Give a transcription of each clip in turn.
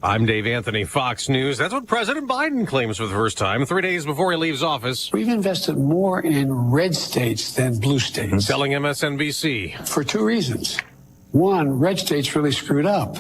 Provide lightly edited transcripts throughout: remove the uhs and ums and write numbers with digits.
I'm Dave Anthony, Fox News. That's what President Biden claims for the first time 3 days before he leaves office. We've invested more in red states than blue states. Telling MSNBC. For two reasons. One, red states really screwed up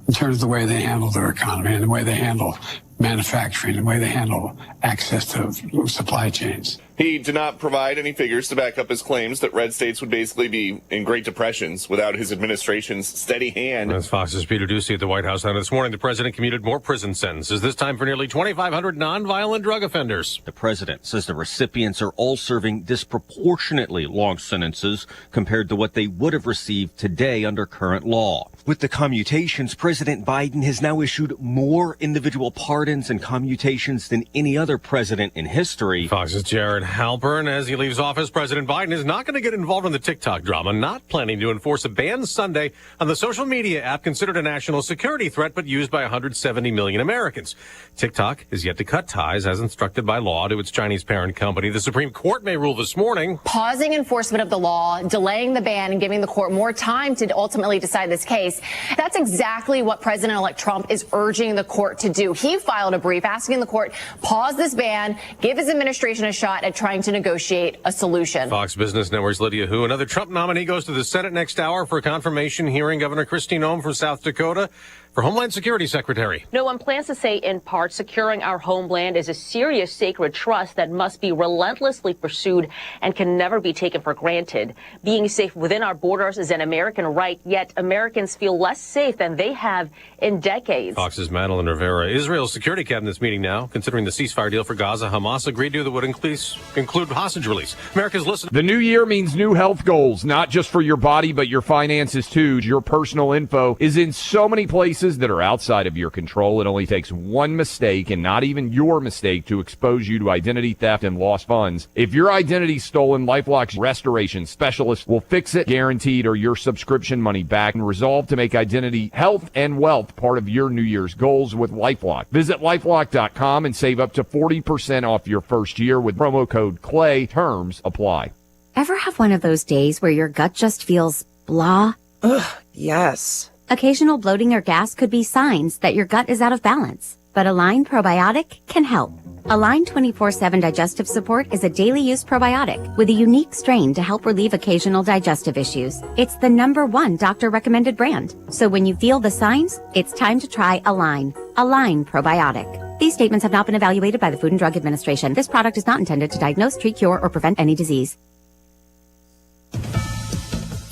in terms of the way they handle their economy and the way they handle manufacturing, the way they handle access to supply chains. He did not provide any figures to back up his claims that red states would basically be in Great Depressions without his administration's steady hand. That's Fox's Peter Ducey at the White House. Now, this morning, the president commuted more prison sentences, this time for nearly 2,500 nonviolent drug offenders. The president says the recipients are all serving disproportionately long sentences compared to what they would have received today under current law. With the commutations, President Biden has now issued more individual pardons and commutations than any other president in history. Fox's Jared Halpern. As he leaves office, President Biden is not going to get involved in the TikTok drama, not planning to enforce a ban Sunday on the social media app considered a national security threat but used by 170 million Americans. TikTok is yet to cut ties, as instructed by law, to its Chinese parent company. The Supreme Court may rule this morning. Pausing enforcement of the law, delaying the ban, and giving the court more time to ultimately decide this case. That's exactly what President-elect Trump is urging the court to do. He filed a brief asking the court, pause this ban, give his administration a shot at trying to negotiate a solution. Fox Business Network's Lydia Hu. Another Trump nominee goes to the Senate next hour for a confirmation hearing. Governor Kristi Noem from South Dakota for Homeland Security Secretary. No one plans to say, in part, securing our homeland is a serious sacred trust that must be relentlessly pursued and can never be taken for granted. Being safe within our borders is an American right, yet Americans feel less safe than they have in decades. Fox's Madeline Rivera. Israel's security cabinet's meeting now, considering the ceasefire deal for Gaza. Hamas agreed to that would include hostage release. America's listening. The new year means new health goals, not just for your body, but your finances too. Your personal info is in so many places that are outside of your control. It only takes one mistake, and not even your mistake, to expose you to identity theft and lost funds. If your identity's stolen, LifeLock's restoration specialist will fix it, guaranteed, or your subscription money back, and resolve to make identity, health, and wealth part of your New Year's goals with LifeLock. Visit LifeLock.com and save up to 40% off your first year with promo code CLAY. Terms apply. Ever have one of those days where your gut just feels blah? Ugh, yes. Occasional bloating or gas could be signs that your gut is out of balance, but Align Probiotic can help. Align 24/7 Digestive Support is a daily use probiotic with a unique strain to help relieve occasional digestive issues. It's the #1 doctor-recommended brand. So when you feel the signs, it's time to try Align. Align Probiotic. These statements have not been evaluated by the Food and Drug Administration. This product is not intended to diagnose, treat, cure, or prevent any disease.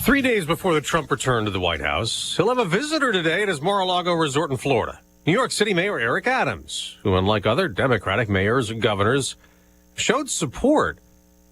3 days before the Trump return to the White House, he'll have a visitor today at his Mar-a-Lago resort in Florida. New York City Mayor Eric Adams, who, unlike other Democratic mayors and governors, showed support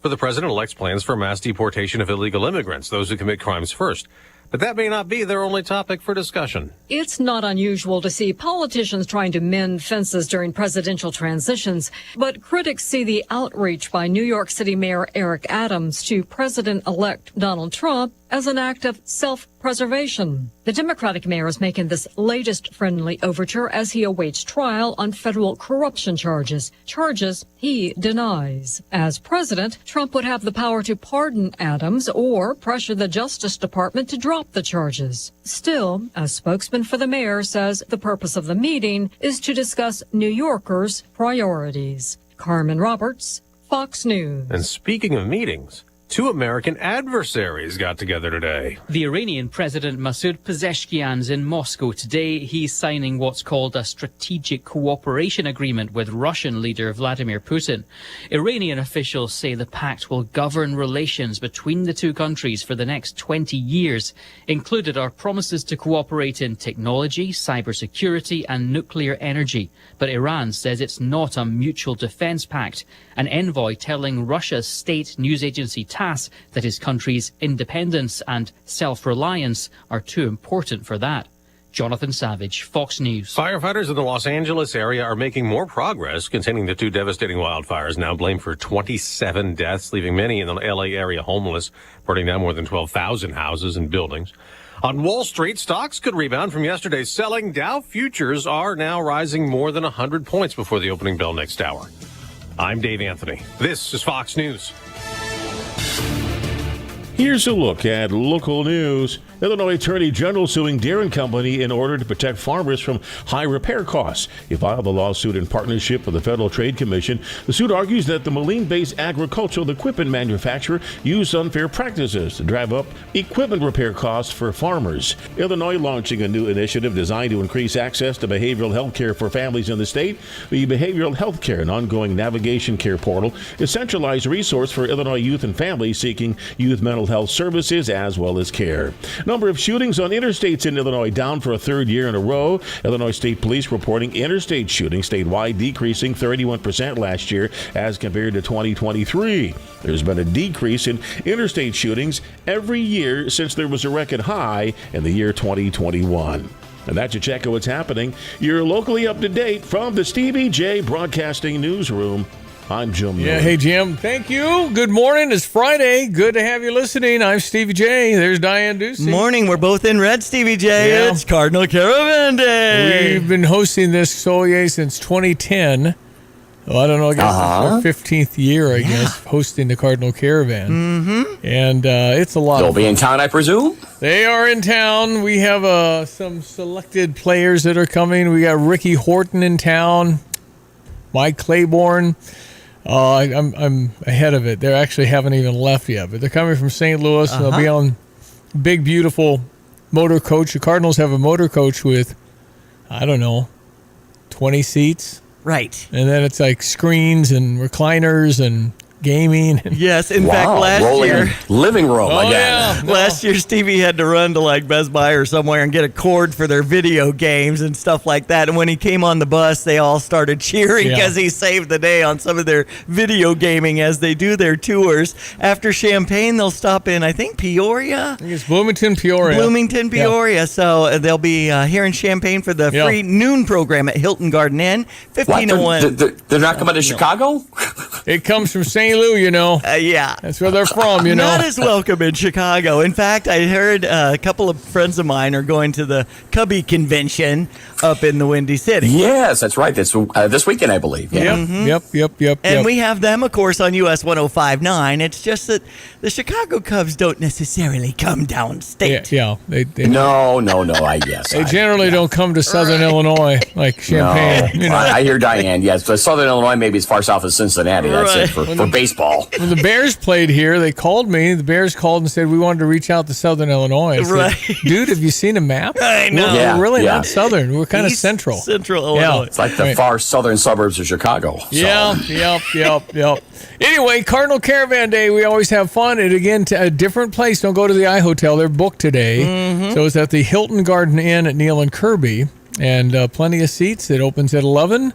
for the president-elect's plans for mass deportation of illegal immigrants, those who commit crimes first. But that may not be their only topic for discussion. It's not unusual to see politicians trying to mend fences during presidential transitions, but critics see the outreach by New York City Mayor Eric Adams to President-elect Donald Trump as an act of self-preservation. The Democratic mayor is making this latest friendly overture as he awaits trial on federal corruption charges he denies. As president, Trump would have the power to pardon Adams or pressure the Justice Department to drop the charges. Still, a spokesman for the mayor says the purpose of the meeting is to discuss New Yorkers' priorities. Carmen Roberts, Fox News. And speaking of meetings, two American adversaries got together today. The Iranian President Masoud Pezeshkian's in Moscow today. He's signing what's called a strategic cooperation agreement with Russian leader Vladimir Putin. Iranian officials say the pact will govern relations between the two countries for the next 20 years. Included are promises to cooperate in technology, cybersecurity and nuclear energy. But Iran says it's not a mutual defense pact. An envoy telling Russia's state news agency TASS that his country's independence and self-reliance are too important for that. Jonathan Savage, Fox News. Firefighters in the Los Angeles area are making more progress containing the two devastating wildfires now blamed for 27 deaths, leaving many in the LA area homeless, burning down more than 12,000 houses and buildings. On Wall Street, stocks could rebound from yesterday's selling. Dow futures are now rising more than 100 points before the opening bell next hour. I'm Dave Anthony. This is Fox News. Here's a look at local news. Illinois Attorney General suing Deere & Company in order to protect farmers from high repair costs. He filed the lawsuit in partnership with the Federal Trade Commission. The suit argues that the Moline-based agricultural equipment manufacturer used unfair practices to drive up equipment repair costs for farmers. Illinois launching a new initiative designed to increase access to behavioral health care for families in the state. The Behavioral Health Care, an ongoing navigation care portal, is a centralized resource for Illinois youth and families seeking youth mental health services as well as care. Number of shootings on interstates in Illinois down for a third year in a row. Illinois State Police reporting interstate shootings statewide decreasing 31% last year as compared to 2023. There's been a decrease in interstate shootings every year since there was a record high in the year 2021. And that's a check of what's happening. You're locally up to date from the Stevie J Broadcasting Newsroom. I'm Jim Miller. Yeah, hey, Jim. Thank you. Good morning. It's Friday. Good to have you listening. I'm Stevie J. There's Diane Ducey. Morning. We're both in red, Stevie J. Yeah. It's Cardinal Caravan Day. We've been hosting this Soye since 2010. Well, I don't know. I guess it's our 15th year, I guess, hosting the Cardinal Caravan. Mm-hmm. And it's a lot They'll of fun. be in town, I presume? They are in town. We have some selected players that are coming. We got Ricky Horton in town, Mike Claiborne. I'm ahead of it. They actually haven't even left yet, but they're coming from St. Louis. And they'll be on big, beautiful motor coach. The Cardinals have a motor coach with, 20 seats. Right. And then it's like screens and recliners and gaming. Yes, in fact, last year, living room again. Yeah. Last year, Stevie had to run to like Best Buy or somewhere and get a cord for their video games and stuff like that. And when he came on the bus, they all started cheering because he saved the day on some of their video gaming as they do their tours. After Champaign, they'll stop in, I think, Peoria. I think it's Bloomington, Peoria. Yeah. So they'll be here in Champaign for the free noon program at Hilton Garden Inn, 1501. They're not coming to Chicago? It comes from St. Louis, Yeah. That's where they're from, Not as welcome in Chicago. In fact, I heard a couple of friends of mine are going to the Cubby Convention up in the Windy City. Yes, that's right. That's this weekend, I believe. Yeah. Yep. And we have them, of course, on US 105.9. It's just that the Chicago Cubs don't necessarily come downstate. Yeah. They No, I guess. They generally don't come to Southern Illinois like Champaign. No. I hear Diane. Yes, but Southern Illinois maybe as far south as Cincinnati. That's it for baseball. When the Bears played here, they called me. The Bears called and said, we wanted to reach out to Southern Illinois. I said, dude, have you seen a map? I know. We're really not Southern. We're kind of East central. Central Illinois. It's like the far southern suburbs of Chicago. So. Yep. Anyway, Cardinal Caravan Day, we always have fun. And again, to a different place. Don't go to the iHotel. They're booked today. Mm-hmm. So it's at the Hilton Garden Inn at Neal and Kirby. And plenty of seats. It opens at 11.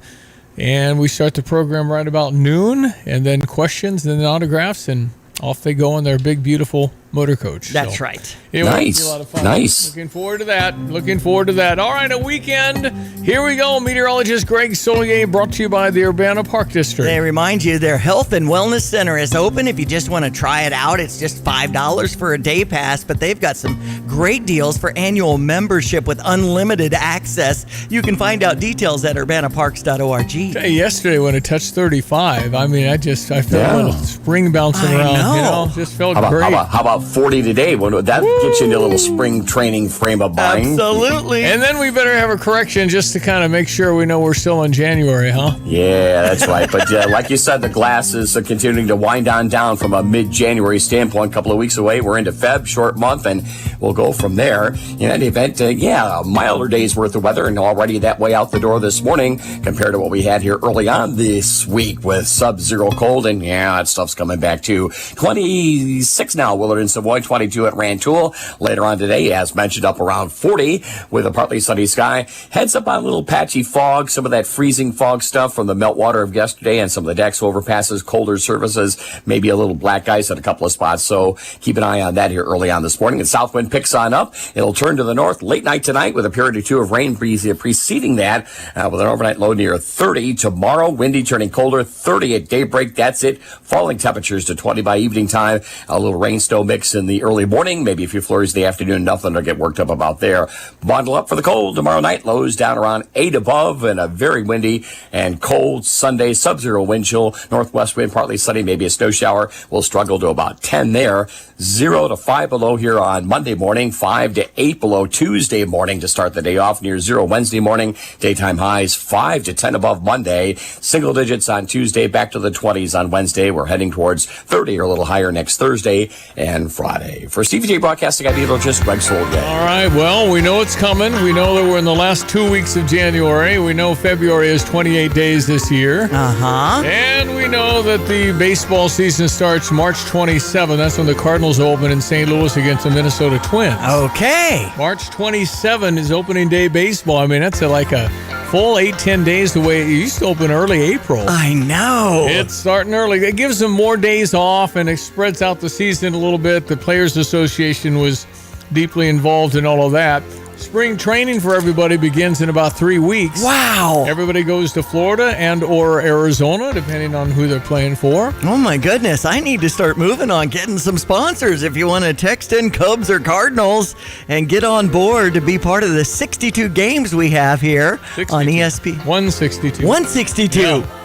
And we start the program right about noon, and then questions, and then autographs, and off they go in their big, beautiful motor coach. That's right. Anyway, nice. It'll be a lot of fun. Nice. Looking forward to that. All right, a weekend. Here we go. Meteorologist Greg Solier, brought to you by the Urbana Park District. They remind you their health and wellness center is open. If you just want to try it out, it's just $5 for a day pass, but they've got some great deals for annual membership with unlimited access. You can find out details at urbanaparks.org. Hey, yesterday when it touched 35, I felt a little spring bouncing around. Just felt great. How about 40 today? That gets you into a little spring training frame of mind. Absolutely. And then we better have a correction just to kind of make sure we know we're still in January, huh? Yeah, that's right. But like you said, the glass is continuing to wind on down from a mid-January standpoint. A couple of weeks away, we're into Feb, short month, and we'll go from there. In any event, a milder day's worth of weather, and already that way out the door this morning compared to what we had here early on this week with sub-zero cold, and that stuff's coming back too. 26 now, Willard and Savoy, 22 at Rantoul. Later on today, as mentioned, up around 40 with a partly sunny sky. Heads up on a little patchy fog, some of that freezing fog stuff from the meltwater of yesterday and some of the decks overpasses, colder surfaces, maybe a little black ice at a couple of spots. So keep an eye on that here early on this morning. And south wind picks on up. It'll turn to the north late night tonight with a period or two of rain preceding that with an overnight low near 30. Tomorrow, windy turning colder, 30 at daybreak. That's it. Falling temperatures to 20 by evening time. A little rain snow mix in the early morning, maybe a few flurries in the afternoon, nothing to get worked up about there. Bundle up for the cold tomorrow night, lows down around 8 above, and a very windy and cold Sunday, sub-zero wind chill, northwest wind, partly sunny, maybe a snow shower. We'll struggle to about 10 there. 0 to 5 below here on Monday morning, 5 to 8 below Tuesday morning to start the day off, near 0 Wednesday morning. Daytime highs 5 to 10 above Monday. Single digits on Tuesday, back to the 20s on Wednesday. We're heading towards 30 or a little higher next Thursday and Friday. For CVJ Broadcasting Ideologist, Greg Soldier. All right, well, we know it's coming. We know that we're in the last 2 weeks of January. We know February is 28 days this year. Uh-huh. And we know that the baseball season starts March 27th. That's when the Cardinals open in St. Louis against the Minnesota Twins. Okay. March 27 is opening day baseball. I mean, that's like a full 8-10 days the way it used to open early April. I know. It's starting early. It gives them more days off, and it spreads out the season a little bit. The Players Association was deeply involved in all of that. Spring training for everybody begins in about 3 weeks. Wow. Everybody goes to Florida and or Arizona, depending on who they're playing for. Oh, my goodness. I need to start moving on getting some sponsors. If you want to text in Cubs or Cardinals and get on board to be part of the 62 games we have here 62. on ESP. 162. 162. Yeah.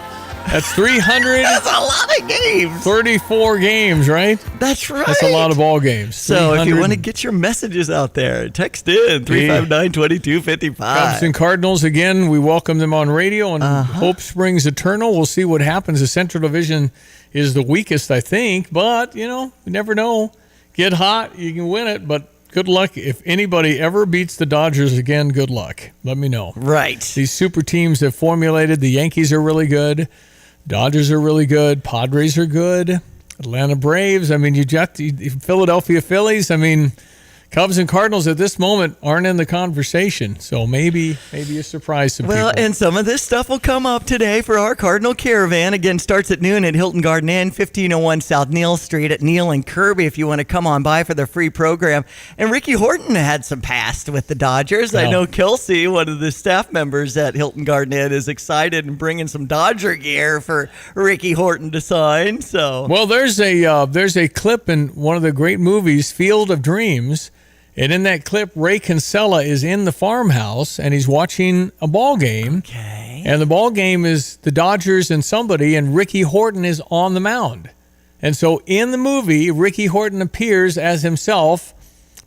That's 300. That's a lot of games. 34 games, right? That's right. That's a lot of ball games. So if you want to get your messages out there, text in 359-2255. Cubs and Cardinals, again, we welcome them on radio, and hope springs eternal. We'll see what happens. The Central Division is the weakest, I think, but, you never know. Get hot, you can win it, but good luck. If anybody ever beats the Dodgers again, good luck. Let me know. Right. These super teams have formulated. The Yankees are really good. Dodgers are really good. Padres are good. Atlanta Braves. I mean, you got the Philadelphia Phillies. I mean, Cubs and Cardinals at this moment aren't in the conversation, so maybe a surprise to people. Well, and some of this stuff will come up today for our Cardinal Caravan. Again, starts at noon at Hilton Garden Inn, 1501 South Neal Street at Neal and Kirby if you want to come on by for the free program. And Ricky Horton had some past with the Dodgers. Yeah. I know Kelsey, one of the staff members at Hilton Garden Inn, is excited and bringing some Dodger gear for Ricky Horton to sign. So, well, there's a clip in one of the great movies, Field of Dreams. And in that clip, Ray Kinsella is in the farmhouse, and he's watching a ball game. Okay. And the ball game is the Dodgers and somebody, and Ricky Horton is on the mound. And so in the movie, Ricky Horton appears as himself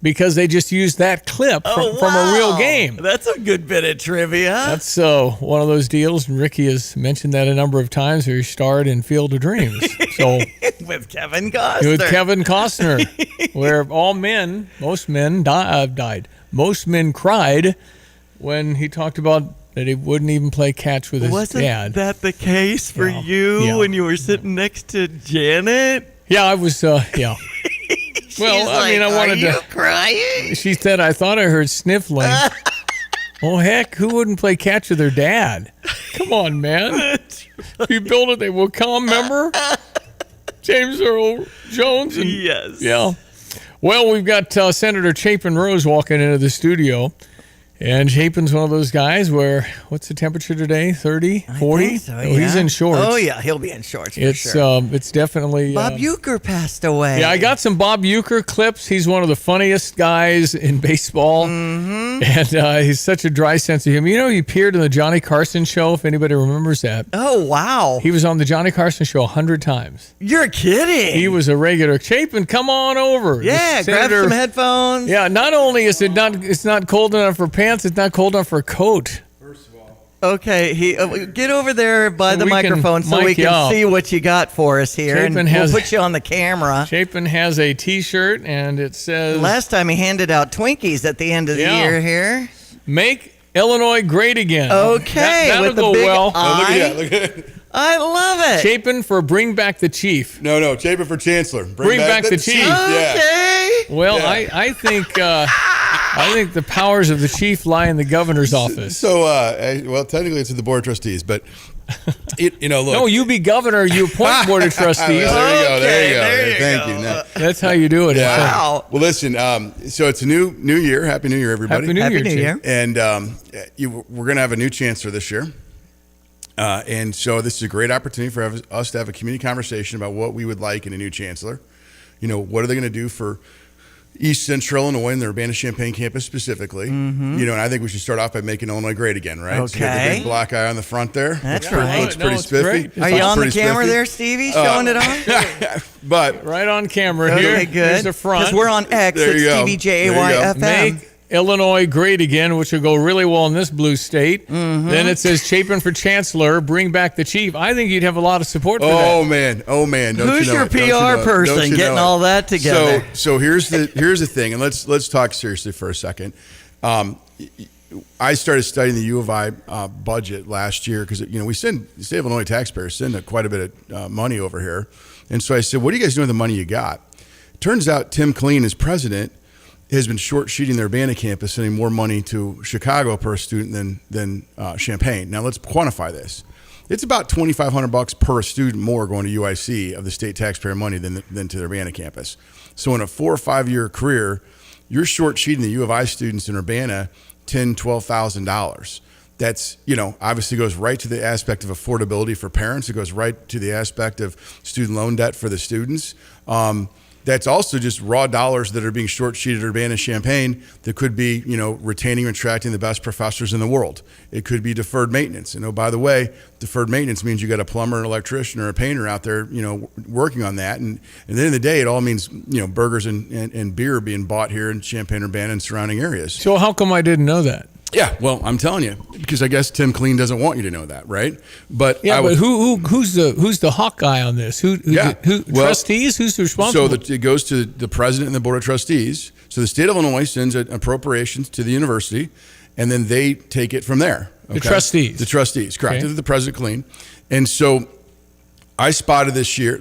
because they just used that clip from a real game. That's a good bit of trivia. That's one of those deals, and Ricky has mentioned that a number of times where he starred in Field of Dreams. So with Kevin Costner. With Kevin Costner, where most men died. Most men cried when he talked about that he wouldn't even play catch with his dad. Wasn't that the case for you when you were sitting next to Janet? Yeah, I was, yeah. Well, I wanted to. Crying? She said, I thought I heard sniffling. Oh, heck, who wouldn't play catch with their dad? Come on, man. You built it, they will come, remember? James Earl Jones. And, yes. Yeah. Well, we've got Senator Chapin Rose walking into the studio. And Chapin's one of those guys where, what's the temperature today? 30, 40? I think so, Oh, he's in shorts. Oh, yeah, he'll be in shorts for sure. It's definitely... Bob Uecker passed away. Yeah, I got some Bob Uecker clips. He's one of the funniest guys in baseball. Mm-hmm. And he's such a dry sense of humor. He appeared in the Johnny Carson show, if anybody remembers that. Oh, wow. He was on the Johnny Carson show 100 times. You're kidding. He was a regular. Chapin, come on over. Yeah, grab some headphones. Yeah, not only is it's not cold enough for pants, it's not cold enough for a coat. Okay, get over there by the microphone so we can see what you got for us here, Chapin and we'll put you on the camera. Chapin has a T-shirt, and it says... Last time he handed out Twinkies at the end of the year here. Make Illinois great again. Okay, that'll with the go big well. eye. Look at that. Look at that. I love it. Chapin for Bring Back the Chief. No, Chapin for Chancellor. Bring back the Chief. Okay. Well, yeah. I think the powers of the chief lie in the governor's office. So, well, technically it's at the Board of Trustees, but look. No, you be governor, you appoint Board of Trustees. There you go. Thank you. No. That's how you do it. Yeah. Wow. Well, listen, so it's a new year. Happy New Year, everybody. Happy New Year. And we're going to have a new chancellor this year. And so this is a great opportunity for us to have a community conversation about what we would like in a new chancellor. What are they going to do for East Central Illinois and the Urbana-Champaign campus specifically. Mhm. You know, and I think we should start off by making Illinois great again, right? So you got the Okay. big black eye on the front there. That's Looks pretty- right. Looks No, pretty it's spiffy. great. Are you on the camera there, Stevie, showing it on? But right on camera Okay, here. good. Here's the front. 'Cause we're on X. There It's you go. Stevie JAYFM. Make Illinois great again, which will go really well in this blue state. Then it says Chapin for chancellor, bring back the chief. I think you'd have a lot of support for that. Oh man. Don't Who's you know your it? Don't you PR know it? person Don't you getting know it? all that together? So here's the thing, and let's talk seriously for a second. I started studying the U of I budget last year because we send the state of Illinois taxpayers send quite a bit of money over here, and so I said, "What are you guys doing with the money you got?" Turns out Tim Kaine, as president, has been short-sheeting the Urbana campus, sending more money to Chicago per student than Champaign. Now let's quantify this. It's about $2,500 per student more going to UIC of the state taxpayer money than to the Urbana campus. So in a 4 or 5 year career, you're short-sheeting the U of I students in Urbana $10,000, $12,000. That's, obviously goes right to the aspect of affordability for parents. It goes right to the aspect of student loan debt for the students. That's also just raw dollars that are being short-sheeted Urbana-Champaign that could be, retaining and attracting the best professors in the world. It could be deferred maintenance. And by the way, deferred maintenance means you got a plumber, an electrician, or a painter out there, working on that. And at the end of the day, it all means, burgers and beer being bought here in Champaign-Urbana and surrounding areas. So how come I didn't know that? Yeah, well, I'm telling you, because I guess Tim Kaine doesn't want you to know that, right? But but who's the hawk guy on this? Who trustees? Who's responsible? So it goes to the president and the board of trustees. So the state of Illinois sends appropriations to the university, and then they take it from there. The trustees. The trustees, correct. Okay. The President Kaine. And so I spotted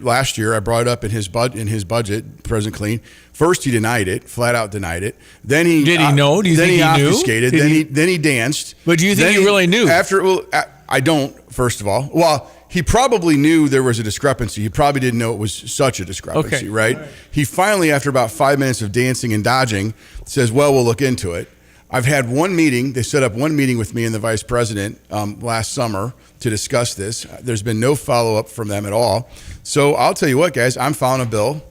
last year, I brought it up in his budget, President Kaine. First, he denied it, flat out denied it. Then he did he know? Do you think he knew? Obfuscated. Then he danced. But do you think he really knew? I don't. First of all, well, he probably knew there was a discrepancy. He probably didn't know it was such a discrepancy, right? He finally, after about 5 minutes of dancing and dodging, says, "Well, we'll look into it." I've had one meeting. They set up one meeting with me and the vice president last summer to discuss this. There's been no follow-up from them at all. So I'll tell you what, guys, I'm filing a bill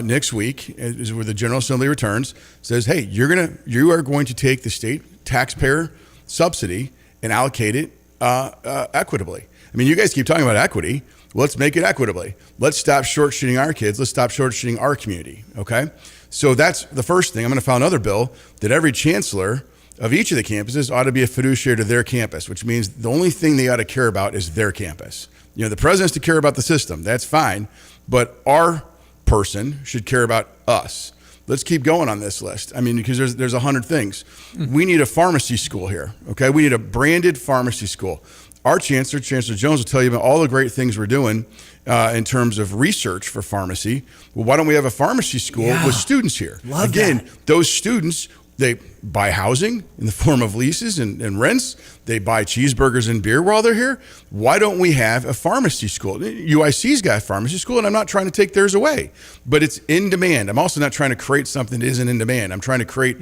next week where the General Assembly returns, says, hey, you are going to take the state taxpayer subsidy and allocate it equitably. I mean, you guys keep talking about equity. Let's make it equitably. Let's stop short-shooting our kids. Let's stop short-shooting our community, okay? So that's the first thing. I'm going to file another bill that every chancellor of each of the campuses ought to be a fiduciary to their campus, which means the only thing they ought to care about is their campus. The president has to care about the system. That's fine. But our person should care about us. Let's keep going on this list. I mean, because there's 100 things. We need a pharmacy school here, okay? We need a branded pharmacy school. Our Chancellor Jones, will tell you about all the great things we're doing in terms of research for pharmacy. Well, why don't we have a pharmacy school with students here? Again, those students, they buy housing in the form of leases and rents. They buy cheeseburgers and beer while they're here. Why don't we have a pharmacy school? UIC's got a pharmacy school, and I'm not trying to take theirs away, but it's in demand. I'm also not trying to create something that isn't in demand. I'm trying to create,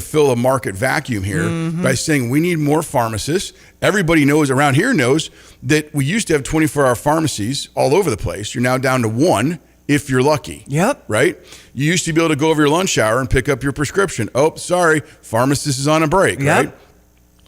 fill a market vacuum here by saying we need more pharmacists. Everybody around here knows that we used to have 24-hour pharmacies all over the place. You're now down to one, if you're lucky. Yep. Right? You used to be able to go over your lunch hour and pick up your prescription. Oh, sorry, pharmacist is on a break, right?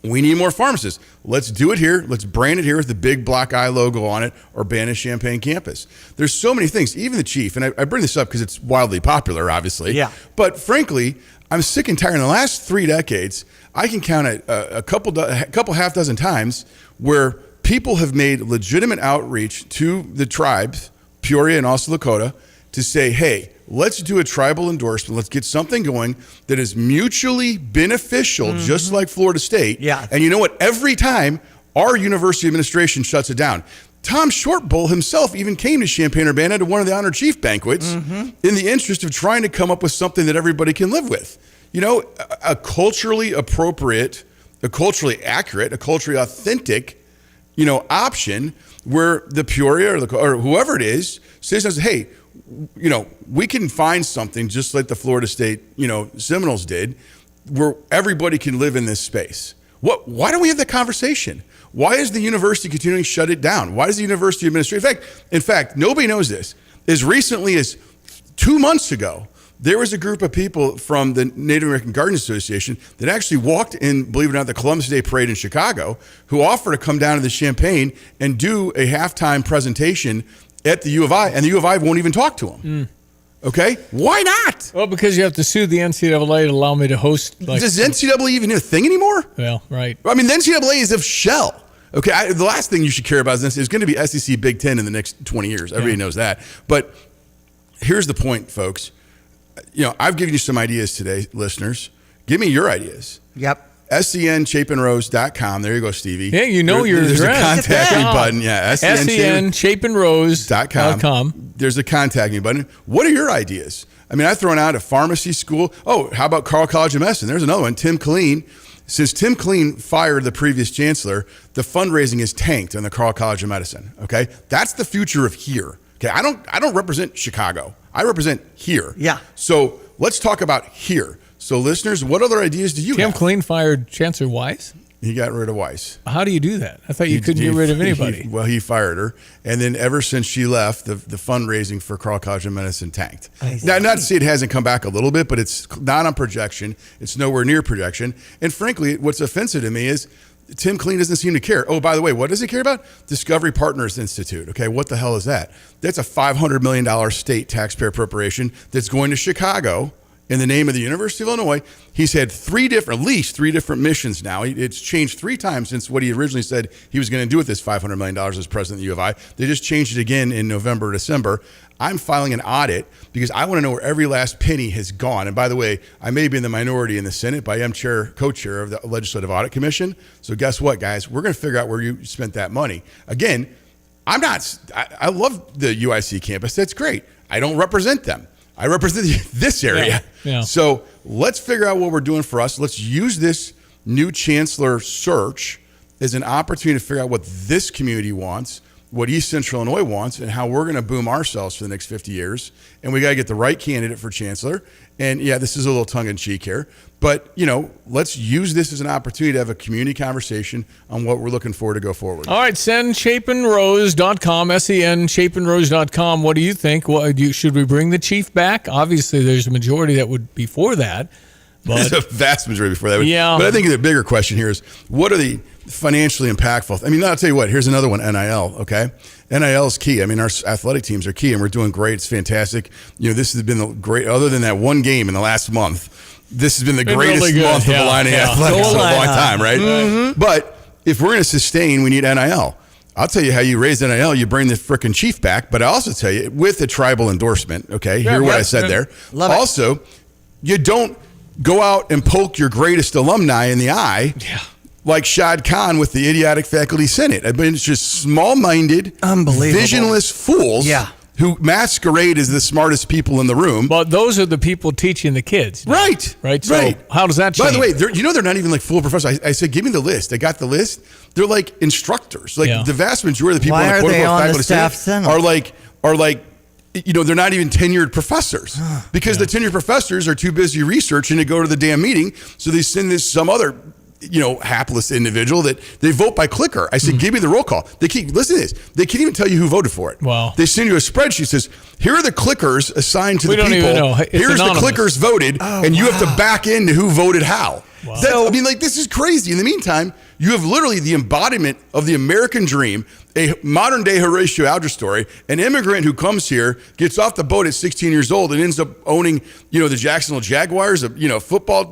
We need more pharmacists. Let's do it here. Let's brand it here with the big black eye logo on it, Urbana-Champaign campus. There's so many things. Even the chief, and I bring this up because it's wildly popular, obviously. Yeah. But frankly, I'm sick and tired. In the last 3 decades, I can count a couple half dozen times where people have made legitimate outreach to the tribes, Peoria and also Lakota, to say, hey, let's do a tribal endorsement. Let's get something going that is mutually beneficial, just like Florida State. Yeah. And you know what? Every time, our university administration shuts it down. Tom Shortbull himself even came to Champaign-Urbana to one of the Honor Chief banquets in the interest of trying to come up with something that everybody can live with. A culturally appropriate, a culturally accurate, a culturally authentic, option where the Peoria or whoever it is says, hey, we can find something just like the Florida State, Seminoles did, where everybody can live in this space. Why don't we have that conversation? Why is the university continuing to shut it down? Why does the university administration? In fact, nobody knows this. As recently as 2 months ago, There was a group of people from the Native American Garden Association that actually walked in, believe it or not, the Columbus Day Parade in Chicago, who offered to come down to the Champaign and do a halftime presentation at the U of I, and the U of I won't even talk to them. Okay? Why not? Well, because you have to sue the NCAA to allow me to host. Does NCAA even a thing anymore? Well, right. I mean, the NCAA is a shell. Okay, the last thing you should care about is this. It's going to be SEC Big Ten in the next 20 years. Everybody knows that. But here's the point, folks. I've given you some ideas today, listeners. Give me your ideas. Yep. SCNShapeandRose.com. There you go, Stevie. Yeah, your There's address. a contact me button. Yeah, SCNShapeandRose.com. There's a contact me button. What are your ideas? I mean, I've thrown out a pharmacy school. Oh, how about Carl College of Medicine? There's another one, Tim Killeen. Since Tim Killeen fired the previous chancellor, the fundraising is tanked on the Carl College of Medicine. Okay, that's the future of here. Okay, I don't represent Chicago. I represent here. Yeah. So let's talk about here. So listeners, what other ideas do you have? Tim Killeen fired Chancellor Weiss? He got rid of Weiss. How do you do that? I thought you couldn't get rid of anybody. He fired her. And then ever since she left, the fundraising for Carl College of Medicine tanked. Now, not to say it hasn't come back a little bit, but it's not on projection. It's nowhere near projection. And frankly, what's offensive to me is Tim Killeen doesn't seem to care. Oh, by the way, what does he care about? Discovery Partners Institute. Okay, what the hell is that? That's a $500 million state taxpayer appropriation that's going to Chicago in the name of the University of Illinois. He's had at least three different missions now. It's changed 3 times since what he originally said he was going to do with this $500 million as president of the U of I. They just changed it again in November, December. I'm filing an audit because I want to know where every last penny has gone. And by the way, I may be in the minority in the Senate, but I am co-chair of the Legislative Audit Commission. So guess what, guys? We're going to figure out where you spent that money. Again, I love the UIC campus. That's great. I don't represent them. I represent this area. Yeah. So let's figure out what we're doing for us. Let's use this new chancellor search as an opportunity to figure out what this community wants, what East Central Illinois wants, and how we're going to boom ourselves for the next 50 years. And we got to get the right candidate for chancellor. And yeah, this is a little tongue-in-cheek here, but let's use this as an opportunity to have a community conversation on what we're looking for to go forward. All right, send ShapeandRose.com, SENShapeandRose.com. What do you think? Should we bring the chief back? Obviously, there's a majority that would be for that. There's a vast majority before that. Yeah. But I think the bigger question here is, what are the financially impactful? I mean, I'll tell you what, here's another one, NIL, okay? NIL is key. I mean, our athletic teams are key, and we're doing great. It's fantastic. This has been the great, other than that one game in the last month, this has been the greatest really month of Illini athletics in a long time, right? Mm-hmm. But if we're going to sustain, we need NIL. I'll tell you how you raise NIL. You bring the frickin' chief back, but I also tell you, with a tribal endorsement, okay? Hear what I said there. Love it. Also, you don't go out and poke your greatest alumni in the eye like Shad Khan with the idiotic faculty senate. I mean, it's just small-minded, unbelievable, visionless fools who masquerade as the smartest people in the room. But those are the people teaching the kids. Right. So how does that change? By the way, they're not even like full professors. I said, give me the list. I got the list. They're like instructors. Like the vast majority of the people Why in the are quote they unquote on faculty the staff senate senate? are like they're not even tenured professors because the tenured professors are too busy researching to go to the damn meeting. So they send this some other, hapless individual that they vote by clicker. I said, give me the roll call. Listen to this. They can't even tell you who voted for it. Wow. They send you a spreadsheet that says, here are the clickers assigned to We the don't people. even know. It's Here's anonymous. the clickers voted, and you have to back into who voted how. Wow. This is crazy. In the meantime, you have literally the embodiment of the American dream, a modern day Horatio Alger story, an immigrant who comes here, gets off the boat at 16 years old and ends up owning, the Jacksonville Jaguars, football,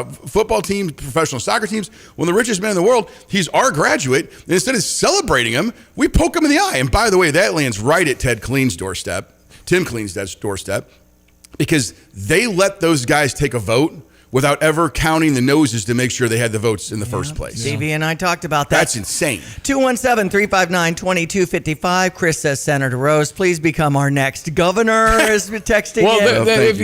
football teams, professional soccer teams, one of the richest men in the world. He's our graduate. And instead of celebrating him, we poke him in the eye. And by the way, that lands right at Tim Killeen's doorstep, because they let those guys take a vote without ever counting the noses to make sure they had the votes in the first place. Stevie and I talked about that. That's insane. 217-359-2255. Chris says, Senator Rose, please become our next governor. Is texting Well, in. if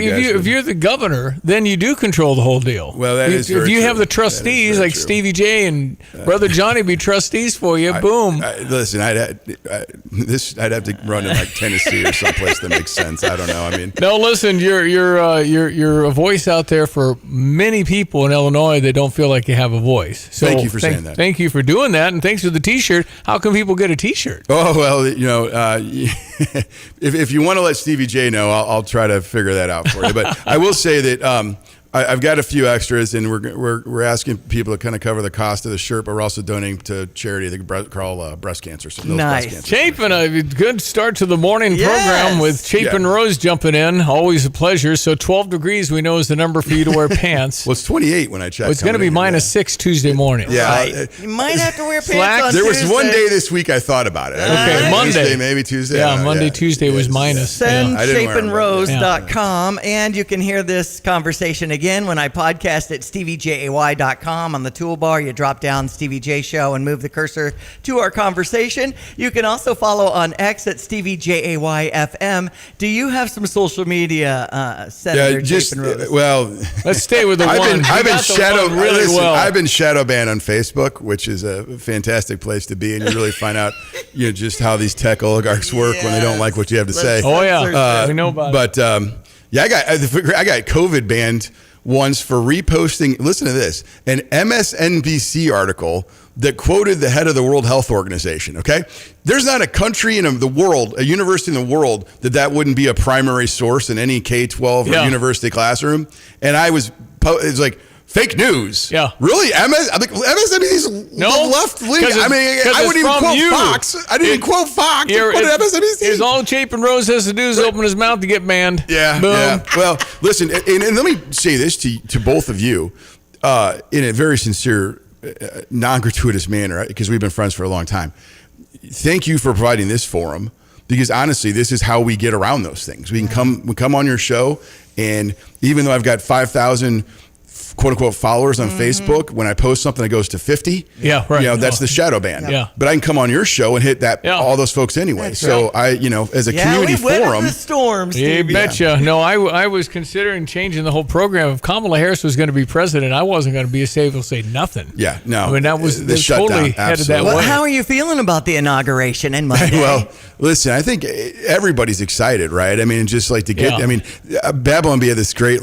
you're the governor, then you do control the whole deal. Well, that is if very you true. have the trustees like true. Stevie J and Brother Johnny be trustees for you, boom. Listen, I'd have to run in like Tennessee or someplace that makes sense. I don't know. I mean, No, listen, you're a voice out there for many people in Illinois that don't feel like they have a voice. So Thank you for saying that. Thank you for doing that, and thanks for the T-shirt. How can people get a T-shirt? Oh, well, if you want to let Stevie J know, I'll try to figure that out for you. But I will say that I've got a few extras, and we're asking people to kind of cover the cost of the shirt, but we're also donating to charity that call breast cancer. So nice. Chapin, a good start to the morning program with Chapin Rose jumping in. Always a pleasure. So 12 degrees we know is the number for you to wear pants. Well, it's 28 when I checked. Well, it's going to be -6 Tuesday morning. Yeah. Right. You might have to wear pants on There Tuesday. was one day this week I thought about it. Okay, Monday. Tuesday, maybe Tuesday. Yeah, Monday, Tuesday was minus. Send I didn't wear 'em, chapinrose.com, and you can hear this conversation again when I podcast at steviejay.com. On the toolbar, you drop down Stevie J Show and move the cursor to our conversation. You can also follow on X at StevieJayFM. Do you have some social media, Senator Chapin Rose? Well, let's stay with the one. I've been shadow really well. I've been shadow banned on Facebook, which is a fantastic place to be, and you really find out just how these tech oligarchs work when they don't like what you have to say. Oh yeah, we know about it. But I got COVID banned once for reposting, listen to this, an MSNBC article that quoted the head of the World Health Organization, okay? There's not a country in the world, a university in the world, that wouldn't be a primary source in any K-12 or university classroom. And it's like, fake news. Yeah. Really? MSNBC's the left leaning. I mean, I wouldn't even quote Fox. I didn't even quote Fox. What did MSNBC? Here's all Chapin Rose has to do is open his mouth to get banned. Yeah. Boom. Yeah. Well, listen, and let me say this to both of you in a very sincere, non-gratuitous manner, because we've been friends for a long time. Thank you for providing this forum, because honestly, this is how we get around those things. We come on your show, and even though I've got 5,000 quote unquote followers on Facebook, when I post something that goes to 50, that's the shadow ban. Yeah. But I can come on your show and hit that all those folks anyway. That's so right. As a community we went forum, the storm, You Stevie. betcha. No, I was considering changing the whole program. If Kamala Harris was going to be president, I wasn't going to be able to say nothing. Yeah, no. I mean, that was totally headed that Well, way. how are you feeling about the inauguration and Monday? Well, listen, I think everybody's excited, right? I mean, just like to get, Babylon Bee had this great,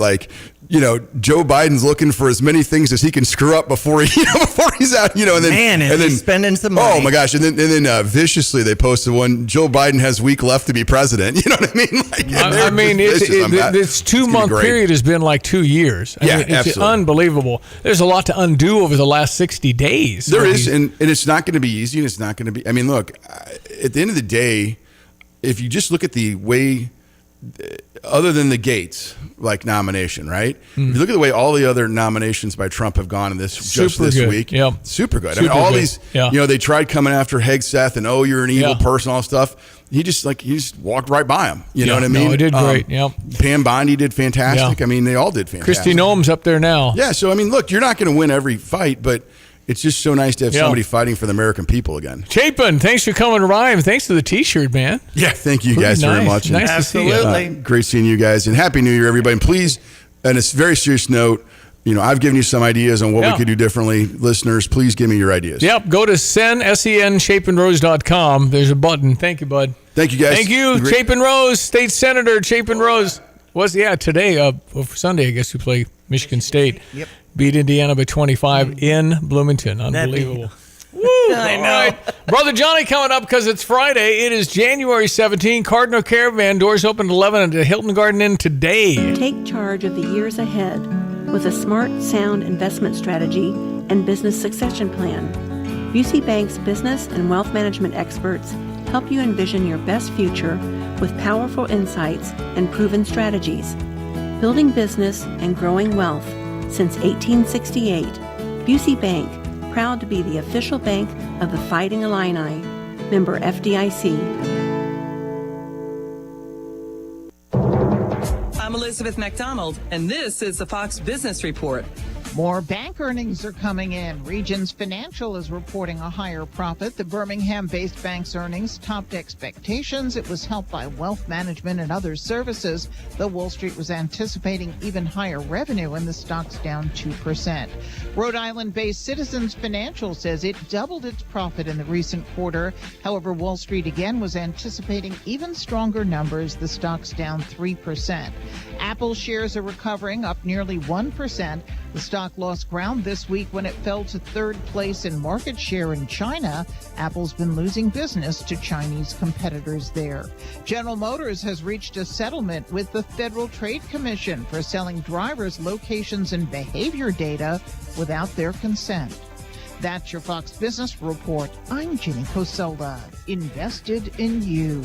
Joe Biden's looking for as many things as he can screw up before he's out, and then he's spending some money. Oh my gosh! And then viciously they posted one. Joe Biden has a week left to be president. You know what I mean? This 2-month period has been like 2 years. I mean, it's absolutely unbelievable. There's a lot to undo over the last 60 days. There is, and it's not going to be easy, and it's not going to be. I mean, look, at the end of the day, if you just look at the way, other than the Gates nomination, right? If you look at the way all the other nominations by Trump have gone in this week, super good. Super all good. these, they tried coming after Hegseth and you're an evil person, all stuff. He just walked right by him. You know what I mean? No, he did great. Pam Bondi did fantastic. I mean, they all did fantastic. Kristi Noem's up there now. Yeah. So I mean, look, you're not going to win every fight, but it's just so nice to have somebody fighting for the American people again. Chapin, thanks for coming by, and thanks for the T-shirt, man. Yeah, thank you guys very much. Nice to see you. Great seeing you guys, and Happy New Year, everybody. And please, on a very serious note, I've given you some ideas on what we could do differently. Listeners, please give me your ideas. Yep, go to chapinrose.com. There's a button. Thank you, bud. Thank you, guys. Thank you, Chapin Rose, State Senator Chapin Rose. Today, for Sunday, I guess we play Michigan State. Yep. Beat Indiana by 25 in Bloomington. Unbelievable. Woo! I know. All right. Brother Johnny coming up because it's Friday. It is January 17. Cardinal Caravan, doors open at 11 at the Hilton Garden Inn today. Take charge of the years ahead with a smart, sound investment strategy and business succession plan. Busey Bank's business and wealth management experts help you envision your best future with powerful insights and proven strategies. Building business and growing wealth since 1868. Busey Bank, proud to be the official bank of the Fighting Illini. Member FDIC. I'm Elizabeth McDonald, and this is the Fox Business Report. More bank earnings are coming in. Regions Financial is reporting a higher profit. The Birmingham-based bank's earnings topped expectations. It was helped by wealth management and other services, though Wall Street was anticipating even higher revenue, and the stock's down 2%. Rhode Island-based Citizens Financial says it doubled its profit in the recent quarter. However, Wall Street again was anticipating even stronger numbers. The stock's down 3%. Apple shares are recovering, up nearly 1%. The stock lost ground this week when it fell to third place in market share in China. Apple's been losing business to Chinese competitors there. General Motors has reached a settlement with the Federal Trade Commission for selling drivers' locations and behavior data without their consent. That's your Fox Business Report. I'm Jenny Cosola, invested in you.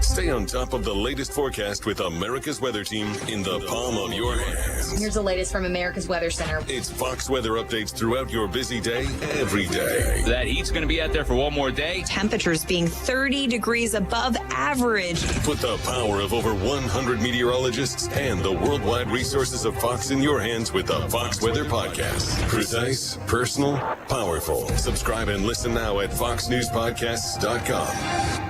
Stay on top of the latest forecast with America's Weather Team in the palm of your hands. Here's the latest from America's Weather Center. It's Fox weather updates throughout your busy day, every day. That heat's going to be out there for one more day. Temperatures being 30 degrees above average. Put the power of over 100 meteorologists and the worldwide resources of Fox in your hands with the Fox Weather Podcast. Precise, personal, powerful. Subscribe and listen now at foxnewspodcasts.com.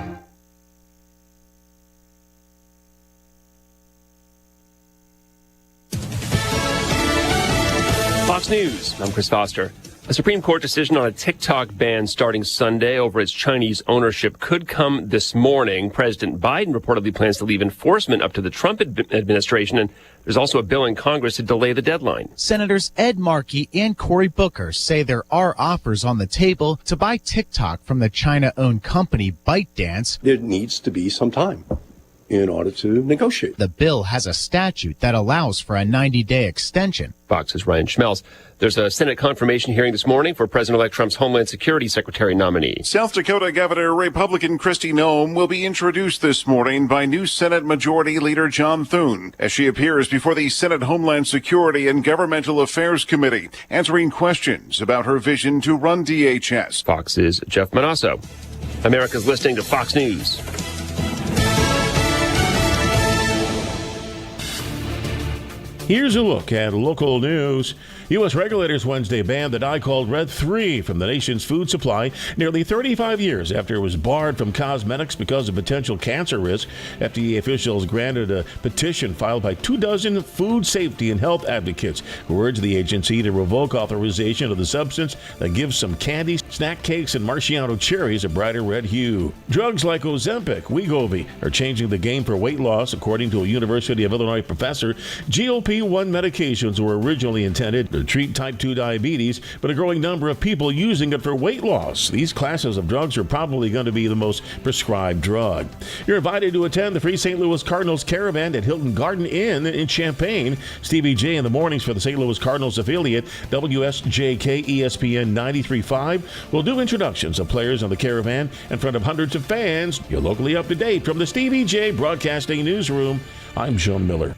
Fox News, I'm Chris Foster. A Supreme Court decision on a TikTok ban starting Sunday over its Chinese ownership could come this morning. President Biden reportedly plans to leave enforcement up to the Trump administration, and there's also a bill in Congress to delay the deadline. Senators Ed Markey and Cory Booker say there are offers on the table to buy TikTok from the China-owned company ByteDance. There needs to be some time in order to negotiate. The bill has a statute that allows for a 90-day extension. Fox's Ryan Schmelz. There's a Senate confirmation hearing this morning for President-elect Trump's Homeland Security Secretary nominee. South Dakota Governor Republican Kristi Noem will be introduced this morning by new Senate Majority Leader John Thune as she appears before the Senate Homeland Security and Governmental Affairs Committee, answering questions about her vision to run DHS. Fox's Jeff Manasso. America's listening to Fox News. Here's a look at local news. U.S. regulators Wednesday banned the dye called Red 3 from the nation's food supply nearly 35 years after it was barred from cosmetics because of potential cancer risk. FDA officials granted a petition filed by 24 food safety and health advocates who urged the agency to revoke authorization of the substance that gives some candies, snack cakes, and Marciano cherries a brighter red hue. Drugs like Ozempic, Wegovy are changing the game for weight loss, according to a University of Illinois professor. GLP-1 medications were originally intended to treat type 2 diabetes, but a growing number of people using it for weight loss. These classes of drugs are probably going to be the most prescribed drug. You're invited to attend the Free St. Louis Cardinals Caravan at Hilton Garden Inn in Champaign. Stevie J in the mornings for the St. Louis Cardinals affiliate, WSJK ESPN 93.5, will do introductions of players on the Caravan in front of hundreds of fans. You're locally up to date from the Stevie J Broadcasting Newsroom. I'm Sean Miller.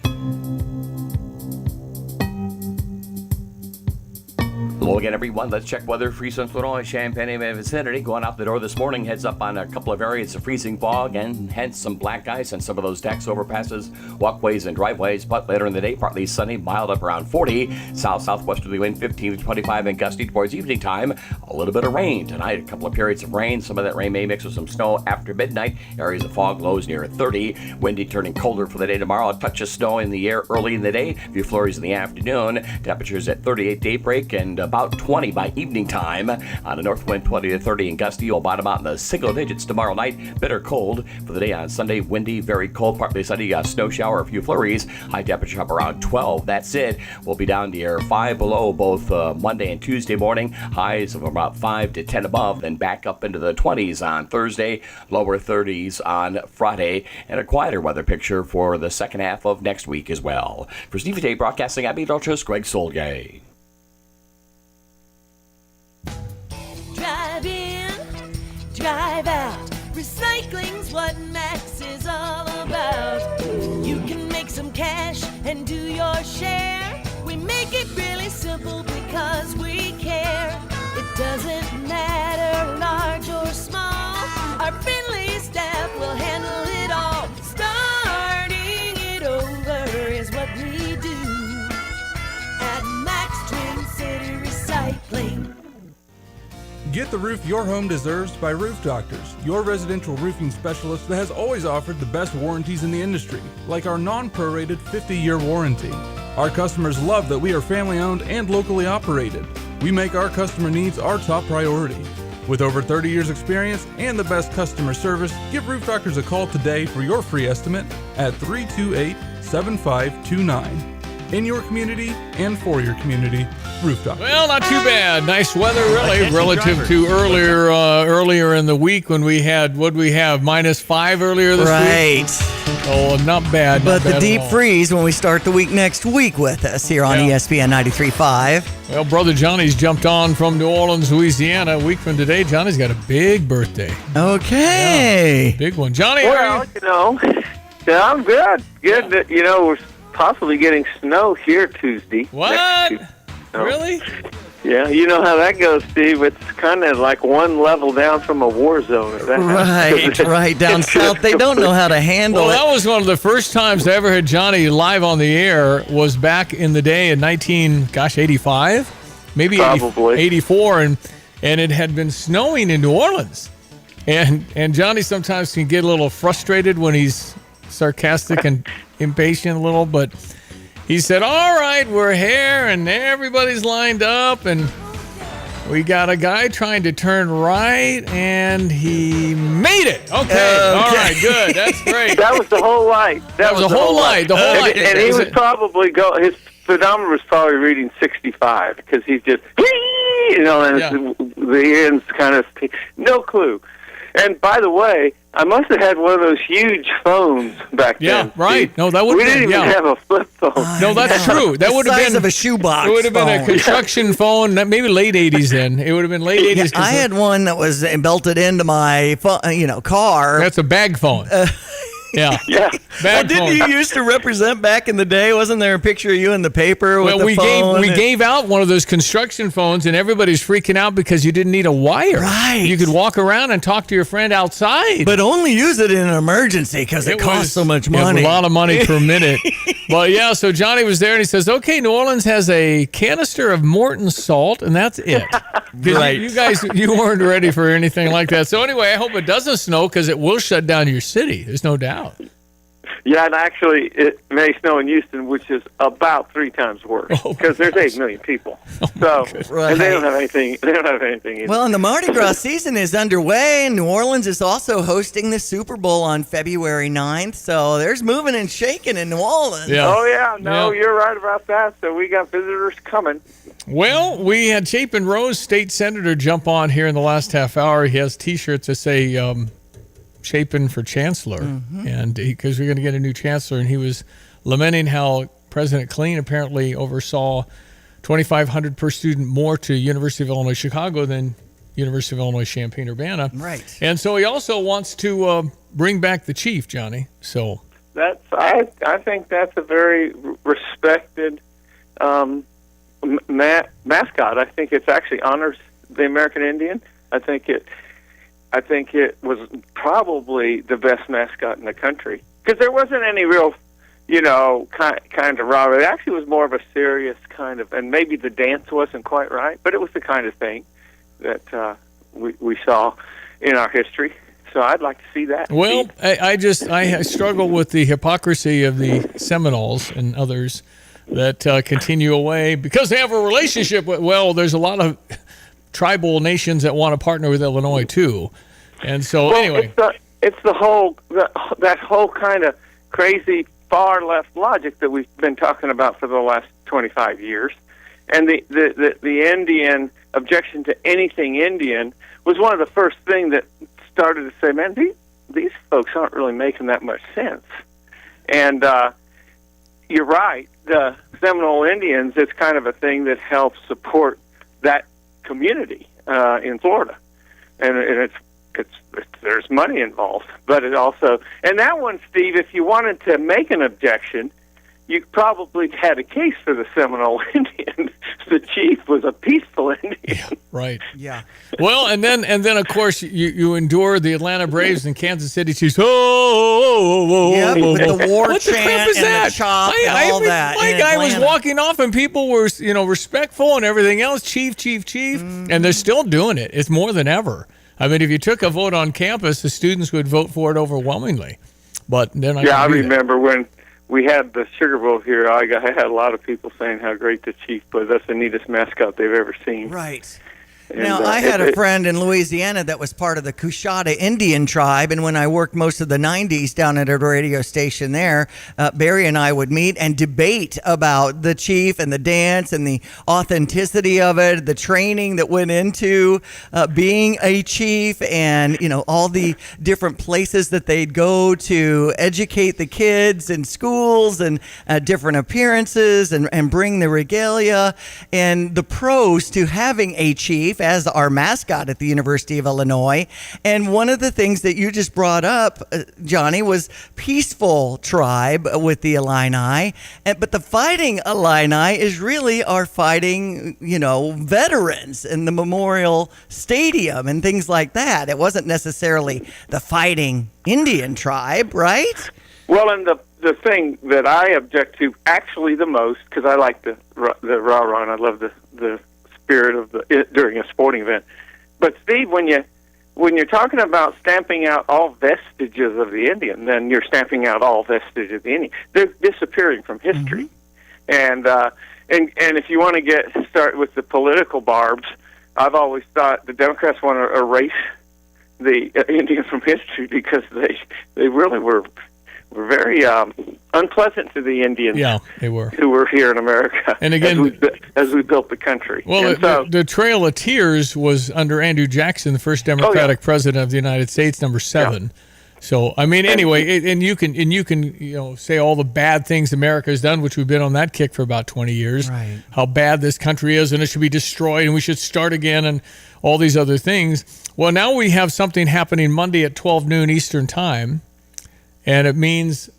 Hello again, everyone. Let's check weather for Central Illinois, Champaign and vicinity. Going out the door this morning, heads up on a couple of areas of freezing fog and hence some black ice on some of those decks, overpasses, walkways, and driveways. But later in the day, partly sunny, mild up around 40. South-southwesterly wind 15 to 25 and gusty towards evening time. A little bit of rain tonight. A couple of periods of rain. Some of that rain may mix with some snow after midnight. Areas of fog, lows near 30. Windy turning colder for the day tomorrow. A touch of snow in the air early in the day. A few flurries in the afternoon. Temperatures at 38 daybreak and about 20 by evening time. On the north wind 20 to 30 and gusty. You'll bottom out in the single digits tomorrow night. Bitter cold for the day on Sunday. Windy, very cold, partly sunny. Snow shower, a few flurries. High temperature up around 12. That's it. We'll be down near 5 below both Monday and Tuesday morning. Highs of about 5 to 10 above. Then back up into the 20s on Thursday. Lower 30s on Friday. And a quieter weather picture for the second half of next week as well. For Stevie Day Broadcasting, I'm Ultras, Greg Solgay. Drive in, drive out. Recycling's what Max is all about. You can make some cash and do your share. We make it really simple because we care. It doesn't matter large or small. Our friendly staff will handle it all. Starting it over is what we do. Get the roof your home deserves by Roof Doctors, your residential roofing specialist that has always offered the best warranties in the industry, like our non-prorated 50-year warranty. Our customers love that we are family-owned and locally operated. We make our customer needs our top priority. With over 30 years experience and the best customer service, give Roof Doctors a call today for your free estimate at 328-7529. In your community and for your community, Roof Doctors. Well, not too bad. Nice weather, really, relative to earlier in the week when we had, what'd we have, -5 earlier this week? Right. Oh, not bad. But not bad the deep at all. freeze when we start the week next week with us here on ESPN 93.5. Well, Brother Johnny's jumped on from New Orleans, Louisiana. A week from today, Johnny's got a big birthday. Okay. Yeah, big one. Johnny, how are you? Yeah, I'm good. Good. We're possibly getting snow here Tuesday. What? Really? Yeah, you know how that goes, Steve. It's kind of like one level down from a war zone. Right down south. They don't know how to handle Well, it. that was one of the first times I ever had Johnny live on the air was back in the day in 85? Maybe Probably. 84, and it had been snowing in New Orleans. And Johnny sometimes can get a little frustrated when he's sarcastic and impatient a little, but he said, all right, we're here and everybody's lined up and we got a guy trying to turn right and he made it. Okay. All right, good. That's great. That was the whole light. That was the whole light. The whole light. And he was probably his speedometer was probably reading 65 because he's just, and the end's kind of, no clue. And by the way, I must have had one of those huge phones back then. Yeah, right. No, that would we have been. didn't even have a flip phone. No, that's true. That would have been of a shoebox. It would have been a construction phone, maybe late 80s. Then it would have been late 80s. I had one that was belted into my car. That's a bag phone. Yeah. Well, didn't you used to represent back in the day? Wasn't there a picture of you in the paper with the phone? We gave out one of those construction phones, and everybody's freaking out because you didn't need a wire. Right. You could walk around and talk to your friend outside. But only use it in an emergency because it costs so much money. A lot of money per minute. But yeah, so Johnny was there, and he says, okay, New Orleans has a canister of Morton salt, and that's it. Right. You guys, you weren't ready for anything like that. So anyway, I hope it doesn't snow because it will shut down your city. There's no doubt. Yeah, and actually, it may snow in Houston, which is about 3 times worse because there's 8 million people. So, and they don't have anything. They don't have anything either. Well, and the Mardi Gras season is underway, and New Orleans is also hosting the Super Bowl on February 9th. So there's moving and shaking in New Orleans. Yeah. Oh yeah, you're right about that. So we got visitors coming. Well, we had Chapin Rose, state senator, jump on here in the last half hour. He has T-shirts that say Chapin for chancellor, and because we're going to get a new chancellor, and he was lamenting how President Clean apparently oversaw $2,500 per student more to University of Illinois Chicago than University of Illinois Champaign-Urbana. Right. And so he also wants to bring back the chief, Johnny. So I think that's a very respected mascot. I think it actually honors the American Indian. I think it was probably the best mascot in the country because there wasn't any real, kind of robbery. It actually was more of a serious kind of, and maybe the dance wasn't quite right, but it was the kind of thing that we saw in our history. So I'd like to see that. Well, I struggle with the hypocrisy of the Seminoles and others that continue away because they have a relationship with, there's a lot of tribal nations that want to partner with Illinois too, and so anyway, it's the whole that whole kind of crazy far left logic that we've been talking about for the last 25 years, and the Indian objection to anything Indian was one of the first things that started to say, man, these folks aren't really making that much sense, and you're right, the Seminole Indians is kind of a thing that helps support that community in Florida, and it's there's money involved, but it also, and that one, Steve, if you wanted to make an objection, you probably had a case for the Seminole Indians. the chief was a peaceful Indian. Yeah, right. Yeah. Well, and then of course you endure the Atlanta Braves and Kansas City Chiefs. Oh, Yep, with the war what the crap chant is and that? the chop and all that. My in guy was Atlanta. walking off, and people were respectful and everything else. Chief, and they're still doing it. It's more than ever. I mean, if you took a vote on campus, the students would vote for it overwhelmingly. But they're not. Yeah, I gonna do that. remember when we had the Sugar Bowl here. I had a lot of people saying how great the chief was. That's the neatest mascot they've ever seen. Right. And, now, I had a friend in Louisiana that was part of the Coushatta Indian tribe, and when I worked most of the 90s down at a radio station there, Barry and I would meet and debate about the chief and the dance and the authenticity of it, the training that went into being a chief, and, all the different places that they'd go to educate the kids in schools and different appearances and bring the regalia and the pros to having a chief as our mascot at the University of Illinois. And one of the things that you just brought up, Johnny, was peaceful tribe with the Illini. But the fighting Illini is really our fighting, veterans in the Memorial Stadium and things like that. It wasn't necessarily the fighting Indian tribe, right? Well, and the thing that I object to actually the most, because I like the rah-rah and I love the spirit of during a sporting event. But Steve, when you're talking about stamping out all vestiges of the Indian, then you're stamping out all vestiges of the Indian. They're disappearing from history. And if you want to start with the political barbs, I've always thought the Democrats want to erase the Indian from history because they really were very unpleasant to the Indians. Yeah, they were. Who were here in America. And again, as we built the country. Well, the Trail of Tears was under Andrew Jackson, the first Democratic president of the United States, number 7. Yeah. So, I mean, anyway, and you can say all the bad things America has done, which we've been on that kick for about 20 years. Right. How bad this country is, and it should be destroyed, and we should start again, and all these other things. Well, now we have something happening Monday at 12 noon Eastern Time. And it means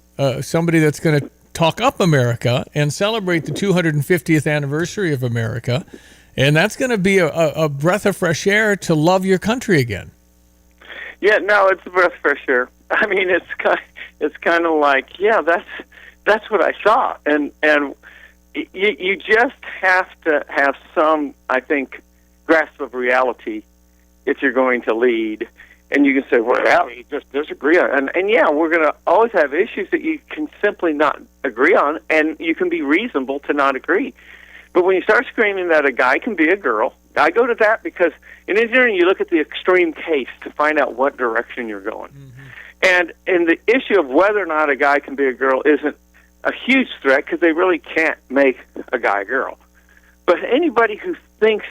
somebody that's going to talk up America and celebrate the 250th anniversary of America. And that's going to be a breath of fresh air to love your country again. Yeah, no, it's a breath of fresh air. I mean, it's kind of like, yeah, that's what I saw. And you just have to have some, I think, grasp of reality if you're going to lead. And you can say, well, you just disagree on it. And yeah, we're going to always have issues that you can simply not agree on, and you can be reasonable to not agree. But when you start screaming that a guy can be a girl, I go to that because in engineering you look at the extreme case to find out what direction you're going. And the issue of whether or not a guy can be a girl isn't a huge threat because they really can't make a guy a girl. But anybody who thinks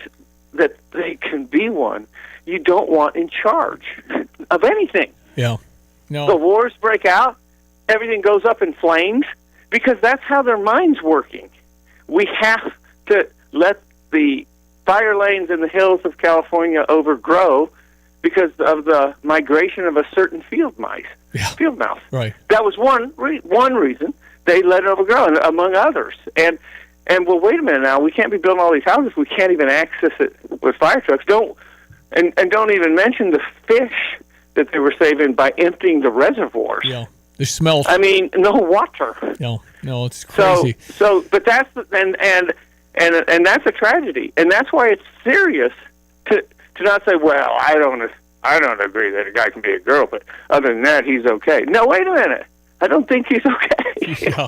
that they can be one, you don't want in charge of anything. Yeah. No. The wars break out, everything goes up in flames, because that's how their mind's working. We have to let the fire lanes in the hills of California overgrow because of the migration of a certain field mouse. Right. That was one reason they let it overgrow, and among others. And well, wait a minute now. We can't be building all these houses. We can't even access it with fire trucks. Don't even mention the fish that they were saving by emptying the reservoirs. Yeah, the smell. I mean, no water. No, it's crazy. But that's and that's a tragedy, and that's why it's serious to not say, well, I don't agree that a guy can be a girl, but other than that, he's okay. No, wait a minute. I don't think he's okay. Yeah.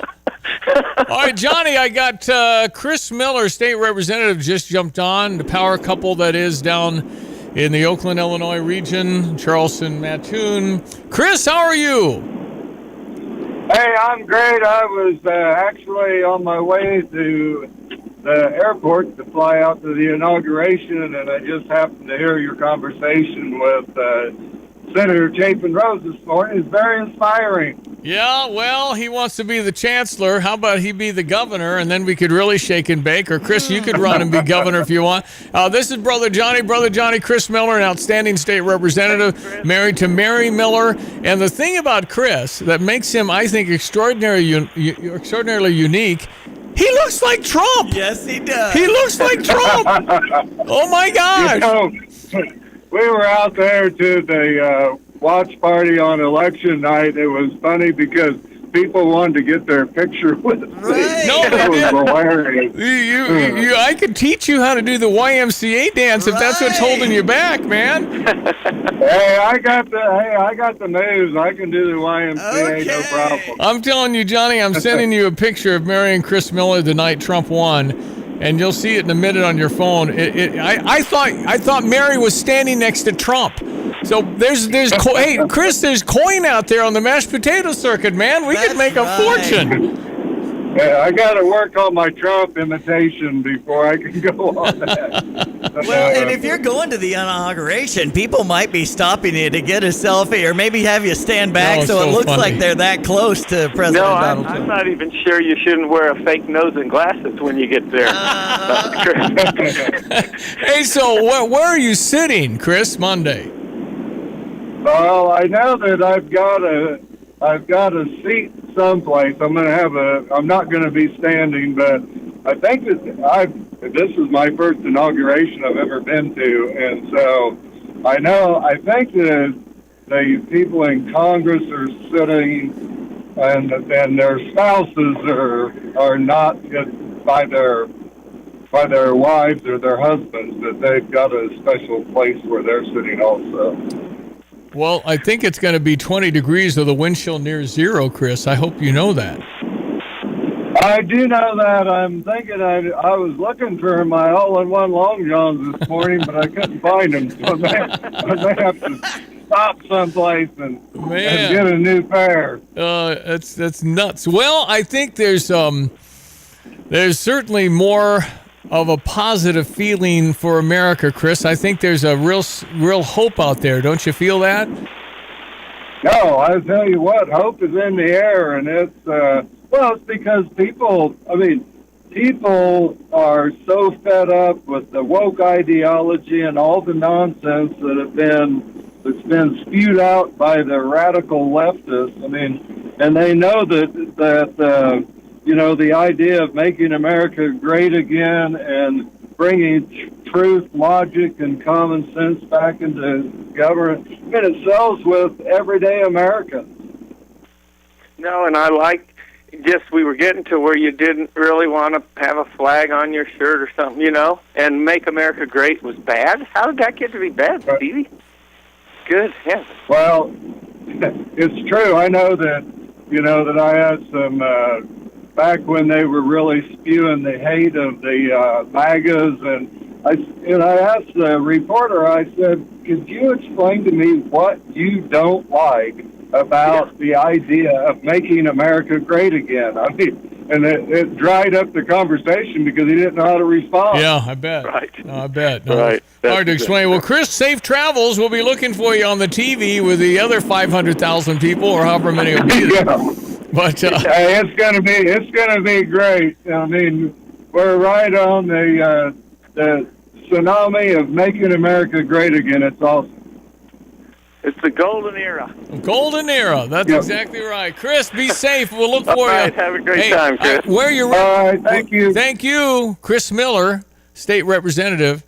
All right, Johnny, I got Chris Miller, state representative, just jumped on, the power couple that is down in the Oakland, Illinois region, Charleston, Mattoon. Chris, how are you? Hey, I'm great. I was actually on my way to the airport to fly out to the inauguration, and I just happened to hear your conversation with Senator Chapin Rose this morning. It's very inspiring. Yeah, well, he wants to be the chancellor. How about he be the governor, and then we could really shake and bake. Or, Chris, you could run and be governor if you want. This is Brother Johnny, Chris Miller, an outstanding state representative, married to Mary Miller. And the thing about Chris that makes him, I think, extraordinarily unique He looks like Trump. Yes, he does. He looks like Trump. Oh my gosh. You know, we were out there to the watch party on election night. It was funny because people wanted to get their picture with me. Right. No, It was hilarious. I could teach you how to do the YMCA dance if that's what's holding you back, man. Hey, I got the moves. I can do the YMCA, no problem. I'm telling you, Johnny, I'm sending you a picture of Mary and Chris Miller the night Trump won, and you'll see it in a minute on your phone. I thought Mary was standing next to Trump. So hey, Chris, there's coin out there on the mashed potato circuit, man. We could make a fortune. Yeah, I got to work on my Trump imitation before I can go on that. Well, and if you're going to the inauguration, people might be stopping you to get a selfie or maybe have you stand back so it looks like they're that close to President Donald Trump. I'm not even sure you shouldn't wear a fake nose and glasses when you get there. Hey, so where are you sitting, Chris, Monday? Well, I know that I've got a seat someplace. I'm not going to be standing, but I think that this is my first inauguration I've ever been to, and so I think that the people in Congress are sitting, and their spouses are not by their wives or their husbands, that they've got a special place where they're sitting also. Well, I think it's going to be 20 degrees with a wind chill near zero, Chris. I hope you know that. I do know that. I'm thinking I was looking for my all-in-one long johns this morning, but I couldn't find them. So I may have to stop someplace and get a new pair. That's nuts. Well, I think there's certainly more of a positive feeling for America, Chris. I think there's a real hope out there. Don't you feel that? No, I tell you what, hope is in the air, and it's because people are so fed up with the woke ideology and all the nonsense that's been spewed out by the radical leftists. And they know that the idea of making America great again and bringing truth, logic, and common sense back into government, it sells with everyday Americans. No, and I like we were getting to where you didn't really want to have a flag on your shirt or something, and make America great was bad. How did that get to be bad, Stevie? Good heavens. Well, it's true. I know that, that I had some... back when they were really spewing the hate of the MAGAs, and I asked the reporter, I said, could you explain to me what you don't like about the idea of making America great again? And it dried up the conversation because he didn't know how to respond. Yeah, I bet. Right. No, I bet. No, right. It's hard to explain. Well, Chris, safe travels. We'll be looking for you on the TV with the other 500,000 people or however many will be there. Yeah. But it's gonna be great. We're right on the tsunami of making America great again. It's awesome. It's the golden era. Golden era. That's exactly right. Chris, be safe. We'll look for you. Have a great time, Chris. All right, thank you. Thank you, Chris Miller, state representative.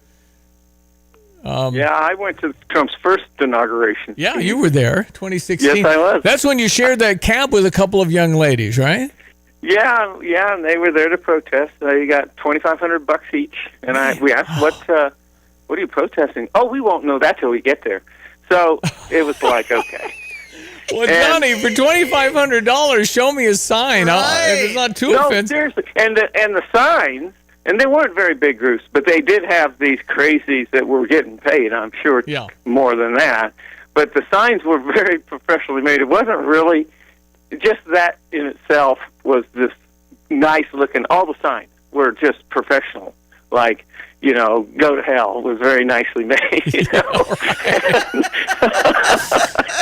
I went to Trump's first inauguration. Yeah, you were there, 2016. Yes, I was. That's when you shared that cab with a couple of young ladies, right? Yeah, and they were there to protest. They got $2,500 each, and we asked, "What are you protesting?" Oh, we won't know that till we get there. So it was like, okay. Well, Johnny, for $2,500, show me a sign. Right. If it's not too offensive. Seriously, and the signs. And they weren't very big groups, but they did have these crazies that were getting paid, I'm sure, more than that. But the signs were very professionally made. It wasn't really, just that in itself was this nice-looking, all the signs were just professional. Like, go to hell was very nicely made,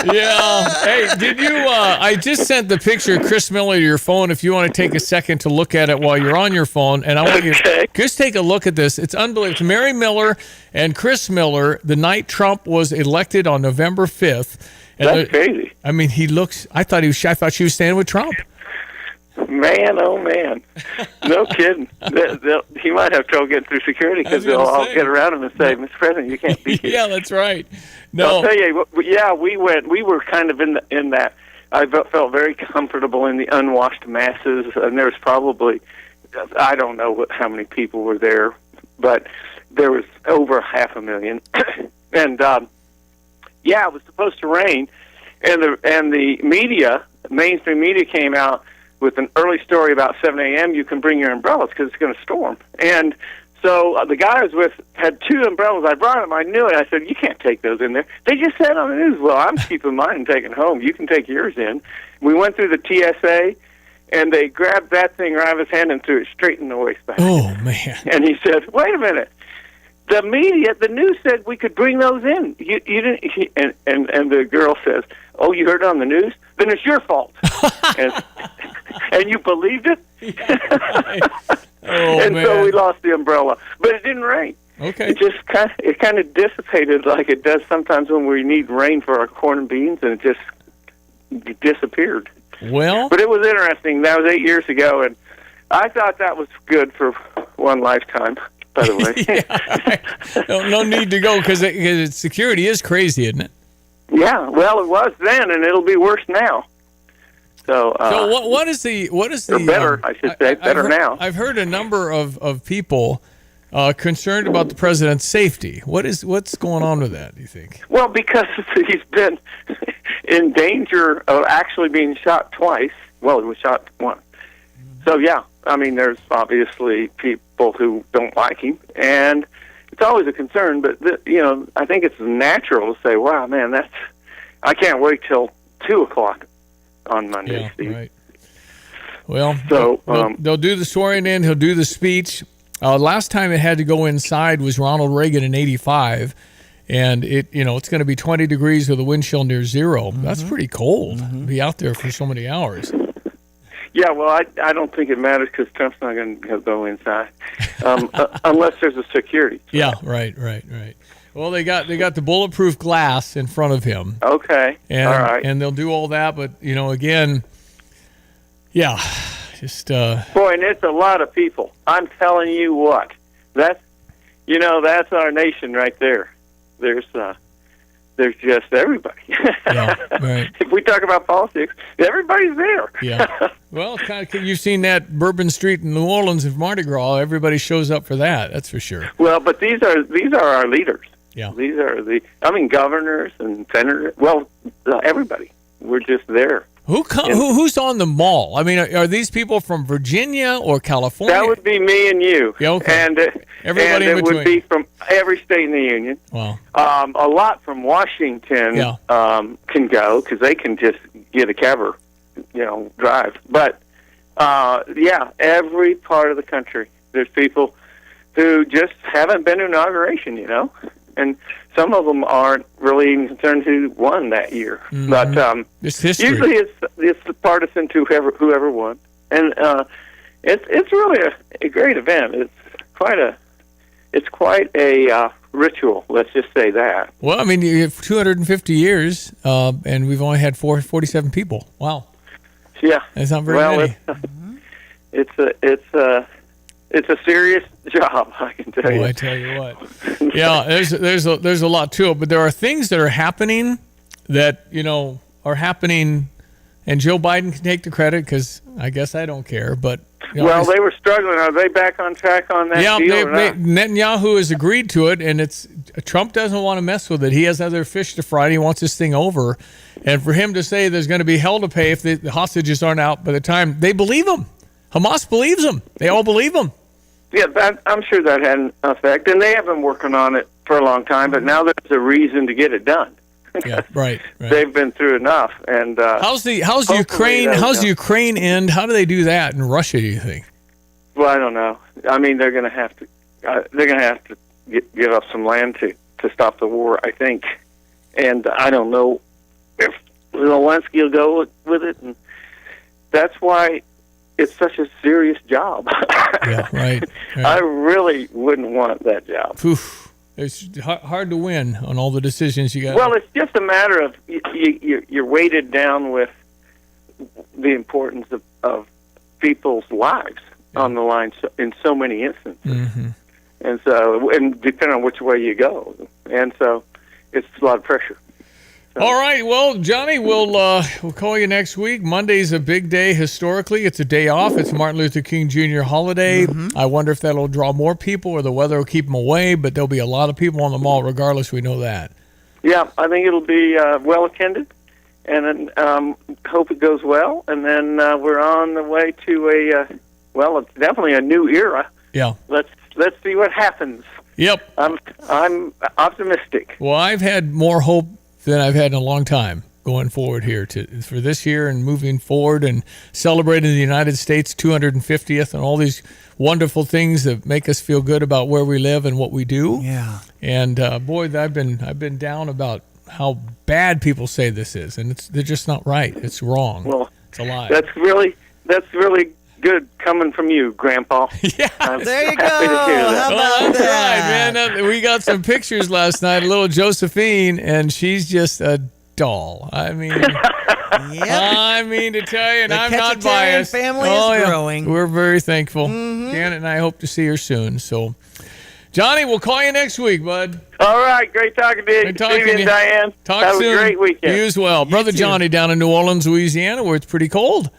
Yeah. Hey, did you, I just sent the picture of Chris Miller to your phone if you want to take a second to look at it while you're on your phone. And I want you to just take a look at this. It's unbelievable. It's Mary Miller and Chris Miller the night Trump was elected on November 5th. And that's crazy. I mean, I thought she was standing with Trump. Man, oh man, no kidding. He might have trouble getting through security because they'll all get around him and say, "Mr. President, you can't be here." Yeah, that's right. No, I'll tell you. Yeah, we went. We were kind of in that. I felt very comfortable in the unwashed masses, and there was probably, I don't know how many people were there, but there was over 500,000. And yeah, it was supposed to rain, and the media, mainstream media, came out with an early story about 7 a.m. You can bring your umbrellas because it's going to storm. And so the guy I was with had 2 umbrellas. I brought them. I knew it. I said, "You can't take those in there." They just said on the news, "Well, I'm keeping mine and taking it home. You can take yours in." We went through the TSA, and they grabbed that thing right out of his hand and threw it straight in the wastebasket. Oh, man. And he said, "Wait a minute. The media, the news said we could bring those in. You didn't." And the girl says, "Oh, you heard it on the news? Then it's your fault." And you believed it? And man. so we lost the umbrella. But it didn't rain. Okay. It just kind of dissipated like it does sometimes when we need rain for our corn and beans, and it just disappeared. Well, but it was interesting. That was 8 years ago, and I thought that was good for one lifetime, by the way. no need to go because security is crazy, isn't it? Yeah, well, it was then, and it'll be worse now. So what is the or better? I should say better now. I've heard a number of people concerned about the president's safety. What's going on with that? Do you think? Well, because he's been in danger of actually being shot twice. Well, he was shot once. So yeah, I mean, there's obviously people who don't like him, and it's always a concern. But I think it's natural to say, "Wow, man, I can't wait till 2:00 on Monday." Yeah, Steve. right. Well, so they'll do the swearing in. He'll do the speech. Last time it had to go inside was Ronald Reagan in '85, and it's going to be 20 degrees with a wind chill near 0. Mm-hmm. That's pretty cold. To be out there for so many hours. Yeah, well, I don't think it matters because Trump's not going to go inside unless there's a security. Yeah, right. Well, they got the bulletproof glass in front of him. Okay, and, all right. And they'll do all that, but again, yeah, just boy, and it's a lot of people. I'm telling you what, that's our nation right there. There's just everybody. Yeah, right. If we talk about politics, everybody's there. Yeah. Well, you've seen that Bourbon Street in New Orleans of Mardi Gras. Everybody shows up for that. That's for sure. Well, but these are our leaders. Yeah. These are governors and senators. Well, everybody. We're just there. Who's on the mall? I mean, are these people from Virginia or California? That would be me and you. Yeah, okay. And everybody and in it between. would be from every state in the union. Wow. A lot from Washington can go because they can just get a cab or drive. But every part of the country. There's people who just haven't been to inauguration, and some of them aren't really even concerned who won that year. Mm-hmm. But it's history. Usually it's partisan to whoever won, and it's really a great event. It's quite a ritual. Let's just say that. Well, I mean, you have 250 years, and we've only had 47 people. Wow. Yeah, that's not very many. It's a serious job, I can tell you. I tell you what. Yeah, there's a lot to it, but there are things that are happening that are happening, and Joe Biden can take the credit because I guess I don't care. But well, they were struggling. Are they back on track on that deal? Yeah, Netanyahu has agreed to it, and Trump doesn't want to mess with it. He has other fish to fry. And he wants this thing over, and for him to say there's going to be hell to pay if the hostages aren't out by the time, they believe him. Hamas believes him. They all believe him. Yeah, I'm sure that had an effect, and they have been working on it for a long time. But now there's a reason to get it done. Yeah, right. They've been through enough. And how's Ukraine? How's the Ukraine end? How do they do that in Russia? Do you think? Well, I don't know. I mean, they're going to have to. They're going to have to give up some land to stop the war, I think. And I don't know if Zelensky will go with it, and that's why it's such a serious job. Yeah, right. I really wouldn't want that job. Oof. It's hard to win on all the decisions you got. Well, it's just a matter of you're weighted down with the importance of people's lives on the line in so many instances. Mm-hmm. And so, and depending on which way you go. And so it's a lot of pressure. All right, well, Johnny, we'll call you next week. Monday's a big day historically. It's a day off. It's Martin Luther King Jr. holiday. Mm-hmm. I wonder if that'll draw more people or the weather will keep them away, but there'll be a lot of people on the mall regardless. We know that. Yeah, I think it'll be well attended, and hope it goes well. And then we're on the way to it's definitely a new era. Yeah. Let's see what happens. Yep. I'm optimistic. Well, I've had more hope than I've had in a long time going forward here for this year and moving forward and celebrating the United States 250th and all these wonderful things that make us feel good about where we live and what we do. Yeah. And boy, I've been down about how bad people say this is, and they're just not right. It's wrong. Well, it's a lie. That's really good coming from you, Grandpa. Yeah, there you go. Happy to hear that. That's right, man. We got some pictures last night. Little Josephine, and she's just a doll. I mean, I mean to tell you, and The I'm not Ketchetarian biased. family is growing. We're very thankful. Mm-hmm. Janet and I hope to see her soon. So, Johnny, we'll call you next week, bud. All right, great talking to you, Great talking Stevie to you. and Diane. Talk Have soon. a great weekend. You as well. Brother too. Johnny down in New Orleans, Louisiana, where it's pretty cold.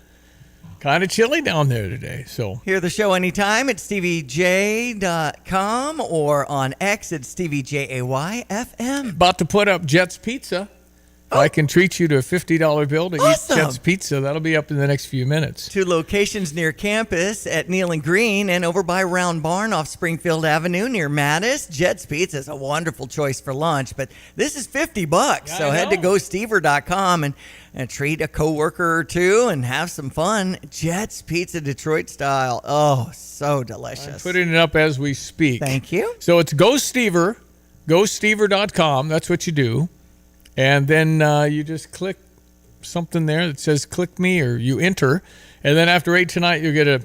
Kind of chilly down there today. So Hear the show anytime at StevieJ.com or on X at StevieJAYFM. about to put up Jet's Pizza. If I can treat you to a $50 bill to Awesome. eat Jet's Pizza. That'll be up in the next few minutes. 2 locations near campus at Neal and Green and over by Round Barn off Springfield Avenue near Mattis. Jet's Pizza is a wonderful choice for lunch, but this is $50. So head to GoStever.com and treat a coworker or two and have some fun. Jet's Pizza Detroit style. Oh, so delicious. Putting it up as we speak. Thank you. So it's GoStever.com. That's what you do. And then you just click something there that says click me, or you enter. And then after 8 tonight, you'll get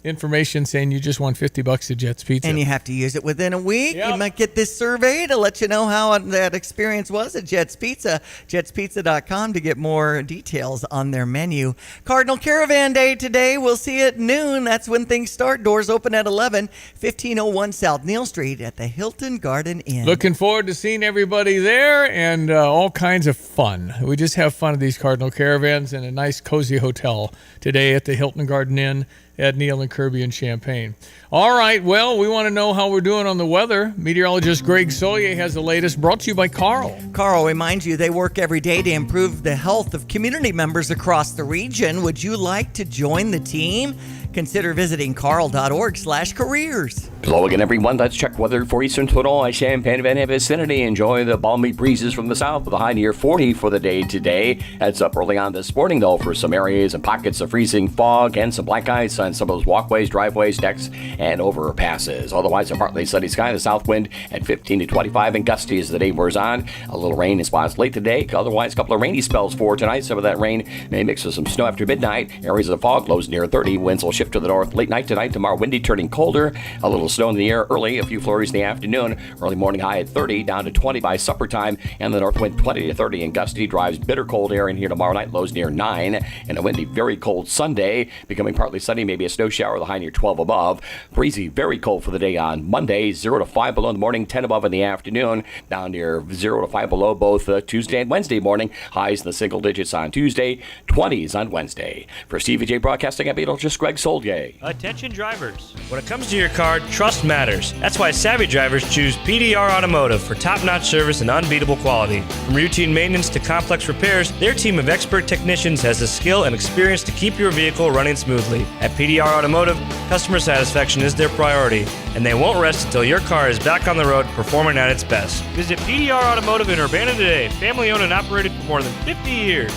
information saying you just won $50 at Jet's Pizza. And you have to use it within a week. Yep. You might get this survey to let you know how that experience was at Jet's Pizza. JetsPizza.com to get more details on their menu. Cardinal Caravan Day today. We'll see you at noon. That's when things start. Doors open at 11, 1501 South Neal Street at the Hilton Garden Inn. Looking forward to seeing everybody there and all kinds of fun. We just have fun at these Cardinal Caravans in a nice, cozy hotel today at the Hilton Garden Inn at Neal and Kirby in Champaign. All right, well, we want to know how we're doing on the weather. Meteorologist Greg Solier has the latest, brought to you by Carl. Carl reminds you they work every day to improve the health of community members across the region. Would you like to join the team? Consider visiting carl.org/careers. Hello again, everyone. Let's check weather for Eastern Illinois, Champaign, and vicinity. Enjoy the balmy breezes from the south with a high near 40 for the day today. Heads up early on this morning, though, for some areas and pockets of freezing fog and some black ice on some of those walkways, driveways, decks, and overpasses. Otherwise, a partly sunny sky, the south wind at 15 to 25 and gusty as the day wears on. A little rain in spots late today. Otherwise, a couple of rainy spells for tonight. Some of that rain may mix with some snow after midnight. Areas of fog, lows near 30. Winds will shift to the north late night tonight. Tomorrow, windy, turning colder. A little snow in the air early. A few flurries in the afternoon. Early morning high at 30, down to 20 by supper time. And the north wind 20 to 30 and gusty. Drives bitter cold air in here tomorrow night. Lows near 9. And a windy, very cold Sunday. Becoming partly sunny, maybe a snow shower. The high near 12 above. Breezy, very cold for the day on Monday. 0 to 5 below in the morning. 10 above in the afternoon. Down near 0 to 5 below both Tuesday and Wednesday morning. Highs in the single digits on Tuesday. 20s on Wednesday. For Stevie J Broadcasting, I'm just Greg Solier. Attention drivers. When it comes to your car, trust matters. That's why savvy drivers choose PDR Automotive for top-notch service and unbeatable quality. From routine maintenance to complex repairs, their team of expert technicians has the skill and experience to keep your vehicle running smoothly. At PDR Automotive, customer satisfaction is their priority, and they won't rest until your car is back on the road performing at its best. Visit PDR Automotive in Urbana today, family-owned and operated for more than 50 years.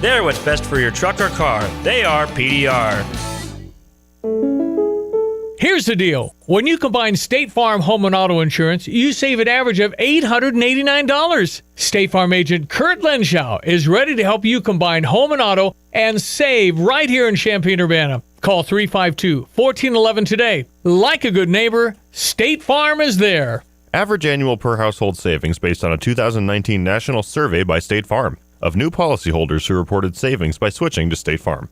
They're what's best for your truck or car. They are PDR. Here's the deal. When you combine State Farm home and auto insurance, you save an average of $889. State Farm agent Kurt Lenschow is ready to help you combine home and auto and save right here in Champaign-Urbana. Call 352-1411 today. Like a good neighbor, State Farm is there. Average annual per household savings based on a 2019 national survey by State Farm of new policyholders who reported savings by switching to State Farm.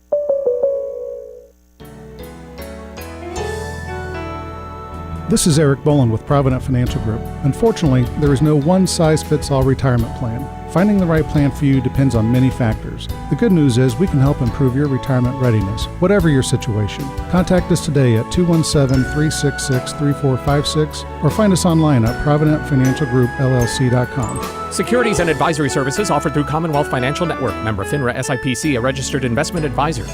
This is Eric Bolin with Provident Financial Group. Unfortunately, there is no one-size-fits-all retirement plan. Finding the right plan for you depends on many factors. The good news is we can help improve your retirement readiness, whatever your situation. Contact us today at 217-366-3456 or find us online at providentfinancialgroupllc.com. Securities and advisory services offered through Commonwealth Financial Network. Member FINRA SIPC, a registered investment advisor.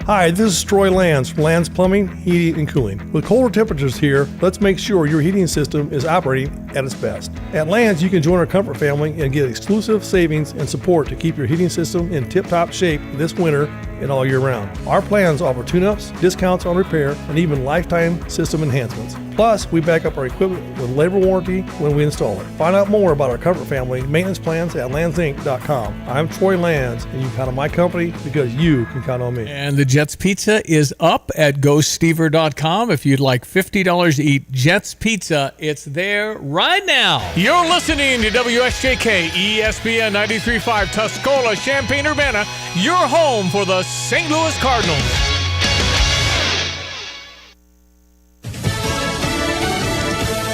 Hi, this is Troy Lands from Lands Plumbing, Heating, and Cooling. With colder temperatures here, let's make sure your heating system is operating at its best. At Lands, you can join our comfort family and get exclusive savings and support to keep your heating system in tip-top shape this winter and all year round. Our plans offer tune-ups, discounts on repair, and even lifetime system enhancements. Plus, we back up our equipment with labor warranty when we install it. Find out more about our comfort family maintenance plans at landsinc.com. I'm Troy Lands, and you can count on my company because you can count on me. And the Jets Pizza is up at GoStever.com. If you'd like $50 to eat Jets Pizza, it's there right now. You're listening to WSJK ESPN 93.5 Tuscola, Champaign-Urbana, your home for the St. Louis Cardinals.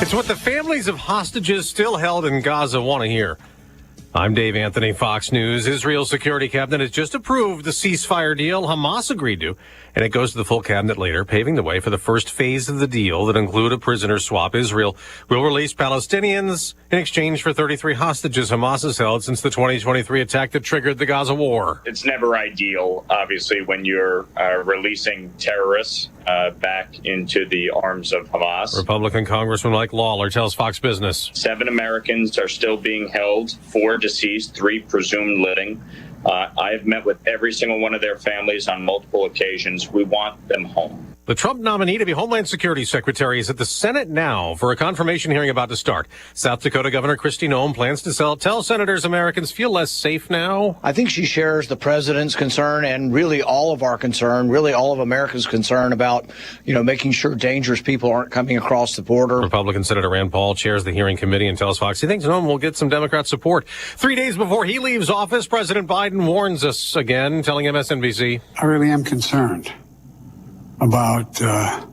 It's what the families of hostages still held in Gaza want to hear. I'm Dave Anthony, Fox News. Israel's security cabinet has just approved the ceasefire deal Hamas agreed to, and it goes to the full cabinet later, paving the way for the first phase of the deal that include a prisoner swap. Israel will release Palestinians in exchange for 33 hostages Hamas has held since the 2023 attack that triggered the Gaza war. It's never ideal, obviously, when you're releasing terrorists back into the arms of Hamas. Republican Congressman Mike Lawler tells Fox Business. 7 Americans are still being held, 4 deceased, 3 presumed living. I have met with every single one of their families on multiple occasions. We want them home. The Trump nominee to be Homeland Security Secretary is at the Senate now for a confirmation hearing about to start. South Dakota Governor Kristi Noem plans to tell senators Americans feel less safe now. I think she shares the president's concern and really all of our concern, really all of America's concern about, making sure dangerous people aren't coming across the border. Republican Senator Rand Paul chairs the hearing committee and tells Fox he thinks Noem will get some Democrat support. 3 days before he leaves office, President Biden warns us again, telling MSNBC. I really am concerned about how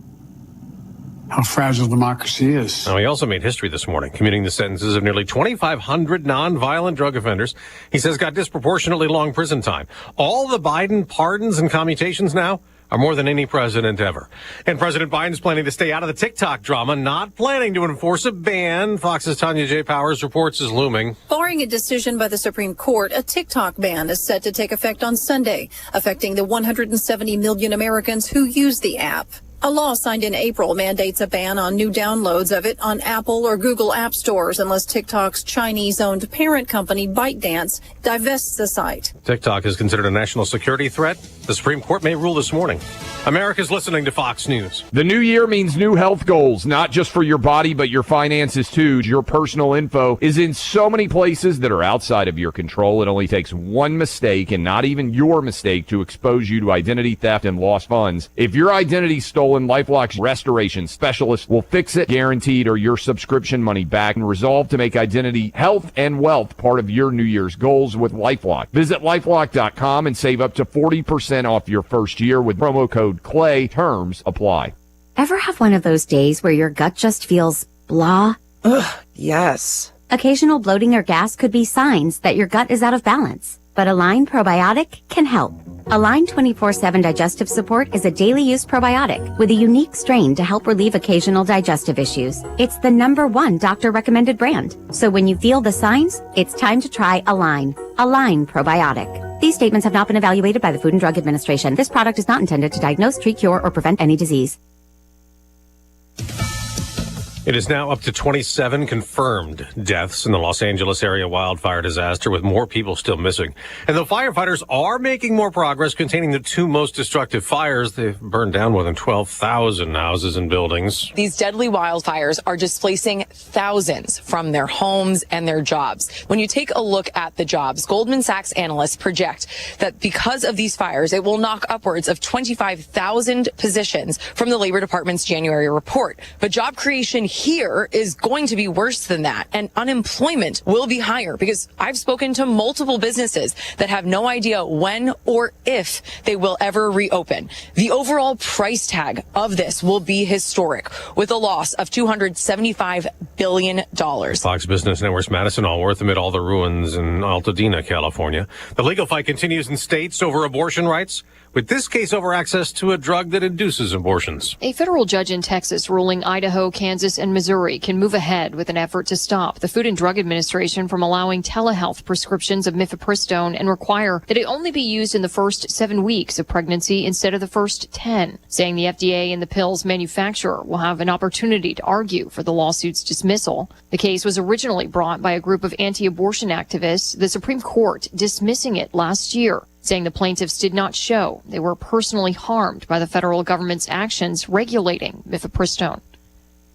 fragile democracy is. Now, he also made history this morning, commuting the sentences of nearly 2,500 nonviolent drug offenders he says got disproportionately long prison time. All the Biden pardons and commutations now are more than any president ever. And President Biden's planning to stay out of the TikTok drama, not planning to enforce a ban. Fox's Tanya J. Powers reports is looming. Barring a decision by the Supreme Court, a TikTok ban is set to take effect on Sunday, affecting the 170 million Americans who use the app. A law signed in April mandates a ban on new downloads of it on Apple or Google app stores unless TikTok's Chinese-owned parent company ByteDance divests the site. TikTok is considered a national security threat. The Supreme Court may rule this morning. America's listening to Fox News. The new year means new health goals, not just for your body, but your finances too. Your personal info is in so many places that are outside of your control. It only takes one mistake, and not even your mistake, to expose you to identity theft and lost funds. If your identity's stolen, LifeLock's restoration specialist will fix it, guaranteed, or your subscription money back, and resolve to make identity, health, and wealth part of your New Year's goals with LifeLock. Visit LifeLock.com and save up to 40% off your first year with promo code CLAY. Terms apply. Ever have one of those days where your gut just feels blah? Ugh, yes. Occasional bloating or gas could be signs that your gut is out of balance. But Align Probiotic can help. Align 24/7 Digestive Support is a daily use probiotic with a unique strain to help relieve occasional digestive issues. It's the #1 doctor-recommended brand. So when you feel the signs, it's time to try Align. Align Probiotic. These statements have not been evaluated by the Food and Drug Administration. This product is not intended to diagnose, treat, cure, or prevent any disease. It is now up to 27 confirmed deaths in the Los Angeles area wildfire disaster, with more people still missing. And though firefighters are making more progress containing the 2 most destructive fires, they've burned down more than 12,000 houses and buildings. These deadly wildfires are displacing thousands from their homes and their jobs. When you take a look at the jobs, Goldman Sachs analysts project that because of these fires, it will knock upwards of 25,000 positions from the Labor Department's January report. But job creation here is going to be worse than that. And unemployment will be higher because I've spoken to multiple businesses that have no idea when or if they will ever reopen. The overall price tag of this will be historic, with a loss of $275 billion. Fox Business Network's Madison Allworth amid all the ruins in Altadena, California. The legal fight continues in states over abortion rights, with this case over access to a drug that induces abortions. A federal judge in Texas ruling Idaho, Kansas, and Missouri can move ahead with an effort to stop the Food and Drug Administration from allowing telehealth prescriptions of mifepristone and require that it only be used in the first 7 weeks of pregnancy instead of the first 10, saying the FDA and the pill's manufacturer will have an opportunity to argue for the lawsuit's dismissal. The case was originally brought by a group of anti-abortion activists, the Supreme Court dismissing it last year, saying the plaintiffs did not show they were personally harmed by the federal government's actions regulating mifepristone.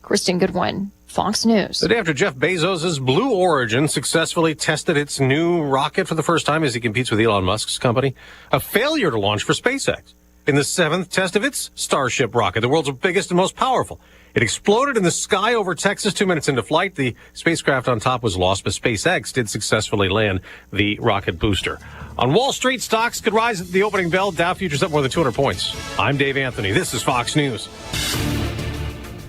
Kristen Goodwin, Fox News. The day after Jeff Bezos' Blue Origin successfully tested its new rocket for the first time as he competes with Elon Musk's company, a failure to launch for SpaceX. In the 7th test of its Starship rocket, the world's biggest and most powerful. It exploded in the sky over Texas 2 minutes into flight. The spacecraft on top was lost, but SpaceX did successfully land the rocket booster. On Wall Street, stocks could rise at the opening bell. Dow futures up more than 200 points. I'm Dave Anthony. This is Fox News.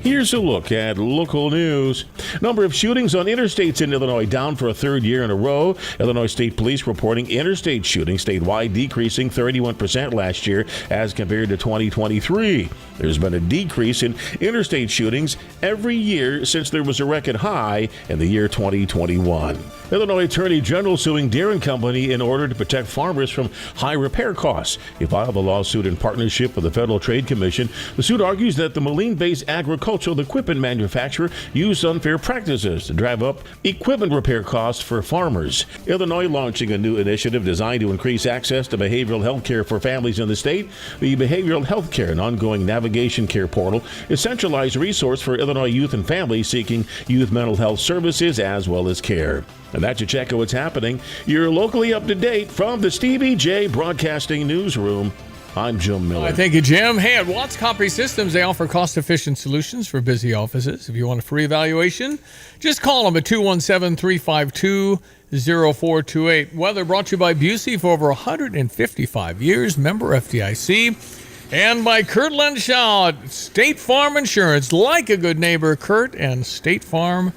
Here's a look at local news. Number of shootings on interstates in Illinois down for a third year in a row. Illinois State Police reporting interstate shootings statewide decreasing 31% last year as compared to 2023. There's been a decrease in interstate shootings every year since there was a record high in the year 2021. Illinois Attorney General suing Deere & Company in order to protect farmers from high repair costs. He filed a lawsuit in partnership with the Federal Trade Commission. The suit argues that the Moline-based agricultural equipment manufacturer used unfair practices to drive up equipment repair costs for farmers. Illinois launching a new initiative designed to increase access to behavioral health care for families in the state. The Behavioral Health Care and Ongoing Navigation Care Portal is a centralized resource for Illinois youth and families seeking youth mental health services as well as care. And that's a check of what's happening. You're locally up to date from the Stevie J Broadcasting Newsroom. I'm Jim Miller. Thank you, Jim. Hey, at Watts Copy Systems, they offer cost-efficient solutions for busy offices. If you want a free evaluation, just call them at 217-352-0428. Weather brought to you by Busey for over 155 years, member FDIC. And by Kurt Lenshaw, State Farm Insurance. Like a good neighbor, Kurt and State Farm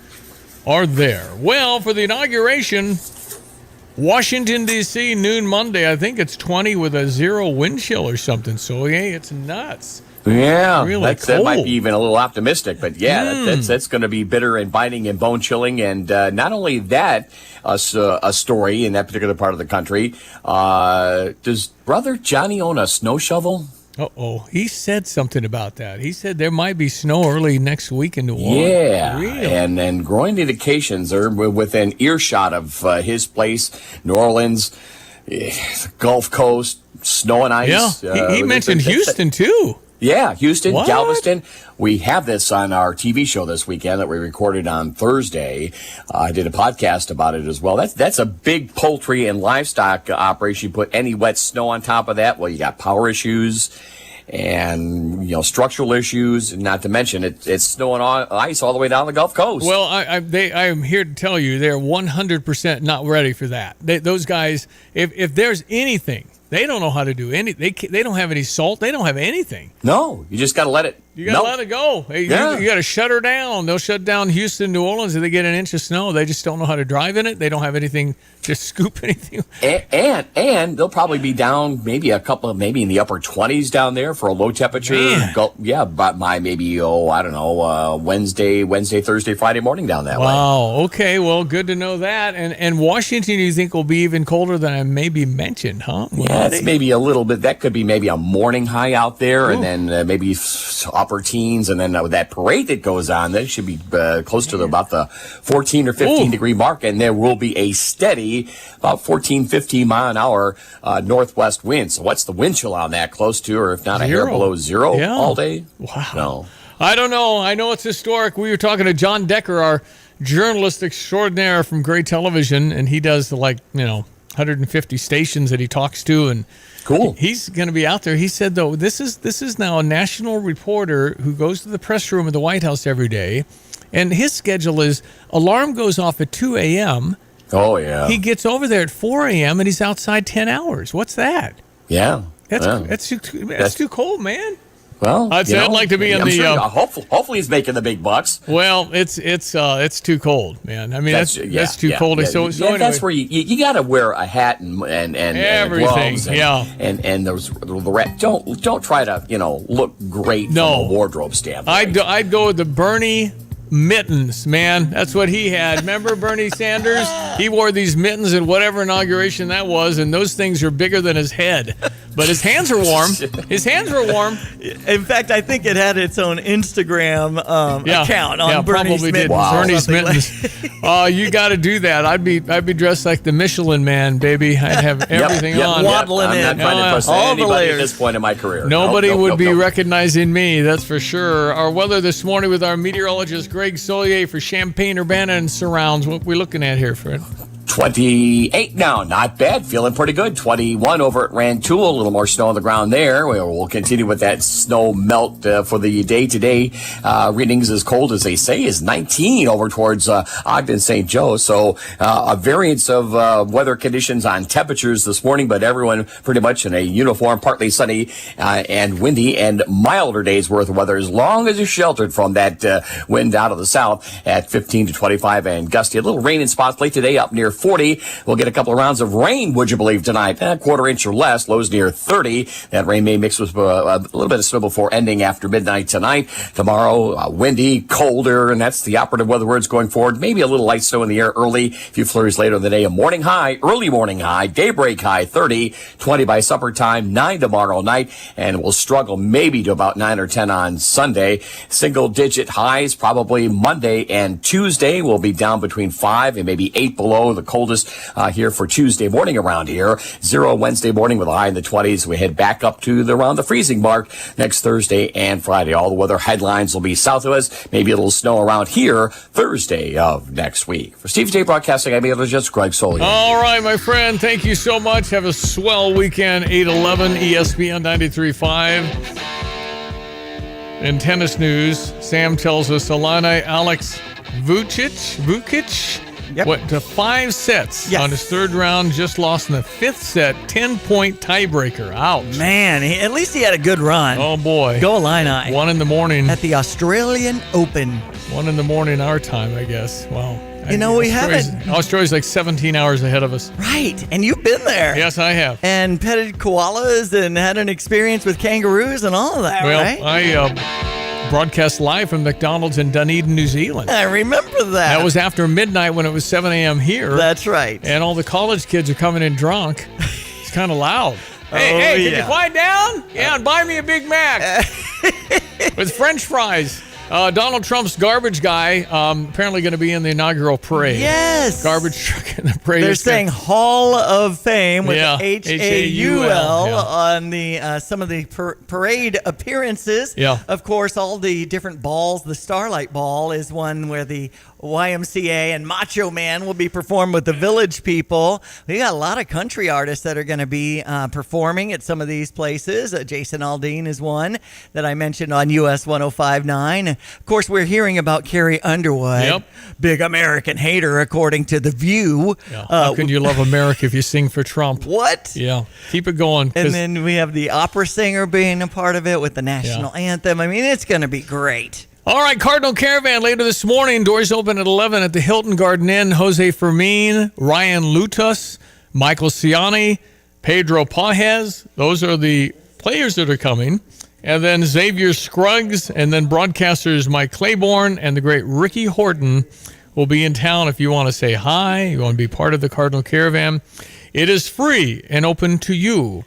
are there. Well, for the inauguration, Washington, D.C., noon Monday. I think it's 20 with a 0 wind chill or something. So, yeah, it's nuts. Yeah, really that might be even a little optimistic. But, yeah, that's going to be bitter and biting and bone-chilling. And not only that, a story in that particular part of the country, does Brother Johnny own a snow shovel? Uh-oh. He said something about that. He said there might be snow early next week in New Orleans. Yeah, really? and growing indications are within earshot of his place, New Orleans, Gulf Coast, snow and ice. Yeah, he mentioned Houston, too. Yeah, Houston, What? Galveston. We have this on our TV show this weekend that we recorded on Thursday. I did a podcast about it as well. That's a big poultry and livestock operation. You put any wet snow on top of that, well, you got power issues and structural issues. Not to mention it's snow and ice all the way down the Gulf Coast. Well, I'm here to tell you they're 100% not ready for that. Those guys, if there's anything. They don't know how to do any. They don't have any salt. They don't have anything. No, you just got to let it. You got to let it go. You got to shut her down. They'll shut down Houston, New Orleans if they get an inch of snow. They just don't know how to drive in it. They don't have anything to scoop anything. And they'll probably be down maybe maybe in the upper 20s down there for a low temperature. But by maybe I don't know, Wednesday, Thursday, Friday morning down that way. Wow. Okay. Well, good to know that. And Washington, you think will be even colder than I maybe mentioned, huh? Yeah, it's maybe a little bit. That could be maybe a morning high out there, and then maybe upper teens, and then with that parade that goes on, that should be close to about the 14 or 15 degree mark, and there will be a steady about 14, 15 mile an hour northwest wind. So what's the wind chill on that? Close to, or if not, a hair below zero all day? Wow. No. I don't know. I know it's historic. We were talking to John Decker, our journalist extraordinaire from Gray Television, and he does 150 stations that he talks to, and cool. He's going to be out there. He said, though, this is now a national reporter who goes to the press room at the White House every day, And his schedule is alarm goes off at 2 a.m. Oh, yeah. He gets over there at 4 a.m. and he's outside 10 hours. What's that? Yeah. That's too cold, man. Well, I'd like to be in I'm the. Sure, hopefully, he's making the big bucks. Well, it's too cold, man. I mean, that's too cold. Yeah. So anyway. That's where you got to wear a hat and everything. Gloves and those don't try to look great from a wardrobe standpoint. I'd go with the Bernie mittens, man. That's what he had. Remember Bernie Sanders? He wore these mittens at whatever inauguration that was, and those things are bigger than his head. But his hands are warm. His hands were warm. In fact, I think it had its own Instagram account on Bernie's probably mittens. did. Wow. Bernie's mittens. You got to do that. I'd be dressed like the Michelin Man, baby. I'd have everything on. Waddling in. I'm not trying to impress anybody at this point in my career. Nobody would be recognizing me, that's for sure. Our weather this morning with our meteorologist Greg Solier for Champaign-Urbana and surrounds. What are we looking at here, Fred? 28 now, not bad, feeling pretty good. 21 over at Rantoul, a little more snow on the ground there. We'll continue with that snow melt for the day today. Readings as cold as they say is 19 over towards Ogden, St. Joe. So a variance of weather conditions on temperatures this morning, but everyone pretty much in a uniform, partly sunny and windy and milder days worth of weather as long as you're sheltered from that wind out of the south at 15 to 25 and gusty. A little rain in spots late today up near 40. We'll get a couple of rounds of rain, would you believe, tonight? A quarter inch or less, lows near 30. That rain may mix with a little bit of snow before ending after midnight tonight. Tomorrow, windy, colder, and that's the operative weather words going forward. Maybe a little light snow in the air early, a few flurries later in the day. A morning high, early morning high, daybreak high, 30, 20 by supper time, 9 tomorrow night, and we'll struggle maybe to about 9 or 10 on Sunday. Single-digit highs probably Monday and Tuesday. We'll be down between 5 and maybe 8 below the coldest here for Tuesday morning around here. 0 Wednesday morning with a high in the 20s. We head back up to around the freezing mark next Thursday and Friday. All the weather headlines will be south of us. Maybe a little snow around here Thursday of next week. For Steve J Broadcasting, I'm meteorologist Greg Solier. All right, my friend. Thank you so much. Have a swell weekend. 8/11 ESPN 93.5. In tennis news, Sam tells us Alana Alex Vukic went to 5 sets on his third round, just lost in the 5th set, 10-point tiebreaker. Ouch. Man, at least he had a good run. Oh, boy. Go Illini. 1 in the morning. At the Australian Open. 1 in the morning our time, I guess. Wow. We haven't. Australia's like 17 hours ahead of us. Right. And you've been there. Yes, I have. And petted koalas and had an experience with kangaroos and all of that, right? Well, I broadcast live from McDonald's in Dunedin, New Zealand. I remember that. That was after midnight when it was 7 a.m. here. That's right. And all the college kids are coming in drunk. It's kind of loud. Hey, can you quiet down? Yeah, and buy me a Big Mac with French fries. Donald Trump's garbage guy apparently going to be in the inaugural parade. Yes. Garbage truck in the parade. They're saying Hall of Fame with H-A-U-L on the some of the parade appearances. Yeah. Of course, all the different balls. The Starlight Ball is one where the YMCA and Macho Man will be performed with the Village People. We got a lot of country artists that are going to be performing at some of these places. Jason Aldean is one that I mentioned on US 105.9. Of course, we're hearing about Carrie Underwood, big American hater, according to The View. Yeah. How can you love America if you sing for Trump? What? Yeah, keep it going. And then we have the opera singer being a part of it with the national anthem. I mean, it's going to be great. All right, Cardinal Caravan later this morning. Doors open at 11 at the Hilton Garden Inn. Jose Fermin, Ryan Lutus, Michael Ciani, Pedro Pajes. Those are the players that are coming. And then Xavier Scruggs, and then broadcasters Mike Claiborne and the great Ricky Horton will be in town if you want to say hi, you want to be part of the Cardinal Caravan. It is free and open to you,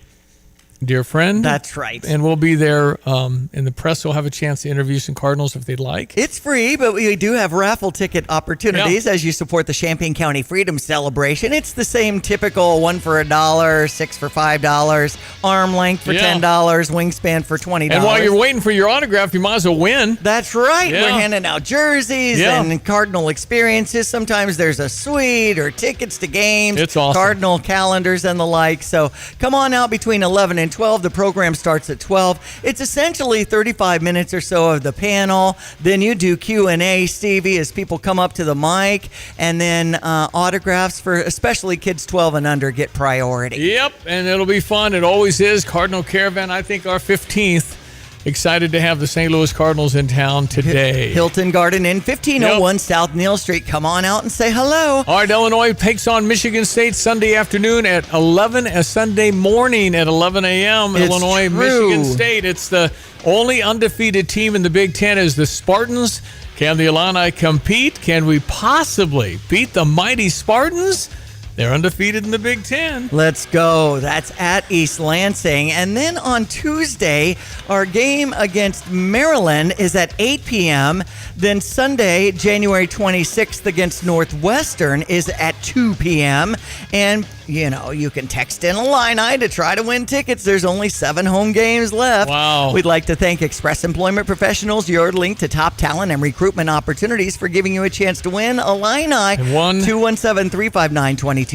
dear friend. That's right. And we'll be there, and the press will have a chance to interview some Cardinals if they'd like. It's free, but we do have raffle ticket opportunities as you support the Champaign County Freedom Celebration. It's the same typical 1 for $1, 6 for $5, arm length for $10, wingspan for $20. And while you're waiting for your autograph, you might as well win. That's right. We're handing out jerseys and Cardinal experiences. Sometimes there's a suite or tickets to games. It's awesome. Cardinal calendars and the like. So come on out between 11 and and 12. The program starts at 12. It's essentially 35 minutes or so of the panel. Then you do Q&A, Stevie, as people come up to the mic, and then autographs for especially kids 12 and under get priority. Yep, and it'll be fun. It always is. Cardinal Caravan, I think our 15th. Excited to have the St. Louis Cardinals in town today. Hilton Garden Inn, 1501 South Neal Street. Come on out and say hello. All right, Illinois takes on Michigan State Sunday afternoon at 11, Sunday morning at 11 a.m. Illinois, Michigan State. It's the only undefeated team in the Big Ten is the Spartans. Can the Illini compete? Can we possibly beat the mighty Spartans? They're undefeated in the Big Ten. Let's go. That's at East Lansing. And then on Tuesday, our game against Maryland is at 8 p.m. Then Sunday, January 26th against Northwestern is at 2 p.m. And, you know, you can text in Illini to try to win tickets. There's only 7 home games left. Wow. We'd like to thank Express Employment Professionals, your link to top talent and recruitment opportunities, for giving you a chance to win Illini. 217-359-2255.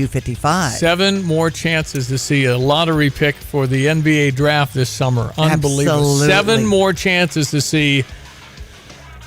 7 more chances to see a lottery pick for the NBA draft this summer. Unbelievable. Absolutely. 7 more chances to see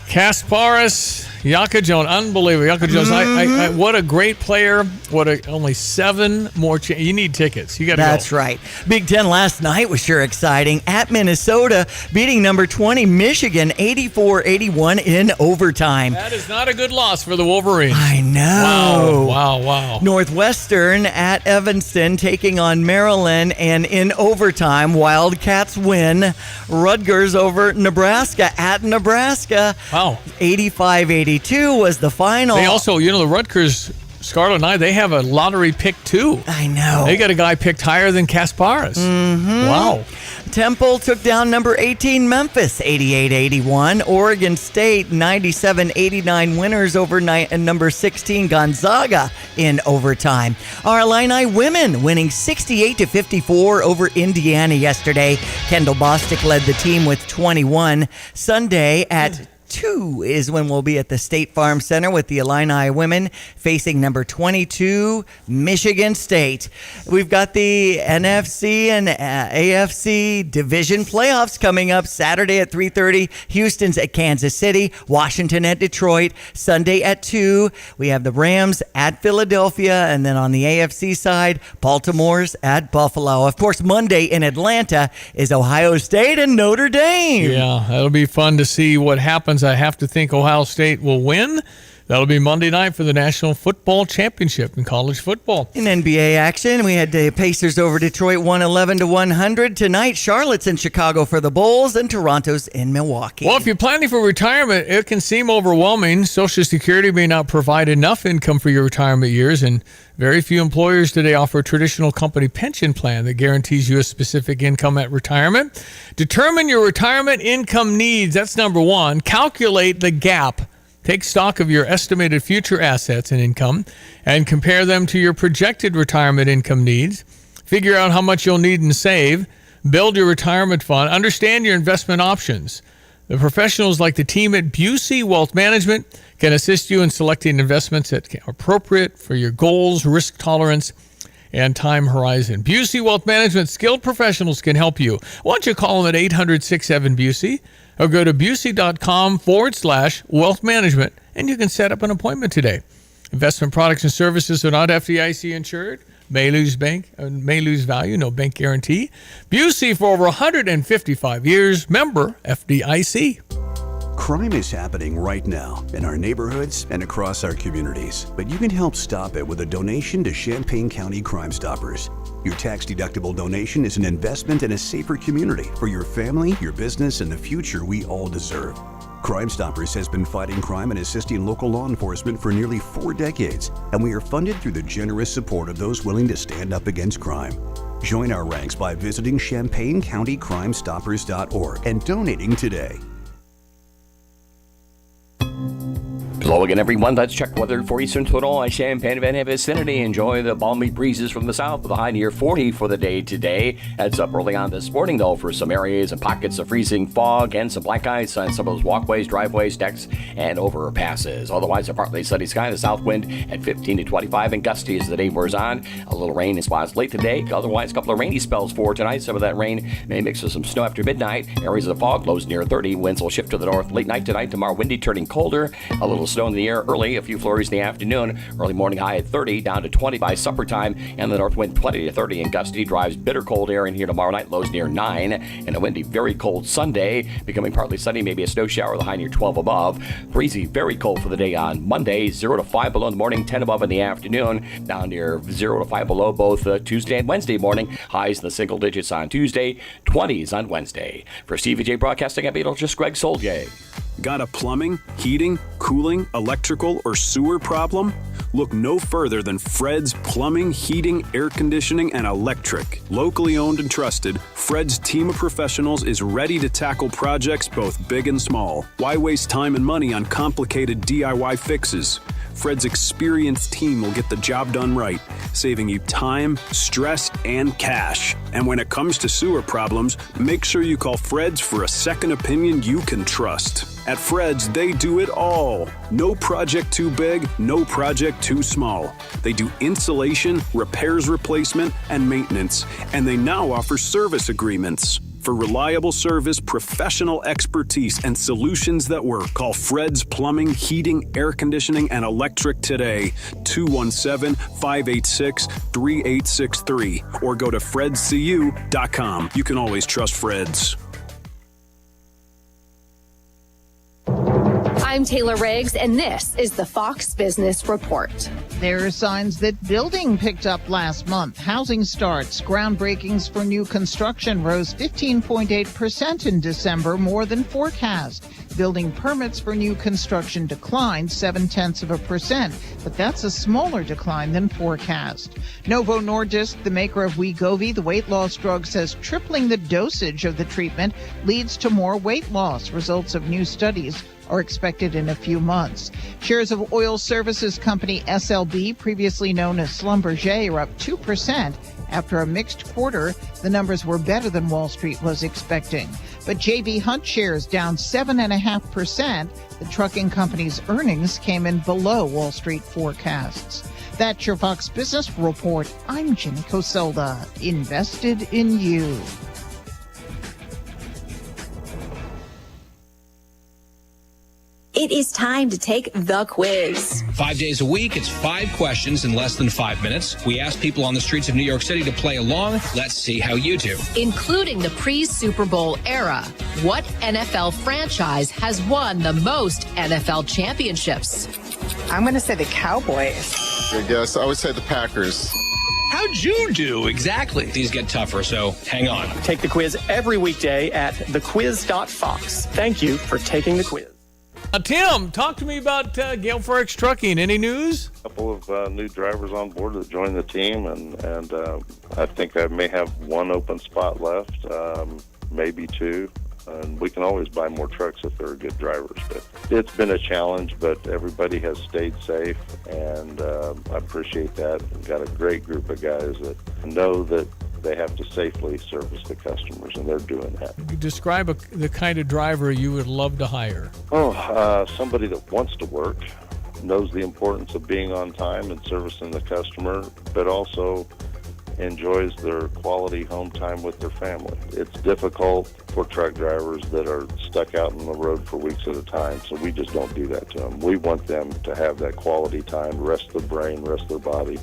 Kasparas Jakajon. Unbelievable. Jakajon, what a great player. Only 7 more chances. You need tickets. You got to go. That's right. Big Ten last night was sure exciting. At Minnesota, beating number 20 Michigan 84-81 in overtime. That is not a good loss for the Wolverines. I know. Wow. Northwestern at Evanston taking on Maryland, and in overtime, Wildcats win. Rutgers over Nebraska at Nebraska. Wow. 85-82 was the final. They also, the Rutgers Scarlet Knight, they have a lottery pick too. I know. They got a guy picked higher than Kasparas. Mm-hmm. Wow. Temple took down number 18 Memphis 88-81. Oregon State 97-89 winners over number 16 Gonzaga in overtime. Our Illini women winning 68-54 over Indiana yesterday. Kendall Bostic led the team with 21. Sunday at 2 is when we'll be at the State Farm Center with the Illini women facing number 22, Michigan State. We've got the NFC and AFC division playoffs coming up Saturday at 3:30. Houston's at Kansas City, Washington at Detroit. Sunday at 2, we have the Rams at Philadelphia, and then on the AFC side, Baltimore's at Buffalo. Of course, Monday in Atlanta is Ohio State and Notre Dame. Yeah, that'll be fun to see what happens. I have to think Ohio State will win. That'll be Monday night for the National Football Championship in college football. In NBA action, we had the Pacers over Detroit 111-100. Tonight, Charlotte's in Chicago for the Bulls, and Toronto's in Milwaukee. Well, if you're planning for retirement, it can seem overwhelming. Social Security may not provide enough income for your retirement years, and very few employers today offer a traditional company pension plan that guarantees you a specific income at retirement. Determine your retirement income needs. That's number 1. Calculate the gap. Take stock of your estimated future assets and income and compare them to your projected retirement income needs. Figure out how much you'll need and save. Build your retirement fund. Understand your investment options. The professionals like the team at Busey Wealth Management can assist you in selecting investments that are appropriate for your goals, risk tolerance, and time horizon. Busey Wealth Management skilled professionals can help you. Why don't you call them at 800-67-BUSEY or go to busey.com/wealth management, and you can set up an appointment today. Investment products and services are not FDIC insured, may lose value, no bank guarantee. Busey for over 155 years, member FDIC. Crime is happening right now in our neighborhoods and across our communities, but you can help stop it with a donation to Champaign County Crime Stoppers. Your tax-deductible donation is an investment in a safer community for your family, your business, and the future we all deserve. Crime Stoppers has been fighting crime and assisting local law enforcement for nearly 4 decades, and we are funded through the generous support of those willing to stand up against crime. Join our ranks by visiting ChampaignCountyCrimeStoppers.org and donating today. Hello again, everyone. Let's check weather for Eastern Illinois, Champaign, and vicinity. Enjoy the balmy breezes from the south with a high near 40 for the day today. Heads up early on this morning, though, for some areas and pockets of freezing fog and some black ice on some of those walkways, driveways, decks, and overpasses. Otherwise, a partly sunny sky. The south wind at 15 to 25 and gusty as the day wears on. A little rain in spots late today. Otherwise, a couple of rainy spells for tonight. Some of that rain may mix with some snow after midnight. Areas of fog, lows near 30. Winds will shift to the north late night tonight. Tomorrow, windy, turning colder. A little snow in the air early, a few flurries in the afternoon. Early morning high at 30, down to 20 by supper time, and the north wind 20 to 30 and gusty drives bitter cold air in here tomorrow night. Lows near 9, and a windy, very cold Sunday, becoming partly sunny, maybe a snow shower. The high near 12 above. Breezy, very cold for the day on Monday. 0 to 5 below in the morning, 10 above in the afternoon. Down near 0 to 5 below both Tuesday and Wednesday morning. Highs in the single digits on Tuesday, 20s on Wednesday. For CVJ Broadcasting, I'm meteorologist Greg Soldier. Got a plumbing, heating, cooling, electrical, or sewer problem? Look no further than Fred's Plumbing, Heating, Air Conditioning, and Electric. Locally owned and trusted, Fred's team of professionals is ready to tackle projects both big and small. Why waste time and money on complicated DIY fixes? Fred's experienced team will get the job done right, saving you time, stress, and cash. And when it comes to sewer problems, make sure you call Fred's for a second opinion you can trust. At Fred's, they do it all. No project too big, no project too small. They do insulation, repairs, replacement, and maintenance. And they now offer service agreements. For reliable service, professional expertise, and solutions that work, call Fred's Plumbing, Heating, Air Conditioning, and Electric today. 217-586-3863. Or go to fredscu.com. You can always trust Fred's. I'm Taylor Riggs, and this is the Fox Business Report. There are signs that building picked up last month. Housing starts, groundbreakings for new construction rose 15.8% in December, more than forecast. Building permits for new construction declined 0.7%, but that's a smaller decline than forecast. Novo Nordisk, the maker of Wegovy, the weight loss drug, says tripling the dosage of the treatment leads to more weight loss. Results of new studies are expected in a few months. Shares of oil services company SLB, previously known as Schlumberger, are up 2%. After a mixed quarter, the numbers were better than Wall Street was expecting. But J.B. Hunt shares down 7.5%. The trucking company's earnings came in below Wall Street forecasts. That's your Fox Business Report. I'm Jenny Coselda. Invested in you. It is time to take the quiz. 5 days a week, it's 5 questions in less than 5 minutes. We ask people on the streets of New York City to play along. Let's see how you do. Including the pre-Super Bowl era, what NFL franchise has won the most NFL championships? I'm going to say the Cowboys. Good guess. I would say the Packers. How'd you do exactly? These get tougher, so hang on. Take the quiz every weekday at thequiz.fox. Thank you for taking the quiz. Tim, talk to me about Gale Forex Trucking. Any news? A couple of new drivers on board that joined the team, and I think I may have one open spot left, maybe two. And we can always buy more trucks if they're good drivers. But it's been a challenge, but everybody has stayed safe, and I appreciate that. We've got a great group of guys that know that they have to safely service the customers, and they're doing that. Describe the kind of driver you would love to hire. Somebody that wants to work, knows the importance of being on time and servicing the customer, but also enjoys their quality home time with their family. It's difficult for truck drivers that are stuck out on the road for weeks at a time, so we just don't do that to them. We want them to have that quality time, rest their brain, rest their body,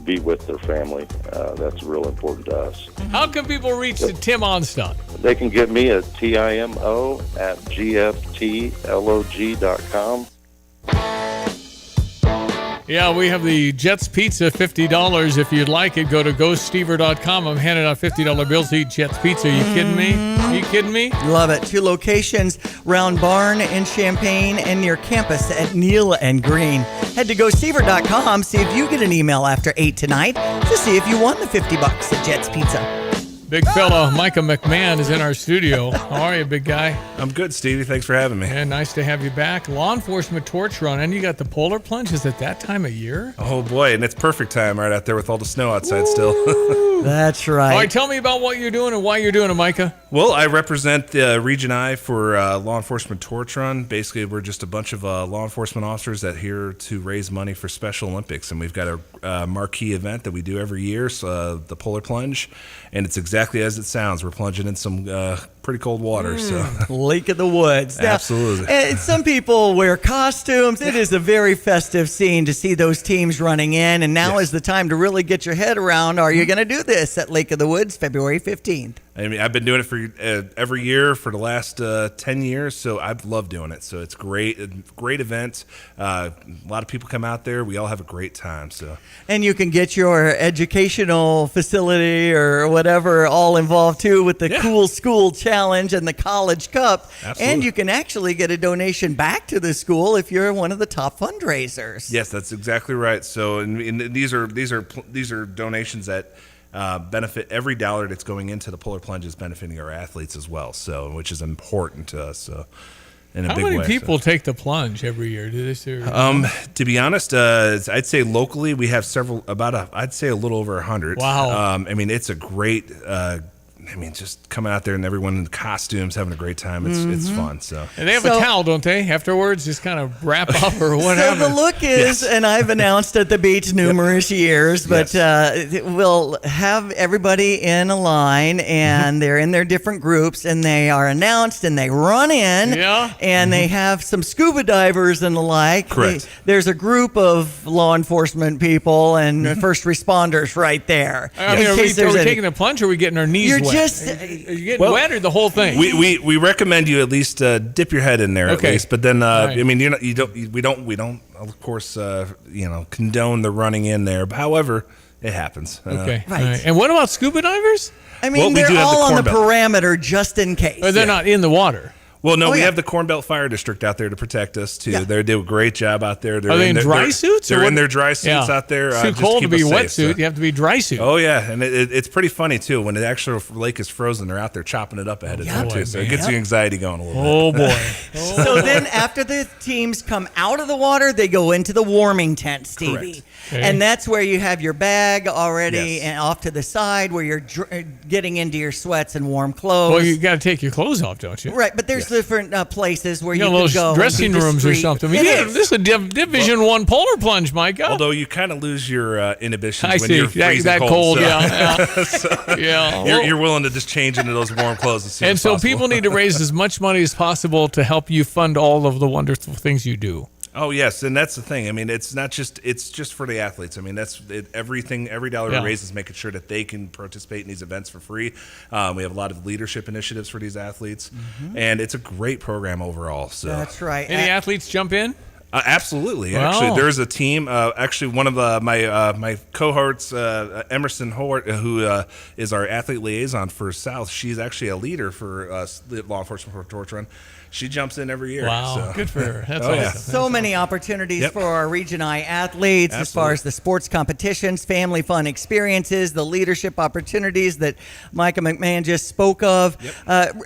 be with their family. That's real important to us. How can people reach Tim Onstock? They can get me at TIMO@GFTLOG.com. Yeah, we have the Jets Pizza, $50. If you'd like it, go to GoStever.com. I'm handing out $50 bills to eat Jets Pizza. Are you kidding me? Are you kidding me? Love it. 2 locations, Round Barn in Champaign and near campus at Neal and Green. Head to GoStever.com. See if you get an email after 8 tonight to see if you won the $50 at Jets Pizza. Big fella Micah McMahon is in our studio. How are you, big guy? I'm good, Stevie. Thanks for having me. And nice to have you back. Law enforcement torch run, and you got the polar plunge. Is it that time of year? Oh, boy, and it's perfect time right out there with all the snow outside still. That's right. All right, tell me about what you're doing and why you're doing it, Micah. Well, I represent Region I for Law Enforcement Torch Run. Basically, we're just a bunch of law enforcement officers that are here to raise money for Special Olympics, and we've got a marquee event that we do every year, so, the Polar Plunge, and it's exactly as it sounds. We're plunging in some pretty cold water. Lake of the Woods. Now, absolutely. Some people wear costumes. It is a very festive scene to see those teams running in, and now is the time to really get your head around, are you going to do this at Lake of the Woods February 15th? I mean, I've been doing it for every year for the last 10 years, so I've loved doing it. So it's great event. A lot of people come out there. We all have a great time. And you can get your educational facility or whatever all involved too with the Cool School Challenge and the College Cup. Absolutely. And you can actually get a donation back to the school if you're one of the top fundraisers. Yes, that's exactly right. So and these are donations that benefit. Every dollar that's going into the Polar Plunge is benefiting our athletes as well, so which is important to us. So, in a How big many way, people take the plunge every year? Do they to be honest, I'd say locally we have several. I'd say a little over 100. Wow. I mean, it's a great. Just coming out there and everyone in costumes having a great time. It's fun. So and they have a towel, don't they? Afterwards, just kind of wrap up or whatever. So the look is, and I've announced at the beach numerous years, but we'll have everybody in a line, and they're in their different groups, and they are announced, and they run in, and they have some scuba divers and the like. Correct. There's a group of law enforcement people and first responders right there. I mean, are we taking the plunge, or are we getting our knees wet? Are you getting wet or the whole thing? We recommend you at least dip your head in there at least, but then I mean we don't of course condone the running in there. But however, it happens. Okay, right. And what about scuba divers? I mean, they're all on the perimeter just in case. They're not in the water. Well, no, we have the Corn Belt Fire District out there to protect us too. They do a great job out there. Are they in dry suits? They're in their dry suits out there. It's too cold to be wetsuit. You have to be dry suit. Oh yeah, and it's pretty funny too. When the actual lake is frozen, they're out there chopping it up ahead of time too. So it gets your anxiety going a little bit. Oh boy. So then after the teams come out of the water, they go into the warming tent, Stevie. Correct. Okay. And that's where you have your bag already and off to the side where you're getting into your sweats and warm clothes. Well, you got to take your clothes off, don't you? Right, but there's different places where you can little go. Dressing rooms or something. I mean, this is a Division I polar plunge, Micah. Although you kind of lose your inhibitions when see. you're freezing that cold. So, Yeah. You're willing to just change into those warm clothes as soon And as so possible. people need to raise as much money as possible to help you fund all of the wonderful things you do. Oh yes, and that's the thing. I mean, it's just for the athletes. I mean, that's it, everything. Every dollar we raise is making sure that they can participate in these events for free. We have a lot of leadership initiatives for these athletes, and it's a great program overall. So that's right. Any athletes jump in? Absolutely. Wow. Actually, there's a team. Actually, one of my cohorts, Emerson Hort, who is our athlete liaison for South. She's actually a leader for law enforcement for Torch Run. She jumps in every year. Wow, so. good for her. That's awesome. awesome. So many opportunities for our Region I athletes as far as the sports competitions, family fun experiences, the leadership opportunities that Micah McMahon just spoke of.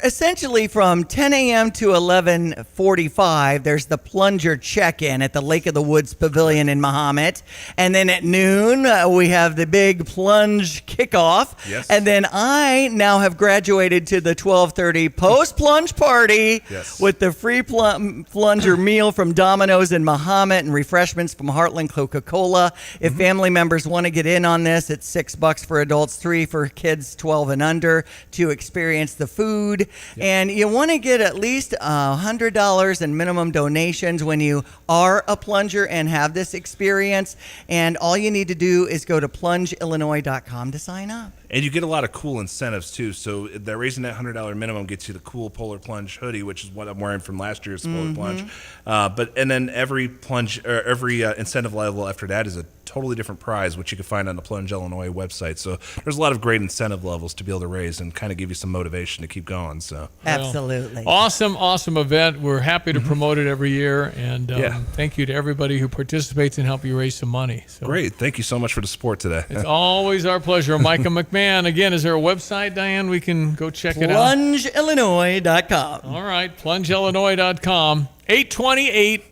Essentially from 10 a.m. to 11:45, there's the plunger check-in at the Lake of the Woods Pavilion in Mahomet. And then at noon, we have the big plunge kickoff. Yes. And then I now have graduated to the 12:30 post-plunge party. Yes. With the free plunger meal from Domino's in Mahomet and refreshments from Heartland Coca-Cola. If family members want to get in on this, it's $6 for adults, $3 for kids 12 and under to experience the food. And you want to get at least $100 in minimum donations when you are a plunger and have this experience. And all you need to do is go to plungeillinois.com to sign up. And you get a lot of cool incentives too. So they're raising that $100 minimum gets you the cool Polar Plunge hoodie, which is what I'm wearing from last year's Polar Plunge. And then every plunge or every incentive level after that is a totally different prize, which you can find on the Plunge Illinois website. So there's a lot of great incentive levels to be able to raise and kind of give you some motivation to keep going. So Absolutely. Awesome event. We're happy to promote it every year, and thank you to everybody who participates and help you raise some money. So great. Thank you so much for the support today. It's always our pleasure. Micah McMahon. Again, is there a website, Diane, we can go check it out? PlungeIllinois.com. All right, PlungeIllinois.com. 828.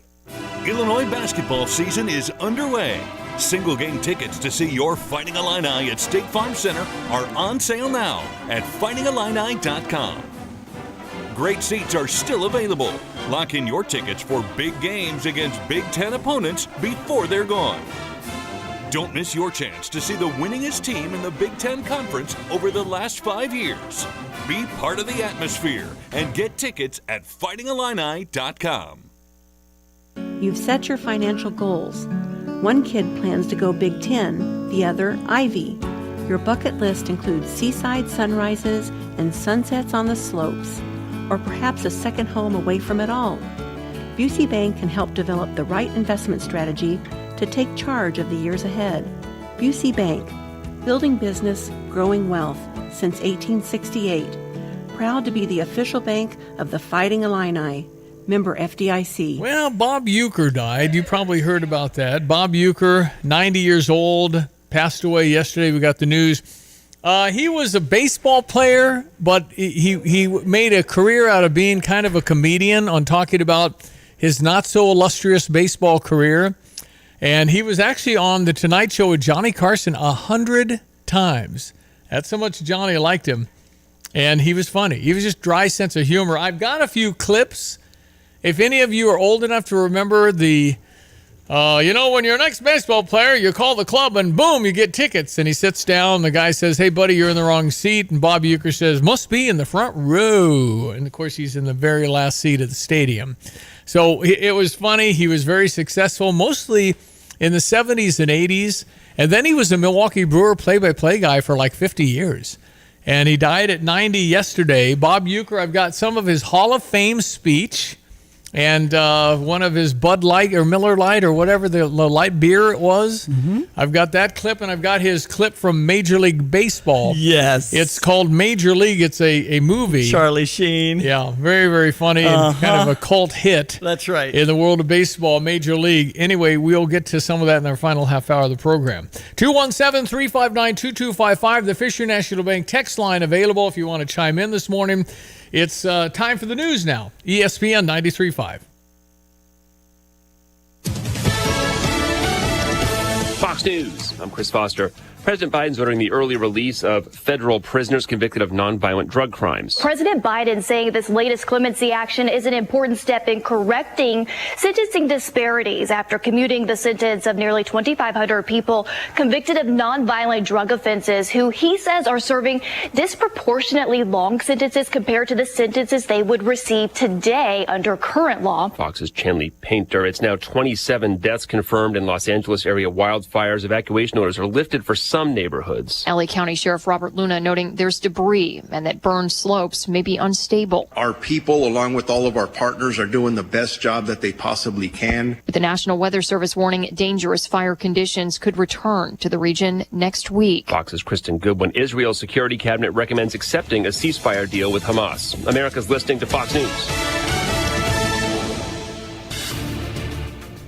Illinois basketball season is underway. Single game tickets to see your Fighting Illini at State Farm Center are on sale now at fightingillini.com. Great seats are still available. Lock in your tickets for big games against Big Ten opponents before they're gone. Don't miss your chance to see the winningest team in the Big Ten Conference over the last 5 years. Be part of the atmosphere and get tickets at fightingillini.com. You've set your financial goals. One kid plans to go Big Ten, the other Ivy. Your bucket list includes seaside sunrises and sunsets on the slopes, or perhaps a second home away from it all. Busey Bank can help develop the right investment strategy to take charge of the years ahead. Busey Bank, building business, growing wealth since 1868. Proud to be the official bank of the Fighting Illini. Member FDIC. Well, Bob Uecker died. You probably heard about that. Bob Uecker, 90 years old, passed away yesterday. We got the news. He was a baseball player, but he made a career out of being kind of a comedian on talking about his not-so-illustrious baseball career. And he was actually on The Tonight Show with Johnny Carson 100 times. That's how much Johnny liked him. And he was funny. He was just dry sense of humor. I've got a few clips. If any of you are old enough to remember the, when you're an ex-baseball player, you call the club and boom, you get tickets. And he sits down. The guy says, hey, buddy, you're in the wrong seat. And Bob Uecker says, must be in the front row. And, of course, he's in the very last seat of the stadium. So it was funny. He was very successful, mostly in the 70s and 80s. And then he was a Milwaukee Brewer play-by-play guy for like 50 years. And he died at 90 yesterday. Bob Uecker, I've got some of his Hall of Fame speech. And one of his Bud Light or Miller Light or whatever the light beer it was. Mm-hmm. I've got that clip, and I've got his clip from Major League Baseball. Yes. It's called Major League. It's a movie. Charlie Sheen. Yeah, very, very funny and kind of a cult hit. That's right. In the world of baseball, Major League. Anyway, we'll get to some of that in our final half hour of the program. 217-359-2255, the Fisher National Bank text line available if you want to chime in this morning. It's time for the news now. ESPN 93.5. Fox News. I'm Chris Foster. President Biden's ordering the early release of federal prisoners convicted of nonviolent drug crimes. President Biden saying this latest clemency action is an important step in correcting sentencing disparities after commuting the sentence of nearly 2,500 people convicted of nonviolent drug offenses who he says are serving disproportionately long sentences compared to the sentences they would receive today under current law. Fox's Chanley Painter. It's now 27 deaths confirmed in Los Angeles area wildfires. Evacuation orders are lifted for some neighborhoods. LA County Sheriff Robert Luna noting there's debris and that burned slopes may be unstable. Our people, along with all of our partners, are doing the best job that they possibly can. With the National Weather Service warning dangerous fire conditions could return to the region next week. Fox's Kristen Goodwin. Israel's security cabinet recommends accepting a ceasefire deal with Hamas. America's listening to Fox News.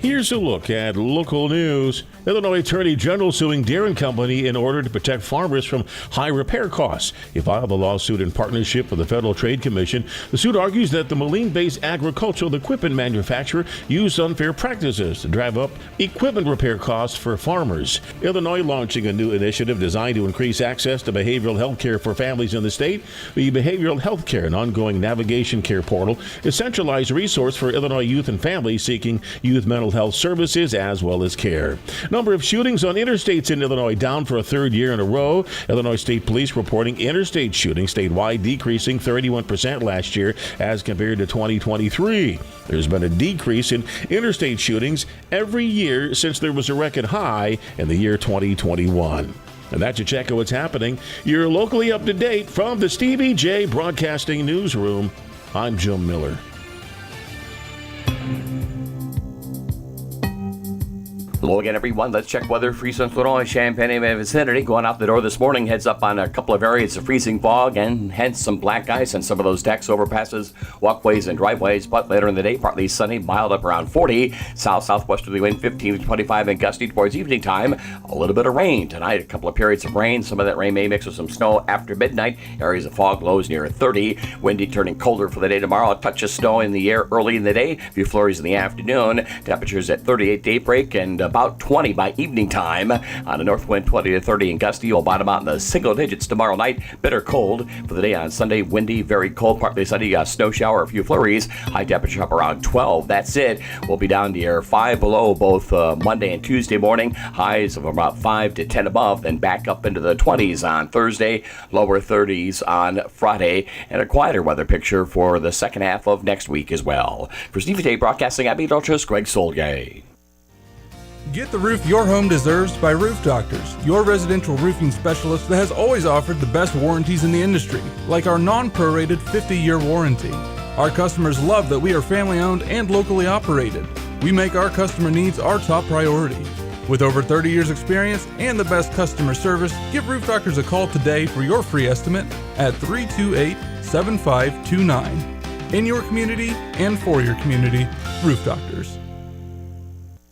Here's a look at local news. Illinois Attorney General suing Deere & Company in order to protect farmers from high repair costs. He filed the lawsuit in partnership with the Federal Trade Commission. The suit argues that the Moline-based agricultural equipment manufacturer used unfair practices to drive up equipment repair costs for farmers. Illinois launching a new initiative designed to increase access to behavioral health care for families in the state. The Behavioral Health Care, an ongoing navigation care portal, is a centralized resource for Illinois youth and families seeking youth mental health services as well as care. Number of shootings on interstates in Illinois down for a third year in a row. Illinois State Police reporting interstate shootings statewide decreasing 31% last year as compared to 2023. There's been a decrease in interstate shootings every year since there was a record high in the year 2021. And that's a check of what's happening. You're locally up to date from the Stevie J Broadcasting Newsroom. I'm Jim Miller. Hello again, everyone. Let's check weather for Eastern Illinois, Champaign and vicinity. Going out the door this morning, heads up on a couple of areas of freezing fog and hence some black ice on some of those decks, overpasses, walkways, and driveways. But later in the day, partly sunny, mild up around 40. South-southwesterly wind 15 to 25 and gusty towards evening time. A little bit of rain tonight. A couple of periods of rain. Some of that rain may mix with some snow after midnight. Areas of fog, lows near 30. Windy turning colder for the day tomorrow. A touch of snow in the air early in the day. A few flurries in the afternoon. Temperatures at 38 daybreak and about 20 by evening time. On a north wind 20 to 30 and gusty. You'll bottom out in the single digits tomorrow night. Bitter cold for the day on Sunday. Windy, very cold, partly sunny. Snow shower, a few flurries. High temperature up around 12. That's it. We'll be down near 5 below both Monday and Tuesday morning. Highs of about 5 to 10 above. Then back up into the 20s on Thursday. Lower 30s on Friday. And a quieter weather picture for the second half of next week as well. For Stevie Day Broadcasting, I'm Ultras, Greg Solgay. Get the roof your home deserves by Roof Doctors, your residential roofing specialist that has always offered the best warranties in the industry, like our non-prorated 50-year warranty. Our customers love that we are family-owned and locally operated. We make our customer needs our top priority. With over 30 years experience and the best customer service, give Roof Doctors a call today for your free estimate at 328-7529. In your community and for your community, Roof Doctors.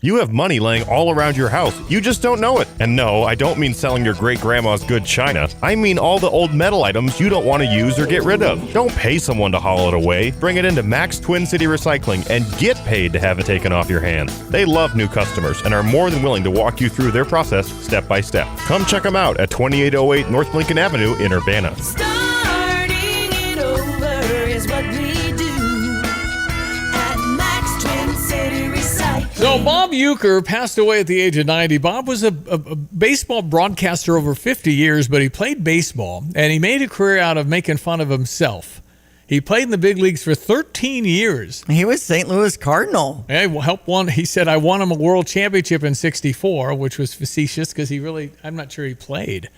You have money laying all around your house. You just don't know it. And no, I don't mean selling your great-grandma's good china. I mean all the old metal items you don't want to use or get rid of. Don't pay someone to haul it away. Bring it into Max Twin City Recycling and get paid to have it taken off your hands. They love new customers and are more than willing to walk you through their process step by step. Come check them out at 2808 North Lincoln Avenue in Urbana. Starting it over is what we do at Max Twin City Recycling. So Bob Uecker passed away at the age of 90. Bob was a baseball broadcaster over 50 years, but he played baseball, and he made a career out of making fun of himself. He played in the big leagues for 13 years. He was St. Louis Cardinal. He said, I won him a world championship in 64, which was facetious because I'm not sure he played.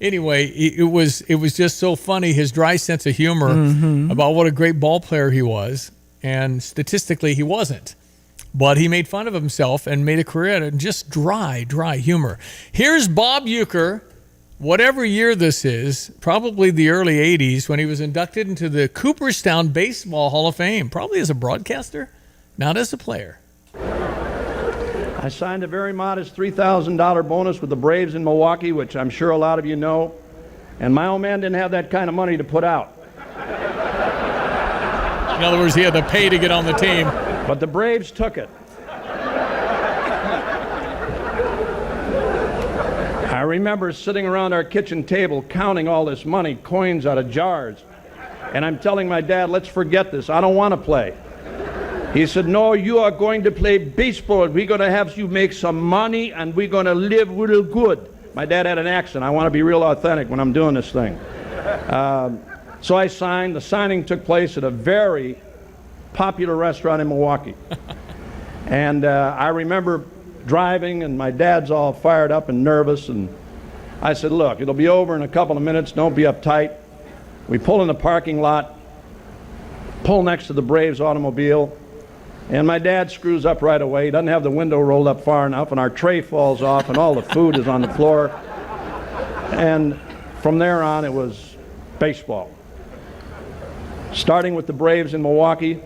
Anyway, it was just so funny, his dry sense of humor about what a great ball player he was, and statistically he wasn't. But he made fun of himself and made a career out of just dry humor. Here's Bob Uecker, whatever year this is, probably the early 80s, when he was inducted into the Cooperstown Baseball Hall of Fame, probably as a broadcaster, not as a player. I signed a very modest $3,000 bonus with the Braves in Milwaukee, which I'm sure a lot of you know, and my old man didn't have that kind of money to put out. In other words, he had to pay to get on the team. But the Braves took it. I remember sitting around our kitchen table counting all this money, coins out of jars. And I'm telling my dad, let's forget this. I don't want to play. He said, no, you are going to play baseball. We're going to have you make some money and we're going to live real good. My dad had an accent. I want to be real authentic when I'm doing this thing. So I signed. The signing took place at a very popular restaurant in Milwaukee. And I remember driving, and my dad's all fired up and nervous, and I said, look, it'll be over in a couple of minutes, don't be uptight. We pull in the parking lot, pull next to the Braves automobile, and my dad screws up right away. He doesn't have the window rolled up far enough, and our tray falls off, and all the food is on the floor. And from there on, it was baseball. Starting with the Braves in Milwaukee,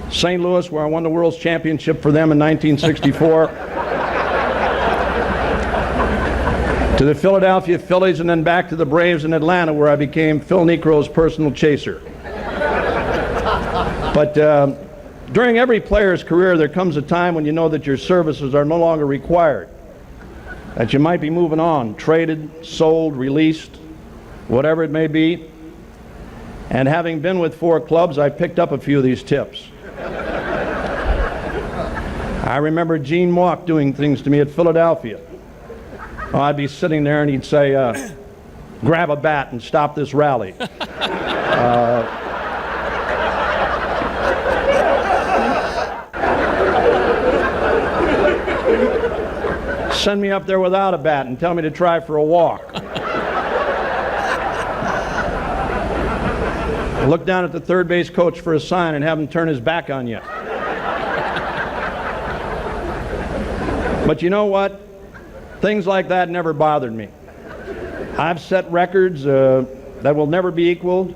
St. Louis, where I won the World's Championship for them in 1964, to the Philadelphia Phillies, and then back to the Braves in Atlanta, where I became Phil Necro's personal chaser. But during every player's career, there comes a time when you know that your services are no longer required, that you might be moving on, traded, sold, released, whatever it may be. And having been with 4 clubs, I picked up a few of these tips. I remember Gene Mauch doing things to me at Philadelphia. Oh, I'd be sitting there and he'd say, grab a bat and stop this rally. Send me up there without a bat and tell me to try for a walk. Look down at the third base coach for a sign and have him turn his back on you. But you know what? Things like that never bothered me. I've set records that will never be equaled.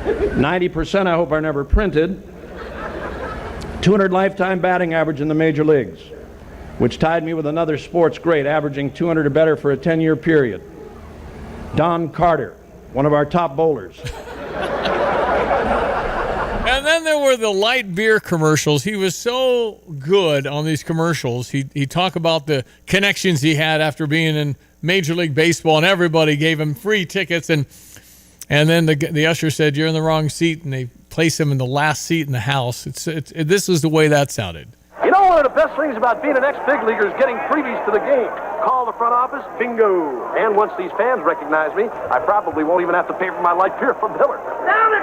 90% I hope are never printed. 200 lifetime batting average in the major leagues, which tied me with another sports great, averaging 200 or better for a 10-year period. Don Carter, one of our top bowlers. And then there were the light beer commercials. He was so good on these commercials. He'd talk about the connections he had after being in Major League Baseball, and everybody gave him free tickets. And then the usher said, "You're in the wrong seat," and they placed him in the last seat in the house. This was the way that sounded. You know, one of the best things about being an ex-big leaguer is getting freebies to the game. Call the front office, bingo. And once these fans recognize me, I probably won't even have to pay for my light beer from Miller. Down it!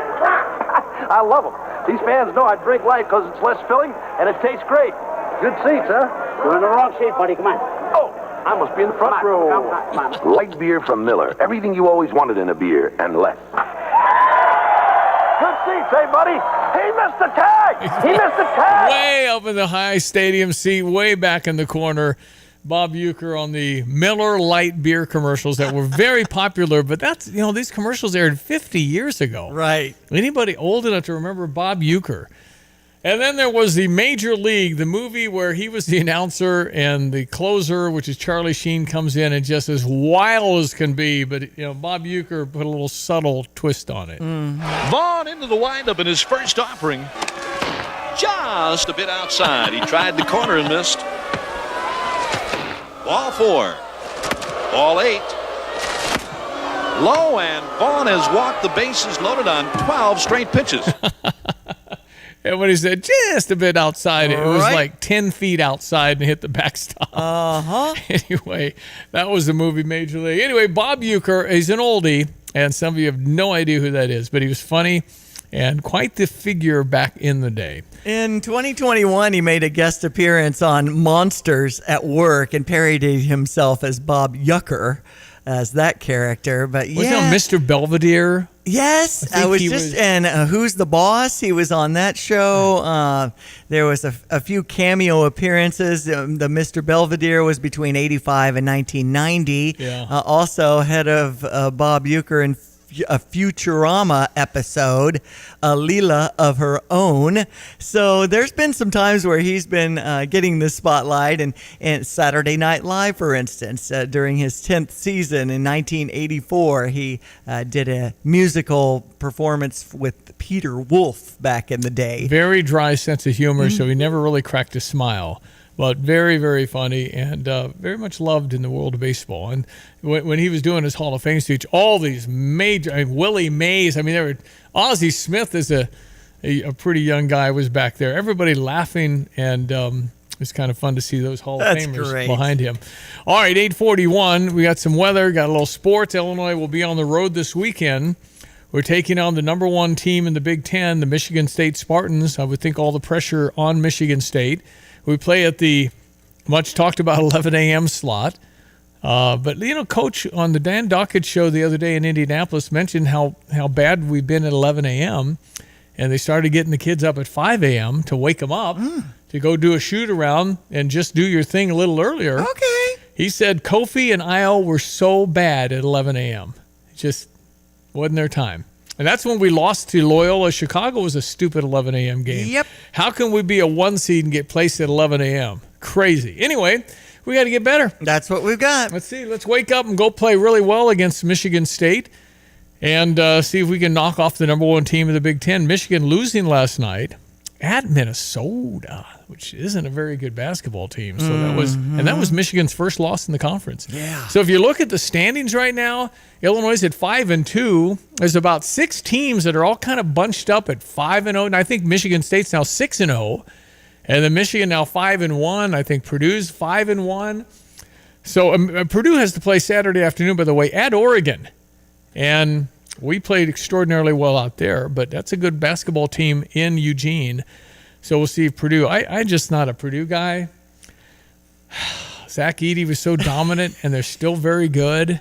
I love them. These fans know I drink light because it's less filling and it tastes great. Good seats, huh? You're in the wrong seat, buddy. Come on. Oh, I must be in the front row. Come on. Light beer from Miller. Everything you always wanted in a beer and less. Good seats, hey, buddy. He missed the tag. He missed the tag. Way up in the high stadium seat, way back in the corner. Bob Uecker on the Miller light beer commercials that were very popular, but that's, these commercials aired 50 years ago. Right. Anybody old enough to remember Bob Uecker? And then there was the Major League, the movie where he was the announcer and the closer, which is Charlie Sheen, comes in and just as wild as can be. But, Bob Uecker put a little subtle twist on it. Vaughn into the windup in his first offering. Just a bit outside. He tried the corner and missed. Ball 4. Ball 8. Low, and Vaughn has walked the bases loaded on 12 straight pitches. And when he said just a bit outside, it was Right. like 10 feet outside and hit the backstop. Uh-huh. Anyway, that was the movie Major League. Anyway, Bob Uecker, he's an oldie, and some of you have no idea who that is, but he was funny and quite the figure back in the day. In 2021, he made a guest appearance on Monsters at Work and parodied himself as Bob Uecker as that character. But Was he on Mr. Belvedere? Yes, I I think was he just was- and Who's the Boss? He was on that show. There was a few cameo appearances. The Mr. Belvedere was between 85 and 1990. Yeah. Also, head of Bob Uecker in a Futurama episode, a Leela of her own. So there's been some times where he's been getting the spotlight, and Saturday Night Live, for instance, during his 10th season in 1984, he did a musical performance with Peter Wolf back in the day. Very dry sense of humor, so he never really cracked a smile. But very, very funny and very much loved in the world of baseball. And when he was doing his Hall of Fame speech, all these major, Willie Mays, there were Ozzie Smith is a pretty young guy was back there. Everybody laughing, and it was kind of fun to see those Hall of That's Famers great. behind him. All right, 8:41. We got some weather, got a little sports. Illinois will be on the road this weekend. We're taking on the number one team in the Big Ten, the Michigan State Spartans. I would think all the pressure on Michigan State. We play at the much talked about 11 a.m. slot. But, Coach on the Dan Dockett show the other day in Indianapolis mentioned how bad we've been at 11 a.m. And they started getting the kids up at 5 a.m. to wake them up to go do a shoot around and just do your thing a little earlier. Okay. He said Kofi and Io were so bad at 11 a.m. It just wasn't their time. And that's when we lost to Loyola. Chicago was a stupid 11 a.m. game. Yep. How can we be a 1 seed and get placed at 11 a.m.? Crazy. Anyway, we got to get better. That's what we've got. Let's see. Let's wake up and go play really well against Michigan State and see if we can knock off the number one team of the Big Ten. Michigan losing last night at Minnesota, which isn't a very good basketball team. So that was Michigan's first loss in the conference. Yeah. So if you look at the standings right now, Illinois is at 5-2. There's about 6 teams that are all kind of bunched up at 5-0, and I think Michigan State's now 6-0, and then Michigan now 5-1. I think Purdue's 5-1. So Purdue has to play Saturday afternoon, by the way, at Oregon, and we played extraordinarily well out there, but that's a good basketball team in Eugene. So we'll see if Purdue. I'm just not a Purdue guy. Zach Edey was so dominant, and they're still very good.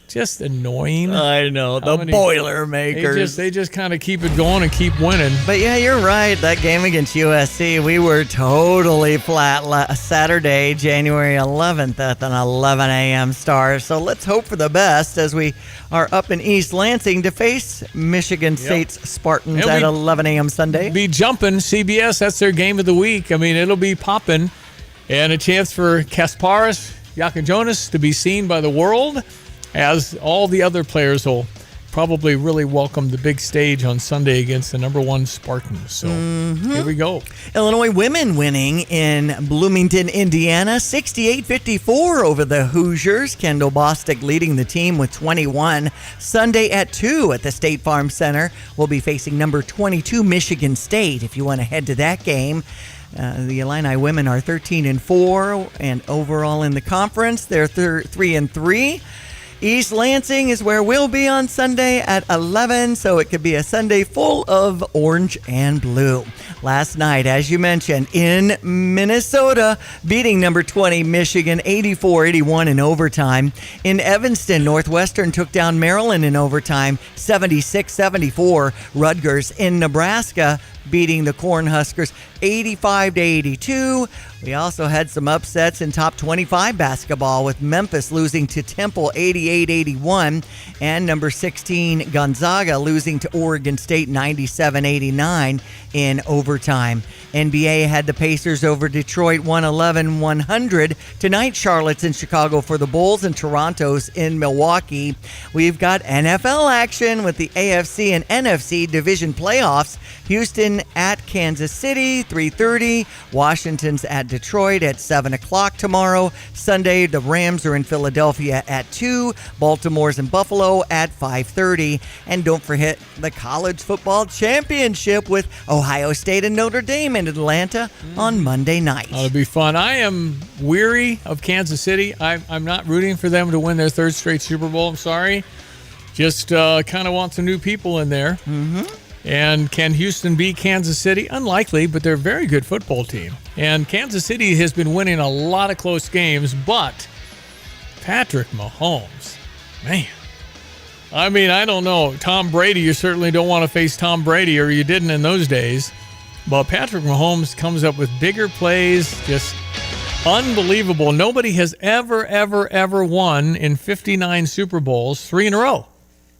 Just annoying. I know. The Boilermakers. They just kind of keep it going and keep winning. But yeah, you're right. That game against USC, we were totally flat Saturday, January 11th at an 11 a.m. start. So let's hope for the best as we are up in East Lansing to face Michigan State's Spartans at 11 a.m. Sunday. Be jumping. CBS, that's their game of the week. I mean, it'll be popping. And a chance for Kasparis Yakojonas to be seen by the world, as all the other players will probably really welcome the big stage on Sunday against the number 1 Spartans. So here we go. Illinois women winning in Bloomington, Indiana, 68-54 over the Hoosiers. Kendall Bostic leading the team with 21. Sunday at 2 at the State Farm Center, we'll be facing number 22 Michigan State if you want to head to that game. The Illini women are 13-4, and overall in the conference, they're 3-3. East Lansing is where we'll be on Sunday at 11, so it could be a Sunday full of orange and blue. Last night, as you mentioned, in Minnesota, beating number 20 Michigan 84-81 in overtime. In Evanston, Northwestern took down Maryland in overtime 76-74. Rutgers in Nebraska beating the Cornhuskers 85-82. We also had some upsets in top 25 basketball, with Memphis losing to Temple 88-81 and number 16 Gonzaga losing to Oregon State 97-89 in overtime. NBA had the Pacers over Detroit 111-100. Tonight, Charlotte's in Chicago for the Bulls and Toronto's in Milwaukee. We've got NFL action with the AFC and NFC division playoffs. Houston at Kansas City, 3:30. Washington's at Detroit at 7 o'clock tomorrow. Sunday, the Rams are in Philadelphia at 2. Baltimore's in Buffalo at 5:30. And don't forget the college football championship with Ohio State and Notre Dame in Atlanta on Monday night. That'll be fun. I am weary of Kansas City. I'm not rooting for them to win their 3rd straight Super Bowl. I'm sorry. Just kind of want some new people in there. And can Houston beat Kansas City? Unlikely, but they're a very good football team. And Kansas City has been winning a lot of close games, but Patrick Mahomes, man. I mean, I don't know. Tom Brady, you certainly don't want to face Tom Brady, or you didn't in those days. But Patrick Mahomes comes up with bigger plays, just unbelievable. Nobody has ever won in 59 Super Bowls 3 in a row.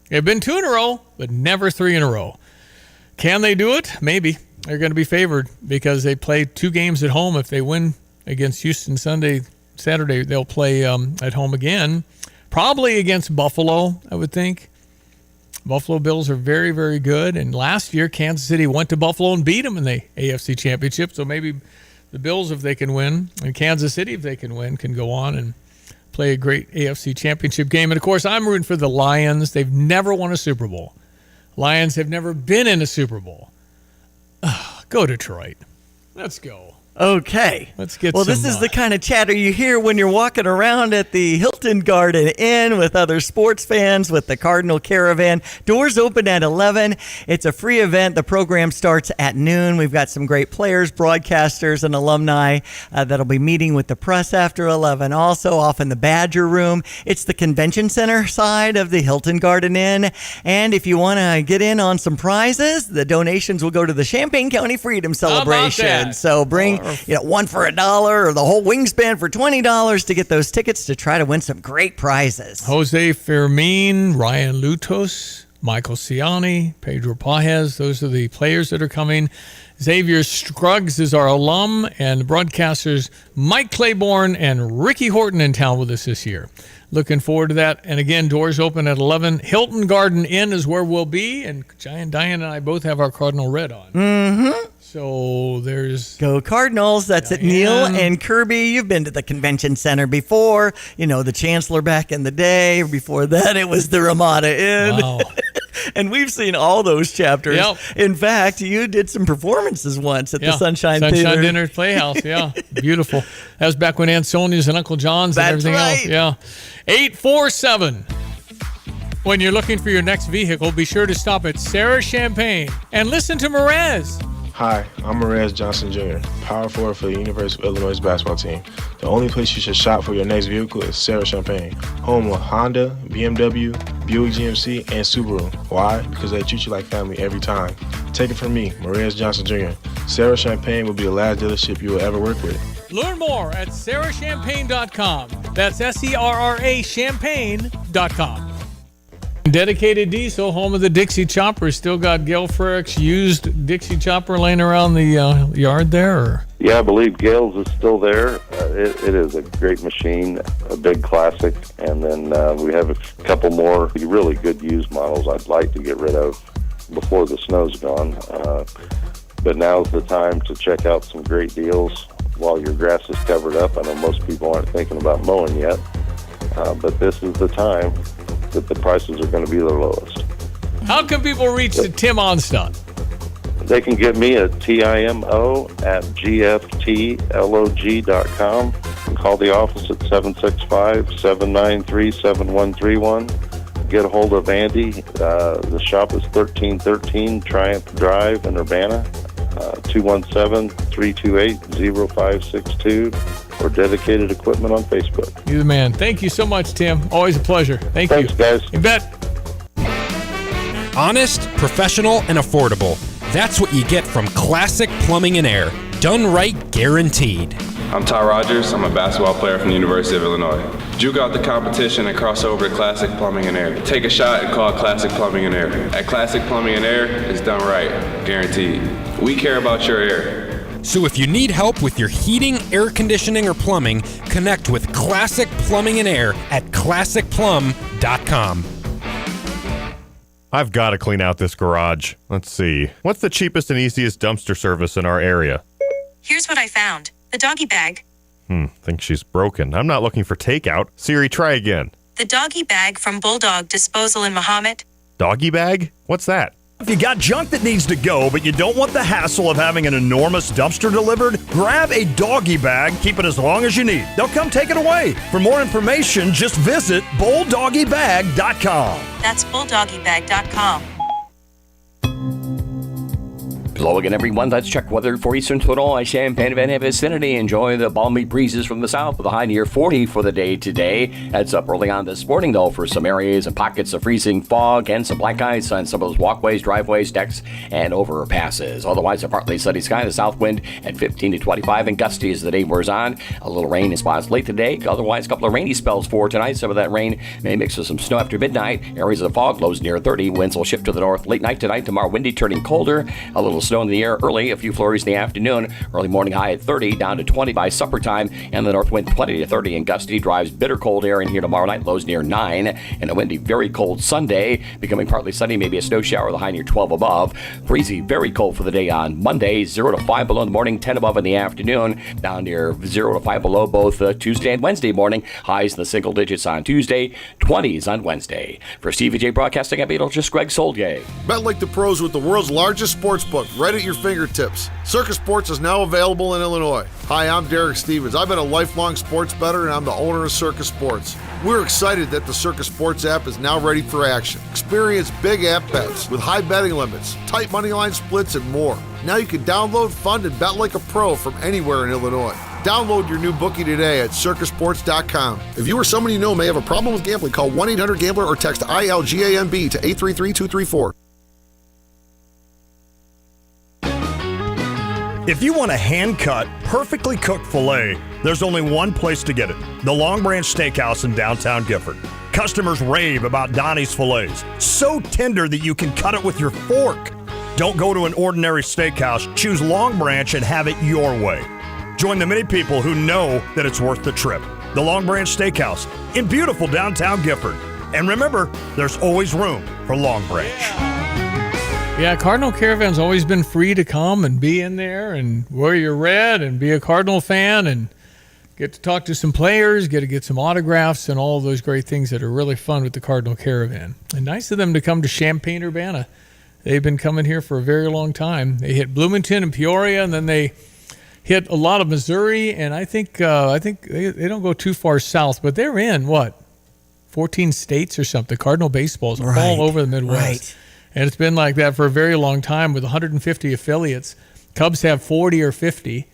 They've been 2 in a row, but never 3 in a row. Can they do it? Maybe. They're going to be favored because they play 2 games at home. If they win against Houston Saturday, they'll play at home again. Probably against Buffalo, I would think. Buffalo Bills are very, very good. And last year, Kansas City went to Buffalo and beat them in the AFC Championship. So maybe the Bills, if they can win, and Kansas City, if they can win, can go on and play a great AFC Championship game. And, of course, I'm rooting for the Lions. They've never won a Super Bowl. Lions have never been in a Super Bowl. Go Detroit. Let's go. Okay. Let's get Well, this is the kind of chatter you hear when you're walking around at the Hilton Garden Inn with other sports fans with the Cardinal Caravan. Doors open at 11. It's a free event. The program starts at noon. We've got some great players, broadcasters, and alumni that'll be meeting with the press after 11. Also, off in the Badger Room, it's the convention center side of the Hilton Garden Inn. And if you want to get in on some prizes, the donations will go to the Champaign County Freedom Celebration. How about that? So bring one for $1 or the whole wingspan for $20 to get those tickets to try to win some great prizes. Jose Fermin, Ryan Lutos, Michael Ciani, Pedro Pajes. Those are the players that are coming. Xavier Scruggs is our alum, and broadcasters Mike Claiborne and Ricky Horton in town with us this year. Looking forward to that. And again, doors open at 11. Hilton Garden Inn is where we'll be, and Diane and I both have our Cardinal Red on. Mm-hmm. So there's... Go Cardinals. That's at Neil and Kirby. You've been to the convention center before. You know, the Chancellor back in the day. Before that, it was the Ramada Inn. Wow. And we've seen all those chapters. Yep. In fact, you did some performances once at the Sunshine Dinner Playhouse, yeah. Beautiful. That was back when Aunt Sonia's and Uncle John's and everything else. Yeah. 847. When you're looking for your next vehicle, be sure to stop at Sarah Champagne and listen to Mraz. Hi, I'm Marez Johnson Jr., power forward for the University of Illinois basketball team. The only place you should shop for your next vehicle is Sarah Champagne, home of Honda, BMW, Buick GMC, and Subaru. Why? Because they treat you like family every time. Take it from me, Marez Johnson Jr. Sarah Champagne will be the last dealership you will ever work with. Learn more at sarahchampagne.com. That's SERRA champagne.com. Dedicated Diesel, home of the Dixie Chopper, still got Gail Frerich's used Dixie Chopper laying around the yard there? Or? Yeah, I believe Gale's is still there. It is a great machine, a big classic, and then we have a couple more really good used models I'd like to get rid of before the snow's gone. But now's the time to check out some great deals while your grass is covered up. I know most people aren't thinking about mowing yet, but this is the time that the prices are going to be the lowest. How can people reach Tim Onstadt? They can get me at TIMO@GFTLOG.com and call the office at 765-793-7131. Get a hold of Andy. The shop is 1313 Triumph Drive in Urbana, 217-328-0562, or Dedicated Equipment on Facebook. You're the man. Thank you so much, Tim. Always a pleasure. Thanks, you. Thanks, guys. You bet. Honest, professional, and affordable. That's what you get from Classic Plumbing and Air. Done right, guaranteed. I'm Ty Rogers. I'm a basketball player from the University of Illinois. Juke out the competition and cross over to Classic Plumbing and Air. Take a shot and call Classic Plumbing and Air. At Classic Plumbing and Air, it's done right, guaranteed. We care about your air. So if you need help with your heating, air conditioning, or plumbing, connect with Classic Plumbing and Air at classicplum.com. I've got to clean out this garage. Let's see. What's the cheapest and easiest dumpster service in our area? Here's what I found. The doggy bag. Think she's broken. I'm not looking for takeout. Siri, try again. The doggy bag from Bulldog Disposal in Mahomet. Doggy bag? What's that? If you got junk that needs to go, but you don't want the hassle of having an enormous dumpster delivered, grab a doggy bag, keep it as long as you need. They'll come take it away. For more information, just visit bulldoggybag.com. That's bulldoggybag.com. Hello again, everyone. Let's check weather for Eastern Illinois, Champaign and vicinity. Enjoy the balmy breezes from the south with a high near 40 for the day today. That's up early on this morning, though, for some areas and pockets of freezing fog and some black ice on some of those walkways, driveways, decks, and overpasses. Otherwise, a partly sunny sky, the south wind at 15 to 25 and gusty as the day wears on. A little rain in spots late today. Otherwise, a couple of rainy spells for tonight. Some of that rain may mix with some snow after midnight. Areas of the fog, lows near 30. Winds will shift to the north late night tonight. Tomorrow, windy, turning colder. A little snow in the air early, a few flurries in the afternoon. Early morning high at 30, down to 20 by supper time, and the north wind 20 to 30 and gusty drives bitter cold air in here tomorrow night, lows near 9, and a windy, very cold Sunday, becoming partly sunny, maybe a snow shower, the high near 12 above. Breezy, very cold for the day on Monday, 0 to 5 below in the morning, 10 above in the afternoon, down near 0 to 5 below both Tuesday and Wednesday morning, highs in the single digits on Tuesday, 20s on Wednesday. For CVJ Broadcasting, I'm meteorologist Greg Solgay. Bet like the pros with the world's largest sports book right at your fingertips. Circus Sports is now available in Illinois. Hi, I'm Derek Stevens. I've been a lifelong sports bettor, and I'm the owner of Circus Sports. We're excited that the Circus Sports app is now ready for action. Experience big app bets with high betting limits, tight money line splits, and more. Now you can download, fund, and bet like a pro from anywhere in Illinois. Download your new bookie today at circusports.com. If you or someone you know may have a problem with gambling, call 1-800-GAMBLER or text ILGAMB to 833-234. If you want a hand-cut, perfectly cooked filet, there's only one place to get it. The Long Branch Steakhouse in downtown Gifford. Customers rave about Donnie's fillets. So tender that you can cut it with your fork. Don't go to an ordinary steakhouse. Choose Long Branch and have it your way. Join the many people who know that it's worth the trip. The Long Branch Steakhouse in beautiful downtown Gifford. And remember, there's always room for Long Branch. Yeah, Cardinal Caravan's always been free to come and be in there and wear your red and be a Cardinal fan and get to talk to some players, get to get some autographs and all of those great things that are really fun with the Cardinal Caravan. And nice of them to come to Champaign, Urbana. They've been coming here for a very long time. They hit Bloomington and Peoria, and then they hit a lot of Missouri, and I think they don't go too far south, but they're in, 14 states or something. Cardinal baseball's all over the Midwest. Right. And it's been like that for a very long time with 150 affiliates. Cubs have 40 or 50.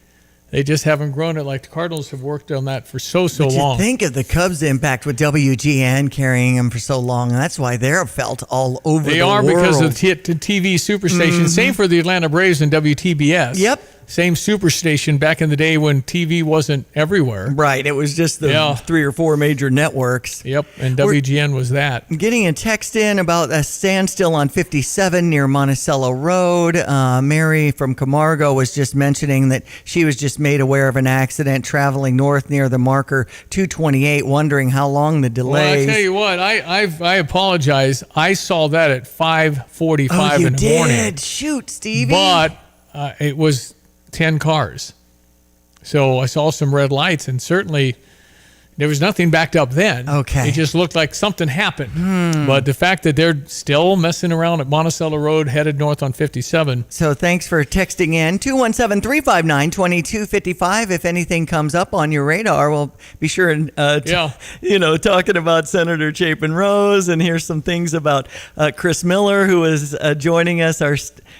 They just haven't grown it like the Cardinals have worked on that for so But long. you think of the Cubs' impact with WGN carrying them for so long, and that's why they're felt all over the world. They are because of the TV superstation. Same for the Atlanta Braves and WTBS. Yep. Same superstation back in the day when TV wasn't everywhere. Right. It was just the 3 or 4 major networks. Yep. And WGN was that. Getting a text in about a standstill on 57 near Monticello Road. Mary from Camargo was just mentioning that she was just made aware of an accident traveling north near the marker 228, wondering how long the delay. Well, I tell you what, I apologize. I saw that at 5:45 in the morning. Shoot, Stevie. But it was 10 cars. So I saw some red lights, and certainly there was nothing backed up then. Okay. It just looked like something happened. But the fact that they're still messing around at Monticello Road headed north on 57. So thanks for texting in. 217-359-2255. If anything comes up on your radar, we'll be sure and, talking about Senator Chapin Rose. And here's some things about Chris Miller, who is joining us. Our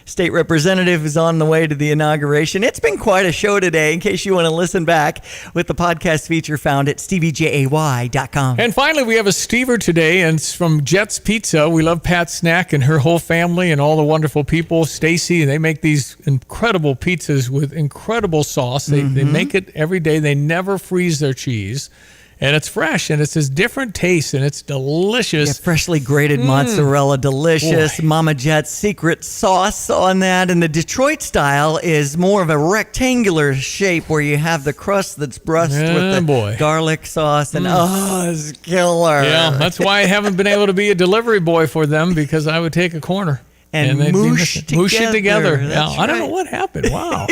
state representative is on the way to the inauguration. It's been quite a show today, in case you want to listen back with the podcast feature found at StevieJay.com. And finally, we have a Stever today, and it's from Jet's Pizza. We love Pat Snack and her whole family and all the wonderful people. Stacy, they make these incredible pizzas with incredible sauce. They make it every day. They never freeze their cheese. And it's fresh, and it's this different taste, and it's delicious. Yeah, freshly grated mozzarella, delicious. Boy. Mama Jet's secret sauce on that. And the Detroit style is more of a rectangular shape where you have the crust that's brushed with the garlic sauce. And it's killer. Yeah, that's why I haven't been able to be a delivery boy for them, because I would take a corner. And they'd moosh it together. That's I don't know what happened. Wow.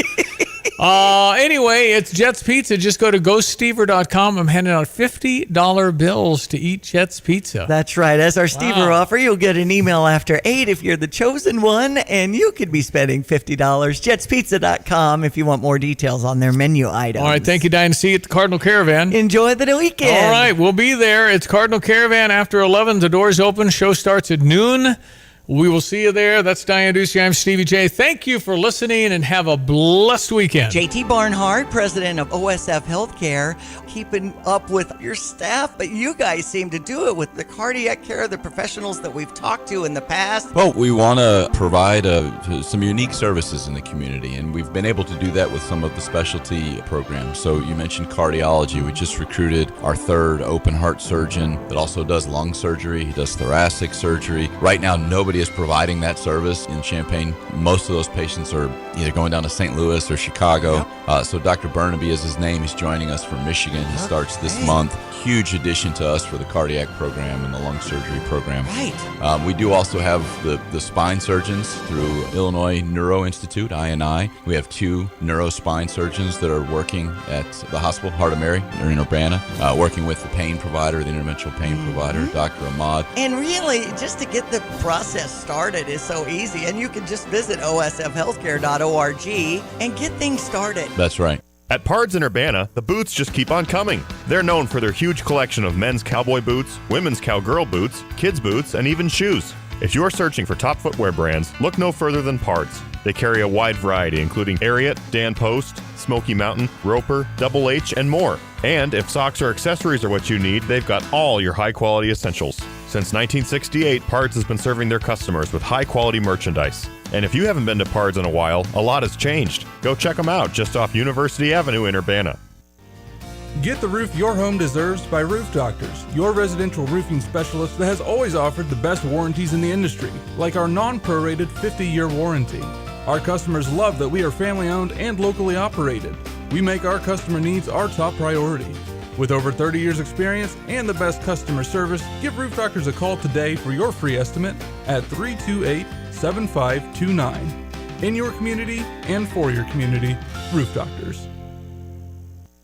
Anyway, it's Jet's Pizza. Just go to GoStever.com. I'm handing out $50 bills to eat Jet's Pizza. That's right. As our Stever offer, you'll get an email after 8 if you're the chosen one, and you could be spending $50. JetsPizza.com if you want more details on their menu items. All right. Thank you, Diane. See you at the Cardinal Caravan. Enjoy the weekend. All right. We'll be there. It's Cardinal Caravan after 11. The doors open. Show starts at noon. We will see you there. That's Diane Ducey. I'm Stevie J. Thank you for listening, and have a blessed weekend. JT Barnhart, president of OSF Healthcare, keeping up with your staff, but you guys seem to do it with the cardiac care of the professionals that we've talked to in the past. Well, we want to provide some unique services in the community, and we've been able to do that with some of the specialty programs. So you mentioned cardiology. We just recruited our 3rd open heart surgeon that also does lung surgery. He does thoracic surgery. Right now, nobody is providing that service in Champaign. Most of those patients are either going down to St. Louis or Chicago. So Dr. Burnaby is his name. He's joining us from Michigan. He starts this month. Huge addition to us for the cardiac program and the lung surgery program. Right. We do also have the spine surgeons through Illinois Neuro Institute, INI. We have 2 neurospine surgeons that are working at the hospital, Heart of Mary, in Urbana, working with the pain provider, the interventional pain provider, Dr. Ahmad. And really, just to get the process started is so easy. And you can just visit osfhealthcare.org and get things started. That's right. At Pards in Urbana, the boots just keep on coming. They're known for their huge collection of men's cowboy boots, women's cowgirl boots, kids' boots, and even shoes. If you're searching for top footwear brands, look no further than Pards. They carry a wide variety, including Ariat, Dan Post, Smoky Mountain, Roper, Double H, and more. And if socks or accessories are what you need, they've got all your high-quality essentials. Since 1968, Pards has been serving their customers with high-quality merchandise. And if you haven't been to Pards in a while, a lot has changed. Go check them out just off University Avenue in Urbana. Get the roof your home deserves by Roof Doctors, your residential roofing specialist that has always offered the best warranties in the industry, like our non-prorated 50-year warranty. Our customers love that we are family-owned and locally operated. We make our customer needs our top priority. With over 30 years experience and the best customer service, give Roof Doctors a call today for your free estimate at 328-7529. In your community and for your community, Roof Doctors.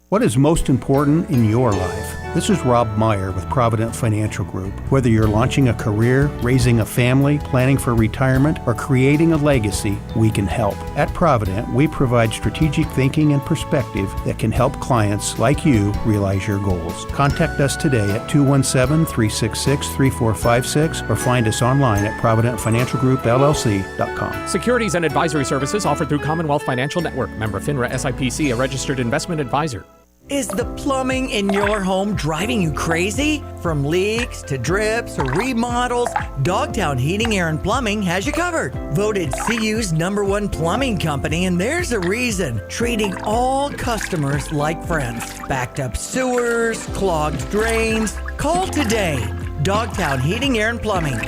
What is most important in your life? This is Rob Meyer with Provident Financial Group. Whether you're launching a career, raising a family, planning for retirement, or creating a legacy, we can help. At Provident, we provide strategic thinking and perspective that can help clients like you realize your goals. Contact us today at 217-366-3456 or find us online at providentfinancialgroupllc.com. Securities and advisory services offered through Commonwealth Financial Network. Member FINRA SIPC, a registered investment advisor. Is the plumbing in your home driving you crazy? From leaks to drips or remodels, Dogtown Heating, Air, and Plumbing has you covered. Voted CU's #1 plumbing company, and there's a reason. Treating all customers like friends. Backed up sewers, clogged drains. Call today. Dogtown Heating, Air, and Plumbing.